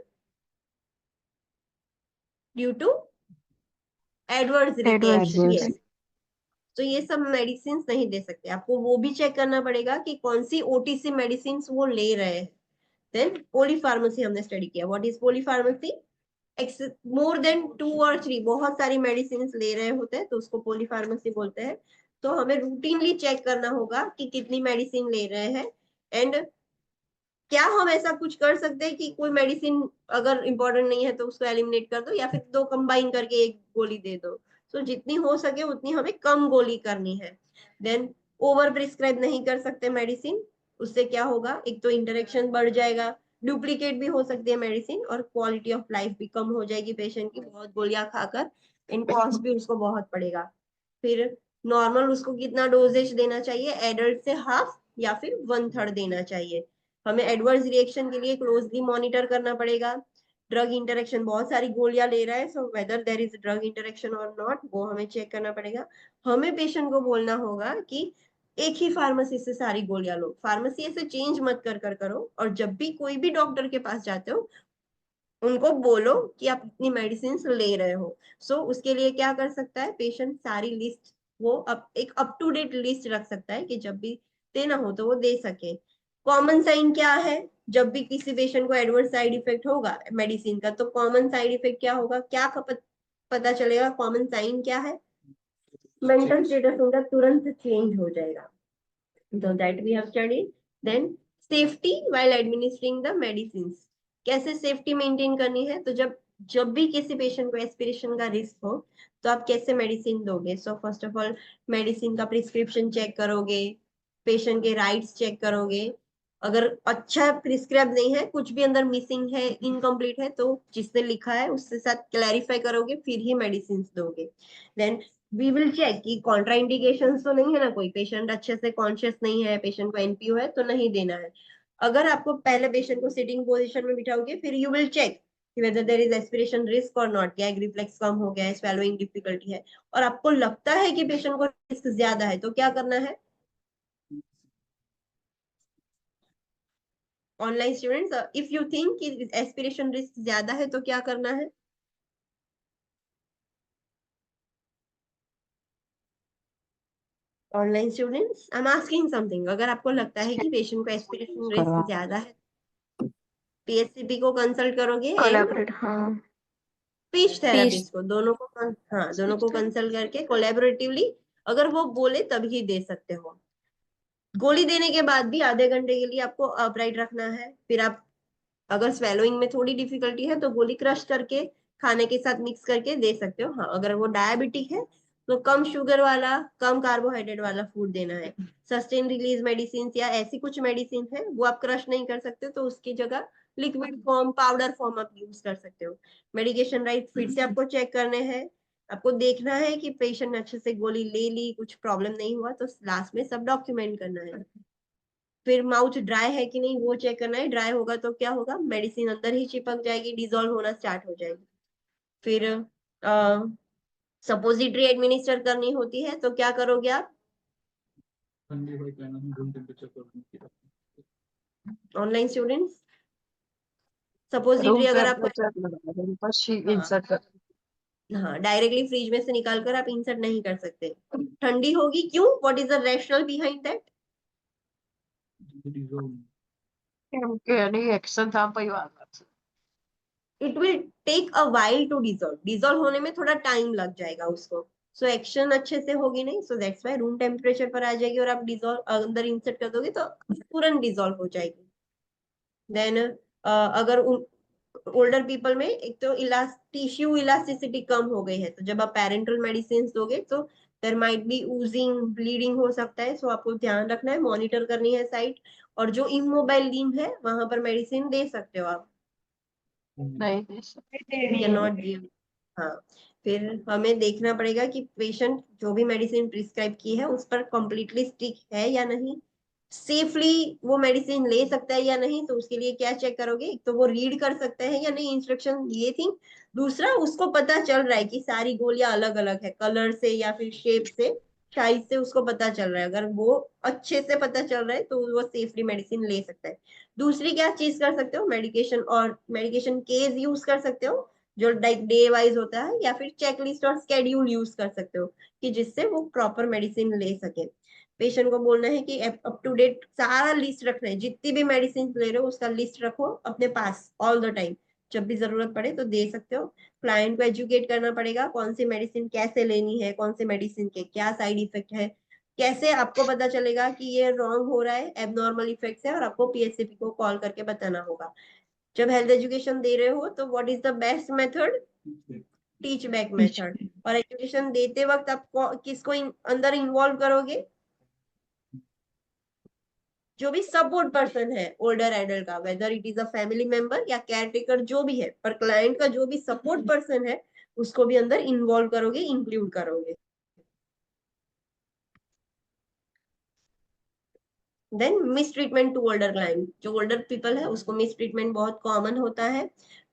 Due to adverse reaction. Adverse. Yes. तो ये सब मेडिसिन नहीं दे सकते। आपको वो भी चेक करना पड़ेगा कि कौन सी ओटीसी मेडिसिन वो ले रहे हैं। देन पॉलीफार्मेसी हमने स्टडी किया। What is polypharmacy? More than 2 और 3 बहुत सारी मेडिसिन ले रहे होते हैं तो उसको पॉलीफार्मेसी बोलते हैं। तो हमें रूटीनली चेक करना होगा कि कितनी मेडिसिन ले रहे हैं, एंड क्या हम ऐसा कुछ कर सकते हैं कि कोई मेडिसिन अगर इंपॉर्टेंट नहीं है तो उसको एलिमिनेट कर दो, या फिर 2 कंबाइन करके एक गोली दे दो। तो जितनी हो सके उतनी हमें कम गोली करनी है। देन ओवर प्रिस्क्राइब नहीं कर सकते मेडिसिन, उससे क्या होगा, एक तो इंटरेक्शन बढ़ जाएगा, डुप्लीकेट भी हो सकती है मेडिसिन, और क्वालिटी ऑफ लाइफ भी कम हो जाएगी पेशेंट की बहुत गोलियां खाकर, एंड कॉस्ट भी उसको बहुत पड़ेगा। फिर नॉर्मल उसको कितना डोजेज देना चाहिए? एडल्ट से हाफ या फिर 1/3 देना चाहिए। हमें एडवर्स रिएक्शन के लिए क्लोजली मॉनिटर करना पड़ेगा। ड्रग इंटरेक्शन, बहुत सारी गोलियां ले रहा है, so whether there is drug interaction or not, वो हमें चेक करना पड़ेगा। हमें पेशेंट को बोलना होगा कि एक ही फार्मेसी से सारी गोलियां लो, फार्मेसी ऐसे चेंज मत कर करो, और जब भी कोई भी डॉक्टर के पास जाते हो उनको बोलो कि आप इतनी मेडिसिन ले रहे हो। सो उसके लिए क्या कर सकता है पेशेंट? सारी लिस्ट वो एक अप टू डेट लिस्ट रख सकता है कि जब भी देना हो तो वो दे सके। कॉमन साइन क्या है? जब भी किसी पेशेंट को एडवर्स साइड इफेक्ट होगा मेडिसिन का, तो कॉमन साइड इफेक्ट क्या होगा, क्या पता चलेगा? कॉमन साइन क्या है? मेंटल स्टेटस उनका तुरंत चेंज हो जाएगा। So that we have studied. Then safety while administering the medicines. कैसे सेफ्टी मेंटेन करनी है? तो जब भी किसी पेशेंट को एस्पिरेशन का रिस्क हो तो आप कैसे मेडिसिन दोगे? So first of all medicine का प्रिस्क्रिप्शन चेक करोगे, पेशेंट के राइट्स चेक करोगे। अगर अच्छा प्रिस्क्राइब नहीं है, कुछ भी अंदर मिसिंग है, इनकम्प्लीट है, तो जिसने लिखा है उसके साथ क्लैरिफाई करोगे, फिर ही मेडिसिन दोगे। देन वी विल चेक कि कॉन्ट्राइंडिकेशंस तो नहीं है ना, कोई पेशेंट अच्छे से कॉन्शियस नहीं है, पेशेंट को एनपीओ है तो नहीं देना है। अगर आपको पहले पेशेंट को सिटिंग पोजीशन में बिठाओगे, फिर you will check whether there is aspiration risk or not, gag reflex कम हो गया है, swallowing डिफिकल्टी है, और आपको लगता है कि पेशेंट को रिस्क ज्यादा है, तो क्या करना है? Online students, if you think कि एस्पिरेशन रिस्क ज्यादा है तो क्या करना है? Online students, I am asking something. अगर आपको लगता है कि पेशेंट को एस्पिरेशन करवा रिस्क ज्यादा है, पीएससीपी को कंसल्ट करोगे एंड कोलैबोरेट, हाँ। Speech therapist Peace. को, दोनों को कंसल्ट करके कोलैबोरेटिवली अगर वो बोले तभी दे सकते हो। गोली देने के बाद भी आधे घंटे के लिए आपको अपराइट रखना है। फिर आप अगर स्वेलोइंग में थोड़ी डिफिकल्टी है तो गोली क्रश करके खाने के साथ मिक्स करके दे सकते हो। हाँ, अगर वो डायबिटिक है तो कम शुगर वाला, कम कार्बोहाइड्रेट वाला फूड देना है। सस्टेन रिलीज मेडिसिन या ऐसी कुछ मेडिसिन है वो आप क्रश नहीं कर सकते, तो उसकी जगह लिक्विड फॉर्म, पाउडर फॉर्म आप यूज कर सकते हो। मेडिकेशन राइट फिर से आपको चेक करने हैं। आपको देखना है कि पेशेंट अच्छे से गोली ले ली, कुछ प्रॉब्लम नहीं हुआ, तो लास्ट में सब डॉक्यूमेंट करना है। फिर माउथ ड्राई है कि नहीं वो चेक करना है। ड्राई होगा तो क्या होगा, मेडिसिन अंदर ही चिपक जाएगी, डिजोल्व होना स्टार्ट हो जाएगी। फिर सपोजिटरी एडमिनिस्टर करनी होती है तो क्या करोगे आप? ठंडी हुई कहना है रूम टेम्परेचर पर रखने की। ऑनलाइन स्टूडेंट्स, सपोजिटरी रूम अगर आपको, टेम्परेचर लगाना પછી हाँ ઇન્સર્ટ कर हाँ, डायरेक्टली फ्रिज में से निकाल कर आप इंसर्ट नहीं कर सकते। ठंडी होगी, क्यों? What is the rationale behind that? કેમ કે એની એક્શન થવા પછી વાર લાગશે it will take a while to dissolve, dissolve होने में थोड़ा टाइम लग जाएगा उसको। सो एक्शन अच्छे से होगी नहीं, so that's why room temperature पर आ जाएगी और आप डिजोल्व अंदर इंसर्ट कर दोगे तो तुरंत डिजोल्व हो जाएगी। देन अगर ओल्डर पीपल में एक तो टिश्यू इलास्टिसिटी कम हो गई है, तो जब आप पेरेंटल मेडिसिन दोगे तो there might be oozing, bleeding हो सकता है। सो आपको ध्यान रखना है, मॉनिटर करनी है साइट। और जो इमोबाइल लिम्ब है वहां पर मेडिसिन दे सकते हो आप, नहीं दे सकते कैन नॉट गिव। हाँ, फिर हमें देखना पड़ेगा कि पेशेंट जो भी मेडिसिन प्रिस्क्राइब की है उस पर कंप्लीटली स्टिक है या नहीं, सेफली वो मेडिसिन ले सकता है या नहीं। तो उसके लिए क्या चेक करोगे? एक तो वो रीड कर सकता है या नहीं इंस्ट्रक्शन, ये थिंग। दूसरा, उसको पता चल रहा है कि सारी गोलियां अलग अलग है, कलर से या फिर शेप से, साइज से उसको पता चल रहा है। अगर वो अच्छे से पता चल रहा है तो वो सेफली मेडिसिन ले सकता है। दूसरी क्या चीज कर सकते हो, मेडिकेशन और मेडिकेशन केस यूज कर सकते हो जो लाइक डे वाइज होता है, या फिर चेकलिस्ट और स्केड्यूल यूज कर सकते हो कि जिससे वो प्रॉपर मेडिसिन ले सके। पेशेंट को बोलना है कि अप टू डेट सारा लिस्ट रखना है, जितनी भी मेडिसिन ले रहे हो उसका लिस्ट रखो अपने पास ऑल द टाइम, जब भी जरूरत पड़े तो दे सकते हो। क्लाइंट को एजुकेट करना पड़ेगा कौन सी मेडिसिन कैसे लेनी है, कौन सी मेडिसिन के क्या साइड इफेक्ट है, कैसे आपको पता चलेगा कि ये रॉन्ग हो रहा है, एबनॉर्मल इफेक्ट्स है, और आपको पीएससीपी को कॉल करके बताना होगा। जब हेल्थ एजुकेशन दे रहे हो तो what is the best method? Teach back method. और एजुकेशन देते वक्त आप किसको अंदर इन्वॉल्व करोगे? जो भी सपोर्ट पर्सन है ओल्डर एडल्ट का, weather it is a family member या केयर टेकर, जो भी है, पर क्लाइंट का जो भी सपोर्ट पर्सन है उसको भी अंदर इन्वॉल्व करोगे, इंक्लूड करोगे। Then miss treatment to older client, जो ओल्डर पीपल है उसको मिस ट्रीटमेंट बहुत कॉमन होता है।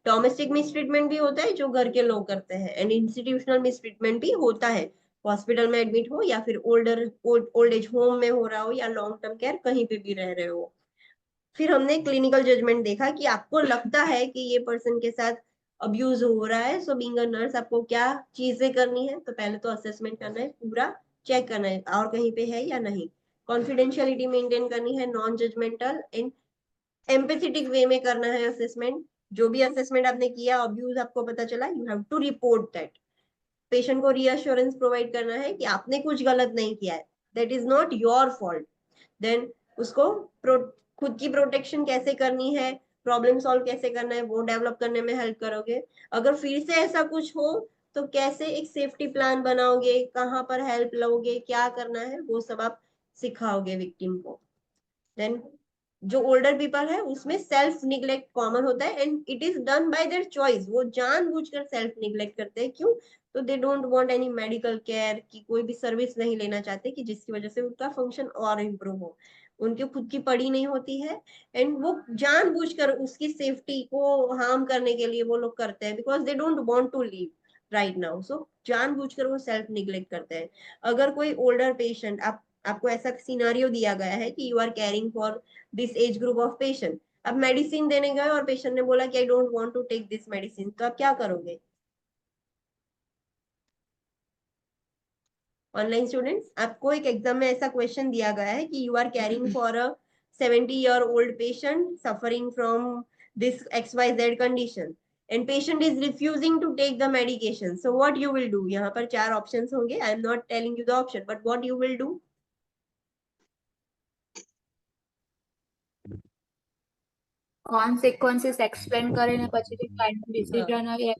डोमेस्टिक मिस ट्रीटमेंट भी होता है जो घर के लोग करते हैं, एंड इंस्टीट्यूशनल मिस ट्रीटमेंट भी होता है। हॉस्पिटल में एडमिट हो या फिर ओल्ड एज होम में हो रहा हो या लॉन्ग टर्म केयर कहीं पे भी रह रहे हो। फिर हमने क्लिनिकल जजमेंट देखा कि आपको लगता है कि ये पर्सन के साथ अब्यूज हो रहा है, सो बीइंग अ नर्स आपको क्या चीजें करनी है? तो पहले तो असेसमेंट करना है, पूरा चेक करना है और कहीं पे है या नहीं। कॉन्फिडेंशियलिटी मेंटेन करनी है, non judgemental and empathetic way में करना है असेसमेंट। जो भी असेसमेंट आपने किया, अब्यूज आपको पता चला, you have to report that. Patient को रीअश्योरेंस प्रोवाइड करना है कि आपने कुछ गलत नहीं किया है, that is not your fault. Then उसको खुद की प्रोटेक्शन कैसे करनी है, प्रॉब्लम सॉल्व कैसे करना है, वो डेवलप करने में हेल्प करोगे। अगर फिर से ऐसा कुछ हो तो कैसे एक सेफ्टी प्लान बनाओगे, कहाँ पर हेल्प लोगे, क्या करना है, वो सब आप सिखाओगे विक्टिम को। देन जो ओल्डर पीपल है उसमें सेल्फ निग्लेक्ट कॉमन होता है, and it is done by their choice. वो जानबूझकर सेल्फ निग्लेक्ट करते हैं, क्यों? तो दे don't want any medical care की, कोई भी सर्विस नहीं लेना चाहते कि जिसकी वजह से उनका फंक्शन और इम्प्रूव हो। उनकी खुद की पड़ी नहीं होती है, एंड वो जानबूझकर उसकी सेफ्टी को हार्म करने के लिए वो लोग करते हैं, because they don't want to leave right now. So जानबूझकर वो सेल्फ निग्लेक्ट करते हैं। अगर कोई ओल्डर पेशेंट, आपको ऐसा सिनारियो दिया गया है कि you are caring for this age group of patient, अब मेडिसिन देने गए और पेशेंट ने बोला कि I don't want to take this medicine, तो आप क्या करोगे? ऑनलाइन स्टूडेंट्स, आपको एक एग्जाम में ऐसा क्वेश्चन दिया गया है कि you are caring for a 70-year-old patient suffering from this XYZ condition and patient is refusing to take the medication, so what you will do. यहाँ पर 4 ऑप्शंस होंगे, I am not telling you the option, but what you will do. Consequences explain કરીને પછી final decision કરે।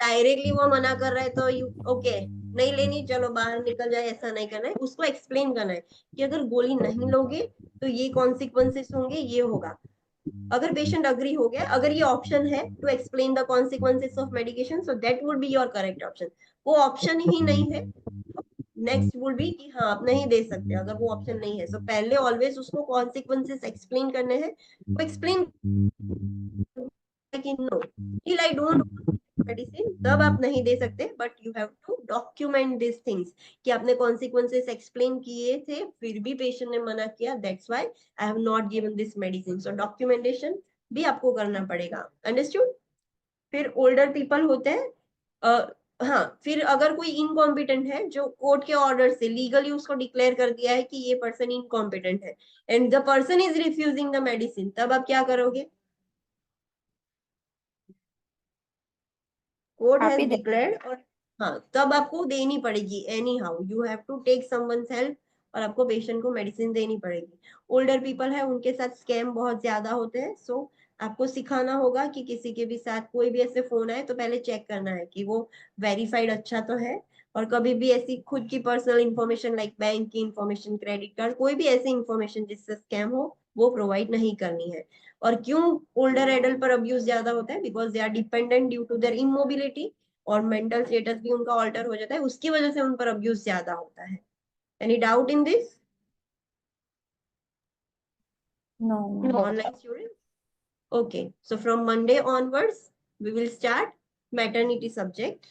Directly वो मना कर रहा है तो यू ओके नहीं लेनी, चलो बाहर निकल जाए, ऐसा नहीं करना है। उसको एक्सप्लेन करना है कि अगर गोली नहीं लोगे तो ये कॉन्सिक्वेंसेस होंगे, ये होगा। अगर पेशेंट अग्री हो गया, अगर ये ऑप्शन है to explain the consequences of medication, so that would be your correct option. वो ऑप्शन ही नहीं है, नेक्स्ट वुड बी कि हाँ आप नहीं दे सकते। अगर वो ऑप्शन नहीं है, सो पहले ऑलवेज उसको कॉन्सिक्वेंसेस एक्सप्लेन करने हैं। वो एक्सप्लेन कि no till I don't medicine, तब आप नहीं दे सकते, but you have to document this things कि आपने कॉन्सिक्वेंसेस एक्सप्लेन किए थे, फिर भी पेशेंट ने मना किया, that's why I have not given this medicine. So documentation भी आपको करना पड़ेगा, अंडरस्टूड। फिर ओल्डर पीपल होते हैं, हाँ, फिर अगर कोई इनकॉम्पिटेंट है जो कोर्ट के ऑर्डर से लीगली उसको डिक्लेयर कर दिया है कि ये पर्सन इनकॉम्पिटेंट है and the person is refusing the medicine, तब आप क्या करोगे। कोर्ट हैज આપી દે। डिक्लेयर्ड, और हाँ तब आपको देनी पड़ेगी, anyhow you have to take someone's help, और आपको पेशेंट को मेडिसिन देनी पड़ेगी। ओल्डर पीपल है, उनके साथ स्कैम बहुत ज्यादा होते हैं, सो आपको सिखाना होगा कि किसी के भी साथ कोई भी ऐसे फोन आए तो पहले चेक करना है कि वो वेरीफाइड अच्छा तो है, और कभी भी ऐसी खुद की पर्सनल इंफॉर्मेशन लाइक बैंक की इंफॉर्मेशन, क्रेडिट कार्ड, कोई भी ऐसी इंफॉर्मेशन जिससे स्कैम हो वो प्रोवाइड नहीं करनी है। और क्यों ओल्डर एडल्ट पर अब्यूज ज्यादा होता है, because they are dependent due to their immobility, और मेंटल स्टेटस भी उनका ऑल्टर हो जाता है, उसकी वजह से उन पर अब्यूज ज्यादा होता है। Any doubt in this no online student? Okay, so from Monday onwards, we will start maternity subject.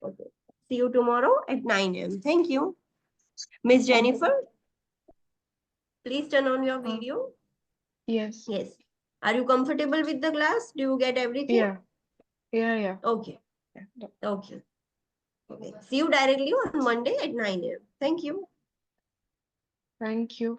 Okay. See you tomorrow at 9 a.m. Thank you. Miss Jennifer, please turn on your video. Yes. Yes. Are you comfortable with the class? Do you get everything? Yeah. Okay. Yeah. Okay. Okay. See you directly on Monday at 9 a.m. Thank you. Thank you.